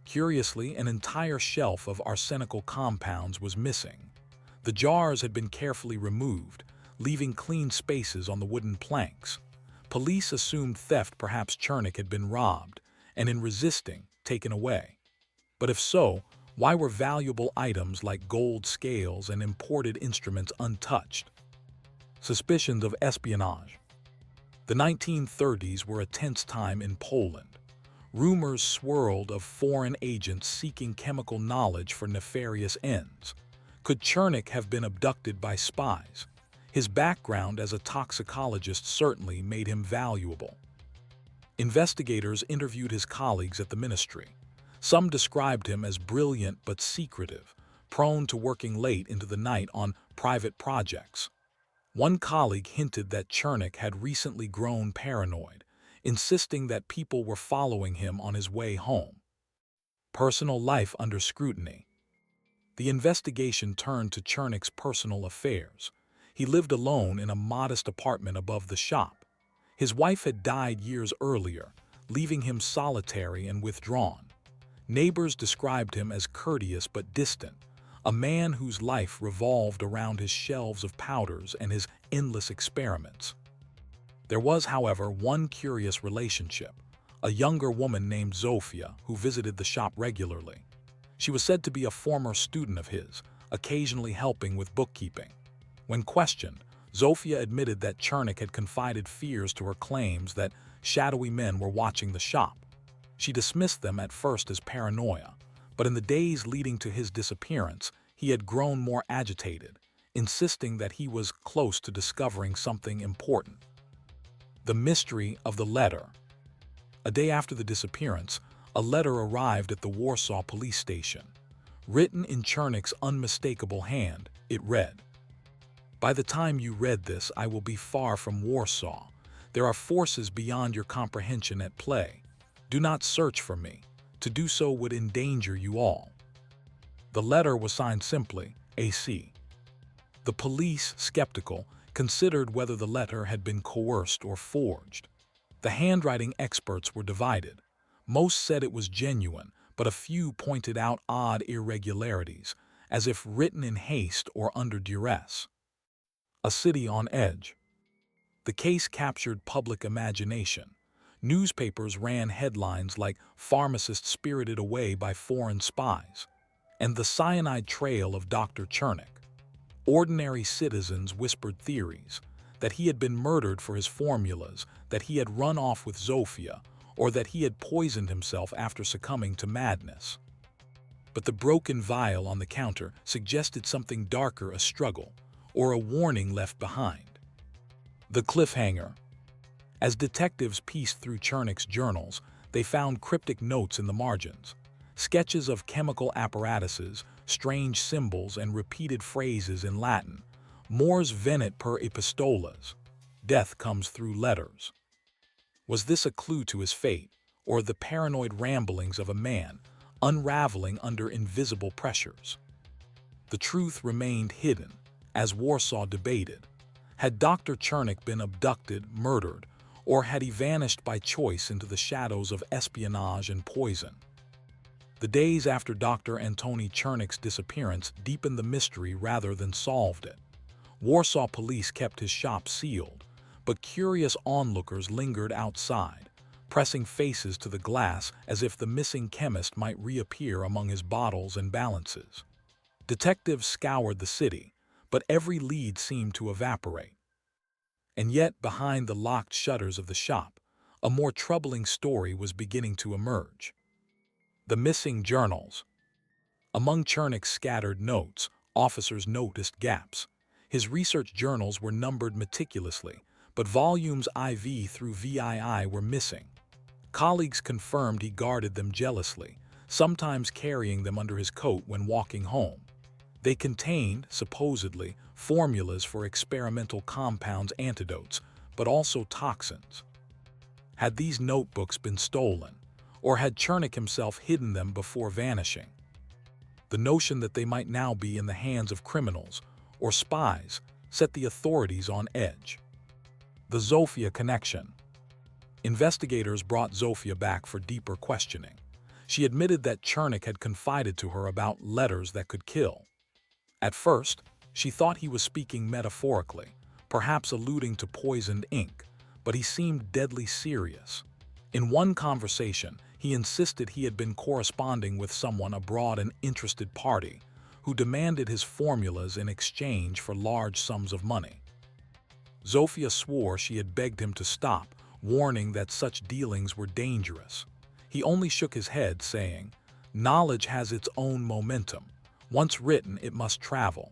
Curiously, an entire shelf of arsenical compounds was missing. The jars had been carefully removed, leaving clean spaces on the wooden planks. Police assumed theft. Perhaps Czernik had been robbed, and in resisting, taken away. But if so, why were valuable items like gold scales and imported instruments untouched? Suspicions of espionage. The 1930s were a tense time in Poland. Rumors swirled of foreign agents seeking chemical knowledge for nefarious ends. Could Czernik have been abducted by spies? His background as a toxicologist certainly made him valuable. Investigators interviewed his colleagues at the ministry. Some described him as brilliant but secretive, prone to working late into the night on private projects. One colleague hinted that Chernik had recently grown paranoid, insisting that people were following him on his way home. Personal life under scrutiny. The investigation turned to Chernik's personal affairs. He lived alone in a modest apartment above the shop. His wife had died years earlier, leaving him solitary and withdrawn. Neighbors described him as courteous but distant, a man whose life revolved around his shelves of powders and his endless experiments. There was, however, one curious relationship: a younger woman named Zofia who visited the shop regularly. She was said to be a former student of his, occasionally helping with bookkeeping. When questioned, Zofia admitted that Chernik had confided fears to her claims that shadowy men were watching the shop. She dismissed them at first as paranoia, but in the days leading to his disappearance, he had grown more agitated, insisting that he was close to discovering something important. The mystery of the letter. A day after the disappearance, a letter arrived at the Warsaw police station. Written in Chernik's unmistakable hand, it read, "By the time you read this, I will be far from Warsaw. There are forces beyond your comprehension at play. Do not search for me. To do so would endanger you all." The letter was signed simply, AC. The police, skeptical, considered whether the letter had been coerced or forged. The handwriting experts were divided. Most said it was genuine, but a few pointed out odd irregularities, as if written in haste or under duress. A city on edge. The case captured public imagination. Newspapers ran headlines like "Pharmacist Spirited Away by Foreign Spies" and "The Cyanide Trail of Dr. Chernik." Ordinary citizens whispered theories that he had been murdered for his formulas, that he had run off with Zofia, or that he had poisoned himself after succumbing to madness. But the broken vial on the counter suggested something darker: a struggle, or a warning left behind. The cliffhanger. As detectives pieced through Chernik's journals, they found cryptic notes in the margins, sketches of chemical apparatuses, strange symbols, and repeated phrases in Latin. Mors venit per epistolas. Death comes through letters. Was this a clue to his fate, or the paranoid ramblings of a man unraveling under invisible pressures? The truth remained hidden, as Warsaw debated. Had Dr. Chernik been abducted, murdered, or had he vanished by choice into the shadows of espionage and poison? The days after Dr. Antoni Chernik's disappearance deepened the mystery rather than solved it. Warsaw police kept his shop sealed, but curious onlookers lingered outside, pressing faces to the glass as if the missing chemist might reappear among his bottles and balances. Detectives scoured the city, but every lead seemed to evaporate. And yet, behind the locked shutters of the shop, a more troubling story was beginning to emerge. The missing journals. Among Chernik's scattered notes, officers noticed gaps. His research journals were numbered meticulously, but volumes IV through VII were missing. Colleagues confirmed he guarded them jealously, sometimes carrying them under his coat when walking home. They contained, supposedly, formulas for experimental compounds, antidotes, but also toxins. Had these notebooks been stolen, or had Chernik himself hidden them before vanishing? The notion that they might now be in the hands of criminals or spies set the authorities on edge. The Zofia connection. Investigators brought Zofia back for deeper questioning. She admitted that Chernik had confided to her about letters that could kill. At first, she thought he was speaking metaphorically, perhaps alluding to poisoned ink, but he seemed deadly serious. In one conversation, he insisted he had been corresponding with someone abroad, an interested party, who demanded his formulas in exchange for large sums of money. Zofia swore she had begged him to stop, warning that such dealings were dangerous. He only shook his head, saying, "Knowledge has its own momentum. Once written, it must travel."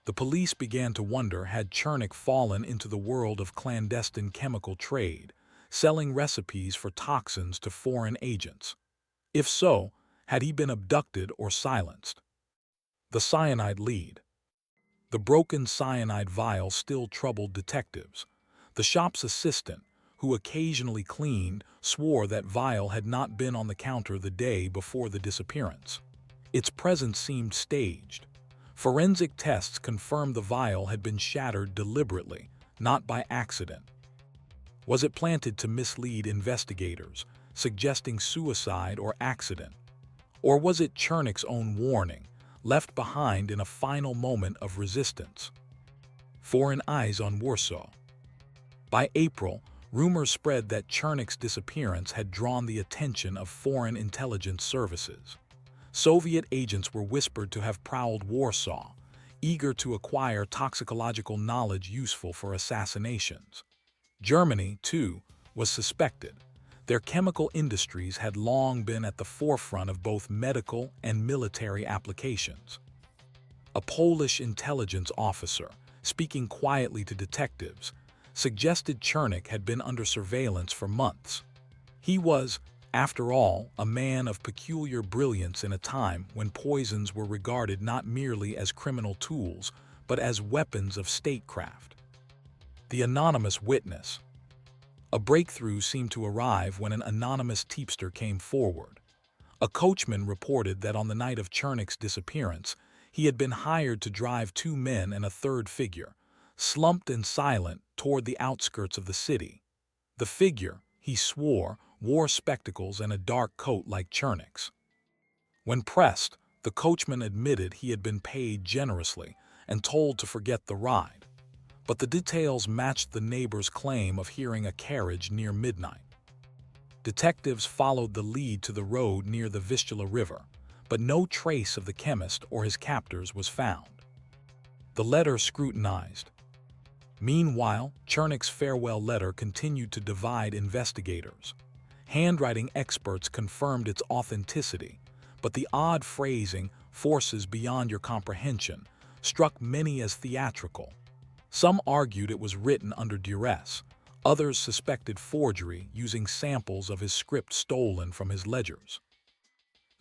The police began to wonder, had Chernik fallen into the world of clandestine chemical trade, selling recipes for toxins to foreign agents. If so, had he been abducted or silenced? The cyanide lead. The broken cyanide vial still troubled detectives. The shop's assistant, who occasionally cleaned, swore that vial had not been on the counter the day before the disappearance. Its presence seemed staged. Forensic tests confirmed the vial had been shattered deliberately, not by accident. Was it planted to mislead investigators, suggesting suicide or accident? Or was it Chernik's own warning, left behind in a final moment of resistance? Foreign eyes on Warsaw. By April, rumors spread that Chernik's disappearance had drawn the attention of foreign intelligence services. Soviet agents were whispered to have prowled Warsaw, eager to acquire toxicological knowledge useful for assassinations. Germany, too, was suspected. Their chemical industries had long been at the forefront of both medical and military applications. A Polish intelligence officer, speaking quietly to detectives, suggested Chernik had been under surveillance for months. He was, after all, a man of peculiar brilliance in a time when poisons were regarded not merely as criminal tools, but as weapons of statecraft. The anonymous witness. A breakthrough seemed to arrive when an anonymous tipster came forward. A coachman reported that on the night of Chernik's disappearance, he had been hired to drive two men and a third figure, slumped and silent, toward the outskirts of the city. The figure, he swore, wore spectacles and a dark coat like Chernik's. When pressed, the coachman admitted he had been paid generously and told to forget the ride. But the details matched the neighbor's claim of hearing a carriage near midnight. Detectives followed the lead to the road near the Vistula River, but no trace of the chemist or his captors was found. The letter scrutinized. Meanwhile, Chernik's farewell letter continued to divide investigators. Handwriting experts confirmed its authenticity, but the odd phrasing, "forces beyond your comprehension," struck many as theatrical. Some argued it was written under duress. Others suspected forgery, using samples of his script stolen from his ledgers.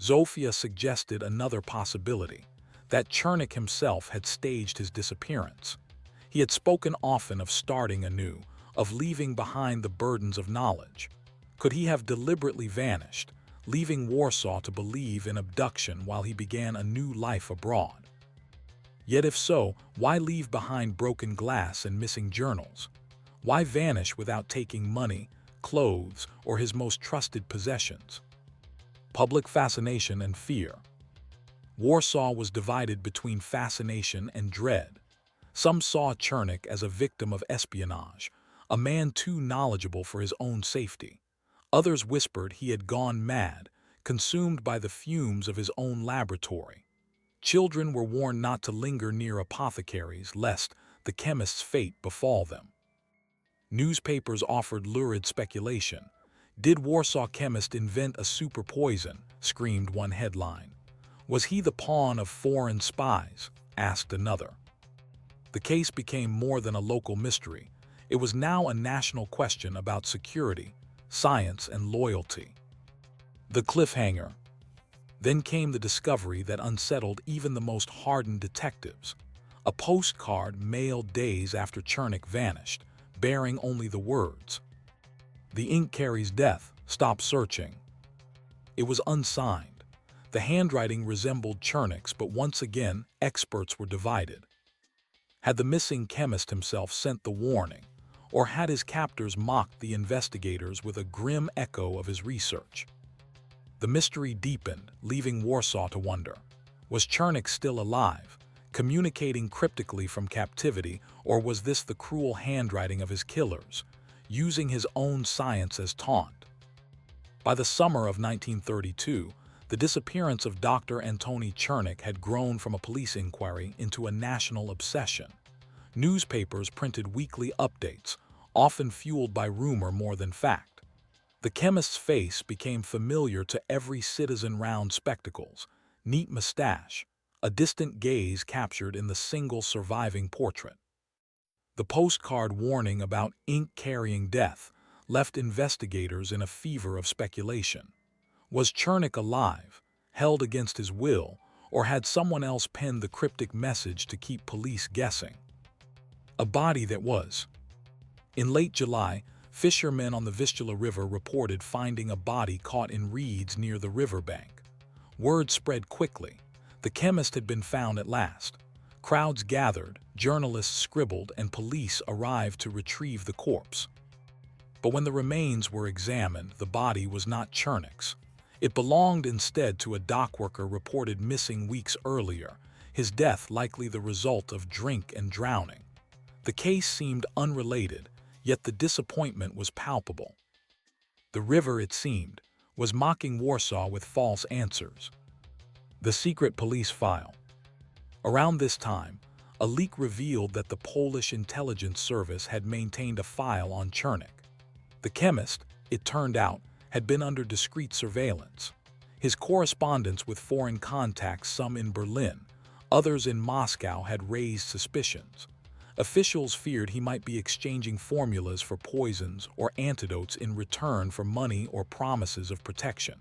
Zofia suggested another possibility, that Chernik himself had staged his disappearance. He had spoken often of starting anew, of leaving behind the burdens of knowledge. Could he have deliberately vanished, leaving Warsaw to believe in abduction while he began a new life abroad? Yet if so, why leave behind broken glass and missing journals? Why vanish without taking money, clothes, or his most trusted possessions? Public fascination and fear. Warsaw was divided between fascination and dread. Some saw Chernik as a victim of espionage, a man too knowledgeable for his own safety. Others whispered he had gone mad, consumed by the fumes of his own laboratory. Children were warned not to linger near apothecaries lest the chemist's fate befall them. Newspapers offered lurid speculation. Did Warsaw chemist invent a super poison? Screamed one headline. Was he the pawn of foreign spies? Asked another. The case became more than a local mystery. It was now a national question about security, science, and loyalty. The cliffhanger. Then came the discovery that unsettled even the most hardened detectives. A postcard mailed days after Chernik vanished, bearing only the words, "The ink carries death, stop searching." It was unsigned. The handwriting resembled Chernik's, but once again, experts were divided. Had the missing chemist himself sent the warning, or had his captors mocked the investigators with a grim echo of his research? The mystery deepened, leaving Warsaw to wonder. Was Chernik still alive, communicating cryptically from captivity, or was this the cruel handwriting of his killers, using his own science as taunt? By the summer of 1932, the disappearance of Dr. Antoni Chernik had grown from a police inquiry into a national obsession. Newspapers printed weekly updates, often fueled by rumor more than fact. The chemist's face became familiar to every citizen. Round spectacles, neat mustache, a distant gaze captured in the single surviving portrait. The postcard warning about ink carrying death left investigators in a fever of speculation. Was Chernik alive, held against his will, or had someone else penned the cryptic message to keep police guessing? A body that was. In late July, fishermen on the Vistula River reported finding a body caught in reeds near the riverbank. Word spread quickly. The chemist had been found at last. Crowds gathered, journalists scribbled, and police arrived to retrieve the corpse. But when the remains were examined, the body was not Chernik's. It belonged instead to a dockworker reported missing weeks earlier, his death likely the result of drink and drowning. The case seemed unrelated, yet the disappointment was palpable. The river, it seemed, was mocking Warsaw with false answers. The secret police file. Around this time, a leak revealed that the Polish intelligence service had maintained a file on Chernik. The chemist, it turned out, had been under discreet surveillance. His correspondence with foreign contacts, some in Berlin, others in Moscow, had raised suspicions. Officials feared he might be exchanging formulas for poisons or antidotes in return for money or promises of protection.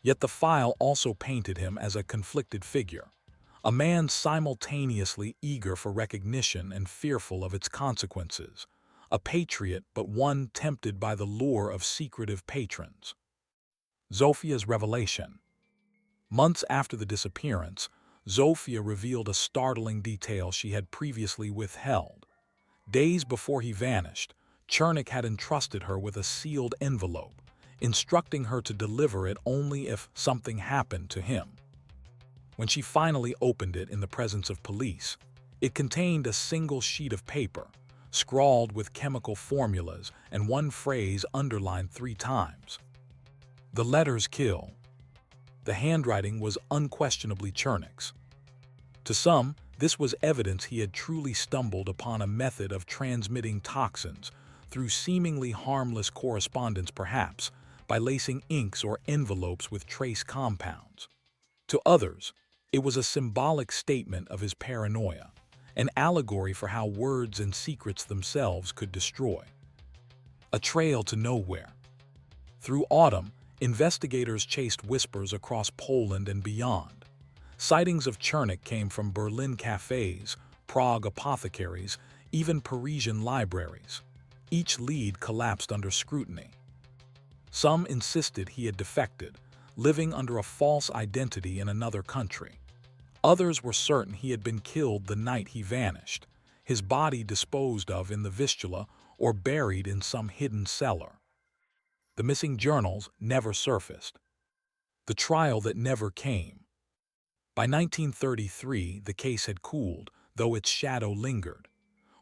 Yet the file also painted him as a conflicted figure, a man simultaneously eager for recognition and fearful of its consequences, a patriot but one tempted by the lure of secretive patrons. Zofia's revelation. Months after the disappearance, Zofia revealed a startling detail she had previously withheld. Days before he vanished, Chernik had entrusted her with a sealed envelope, instructing her to deliver it only if something happened to him. When she finally opened it in the presence of police, it contained a single sheet of paper, scrawled with chemical formulas and one phrase underlined 3 times. The letters kill. The handwriting was unquestionably Chernik's. To some, this was evidence he had truly stumbled upon a method of transmitting toxins through seemingly harmless correspondence, perhaps by lacing inks or envelopes with trace compounds. To others, it was a symbolic statement of his paranoia, an allegory for how words and secrets themselves could destroy. A trail to nowhere. Through autumn, investigators chased whispers across Poland and beyond. Sightings of Chernik came from Berlin cafes, Prague apothecaries, even Parisian libraries. Each lead collapsed under scrutiny. Some insisted he had defected, living under a false identity in another country. Others were certain he had been killed the night he vanished, his body disposed of in the Vistula or buried in some hidden cellar. The missing journals never surfaced. The trial that never came. By 1933, the case had cooled, though its shadow lingered.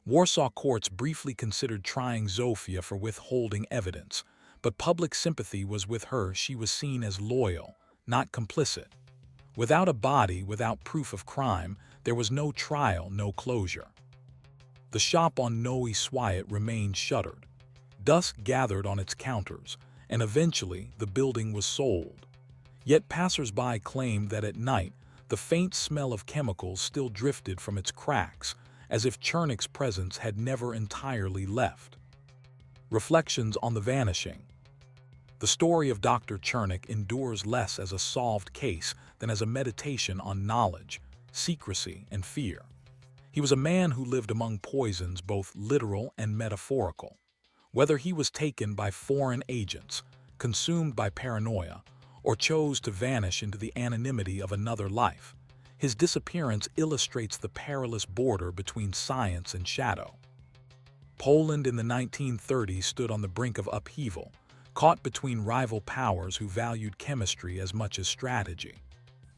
Warsaw courts briefly considered trying Zofia for withholding evidence, but public sympathy was with her. She was seen as loyal, not complicit. Without a body, without proof of crime, there was no trial, no closure. The shop on Noe Swiat remained shuttered. Dusk gathered on its counters, and eventually the building was sold. Yet passers-by claimed that at night, the faint smell of chemicals still drifted from its cracks, as if Chernik's presence had never entirely left. Reflections on the vanishing. The story of Dr. Chernik endures less as a solved case than as a meditation on knowledge, secrecy, and fear. He was a man who lived among poisons, both literal and metaphorical. Whether he was taken by foreign agents, consumed by paranoia, or chose to vanish into the anonymity of another life, his disappearance illustrates the perilous border between science and shadow. Poland in the 1930s stood on the brink of upheaval, caught between rival powers who valued chemistry as much as strategy.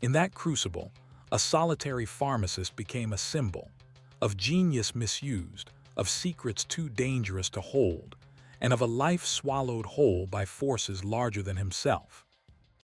In that crucible, a solitary pharmacist became a symbol of genius misused, of secrets too dangerous to hold, and of a life swallowed whole by forces larger than himself.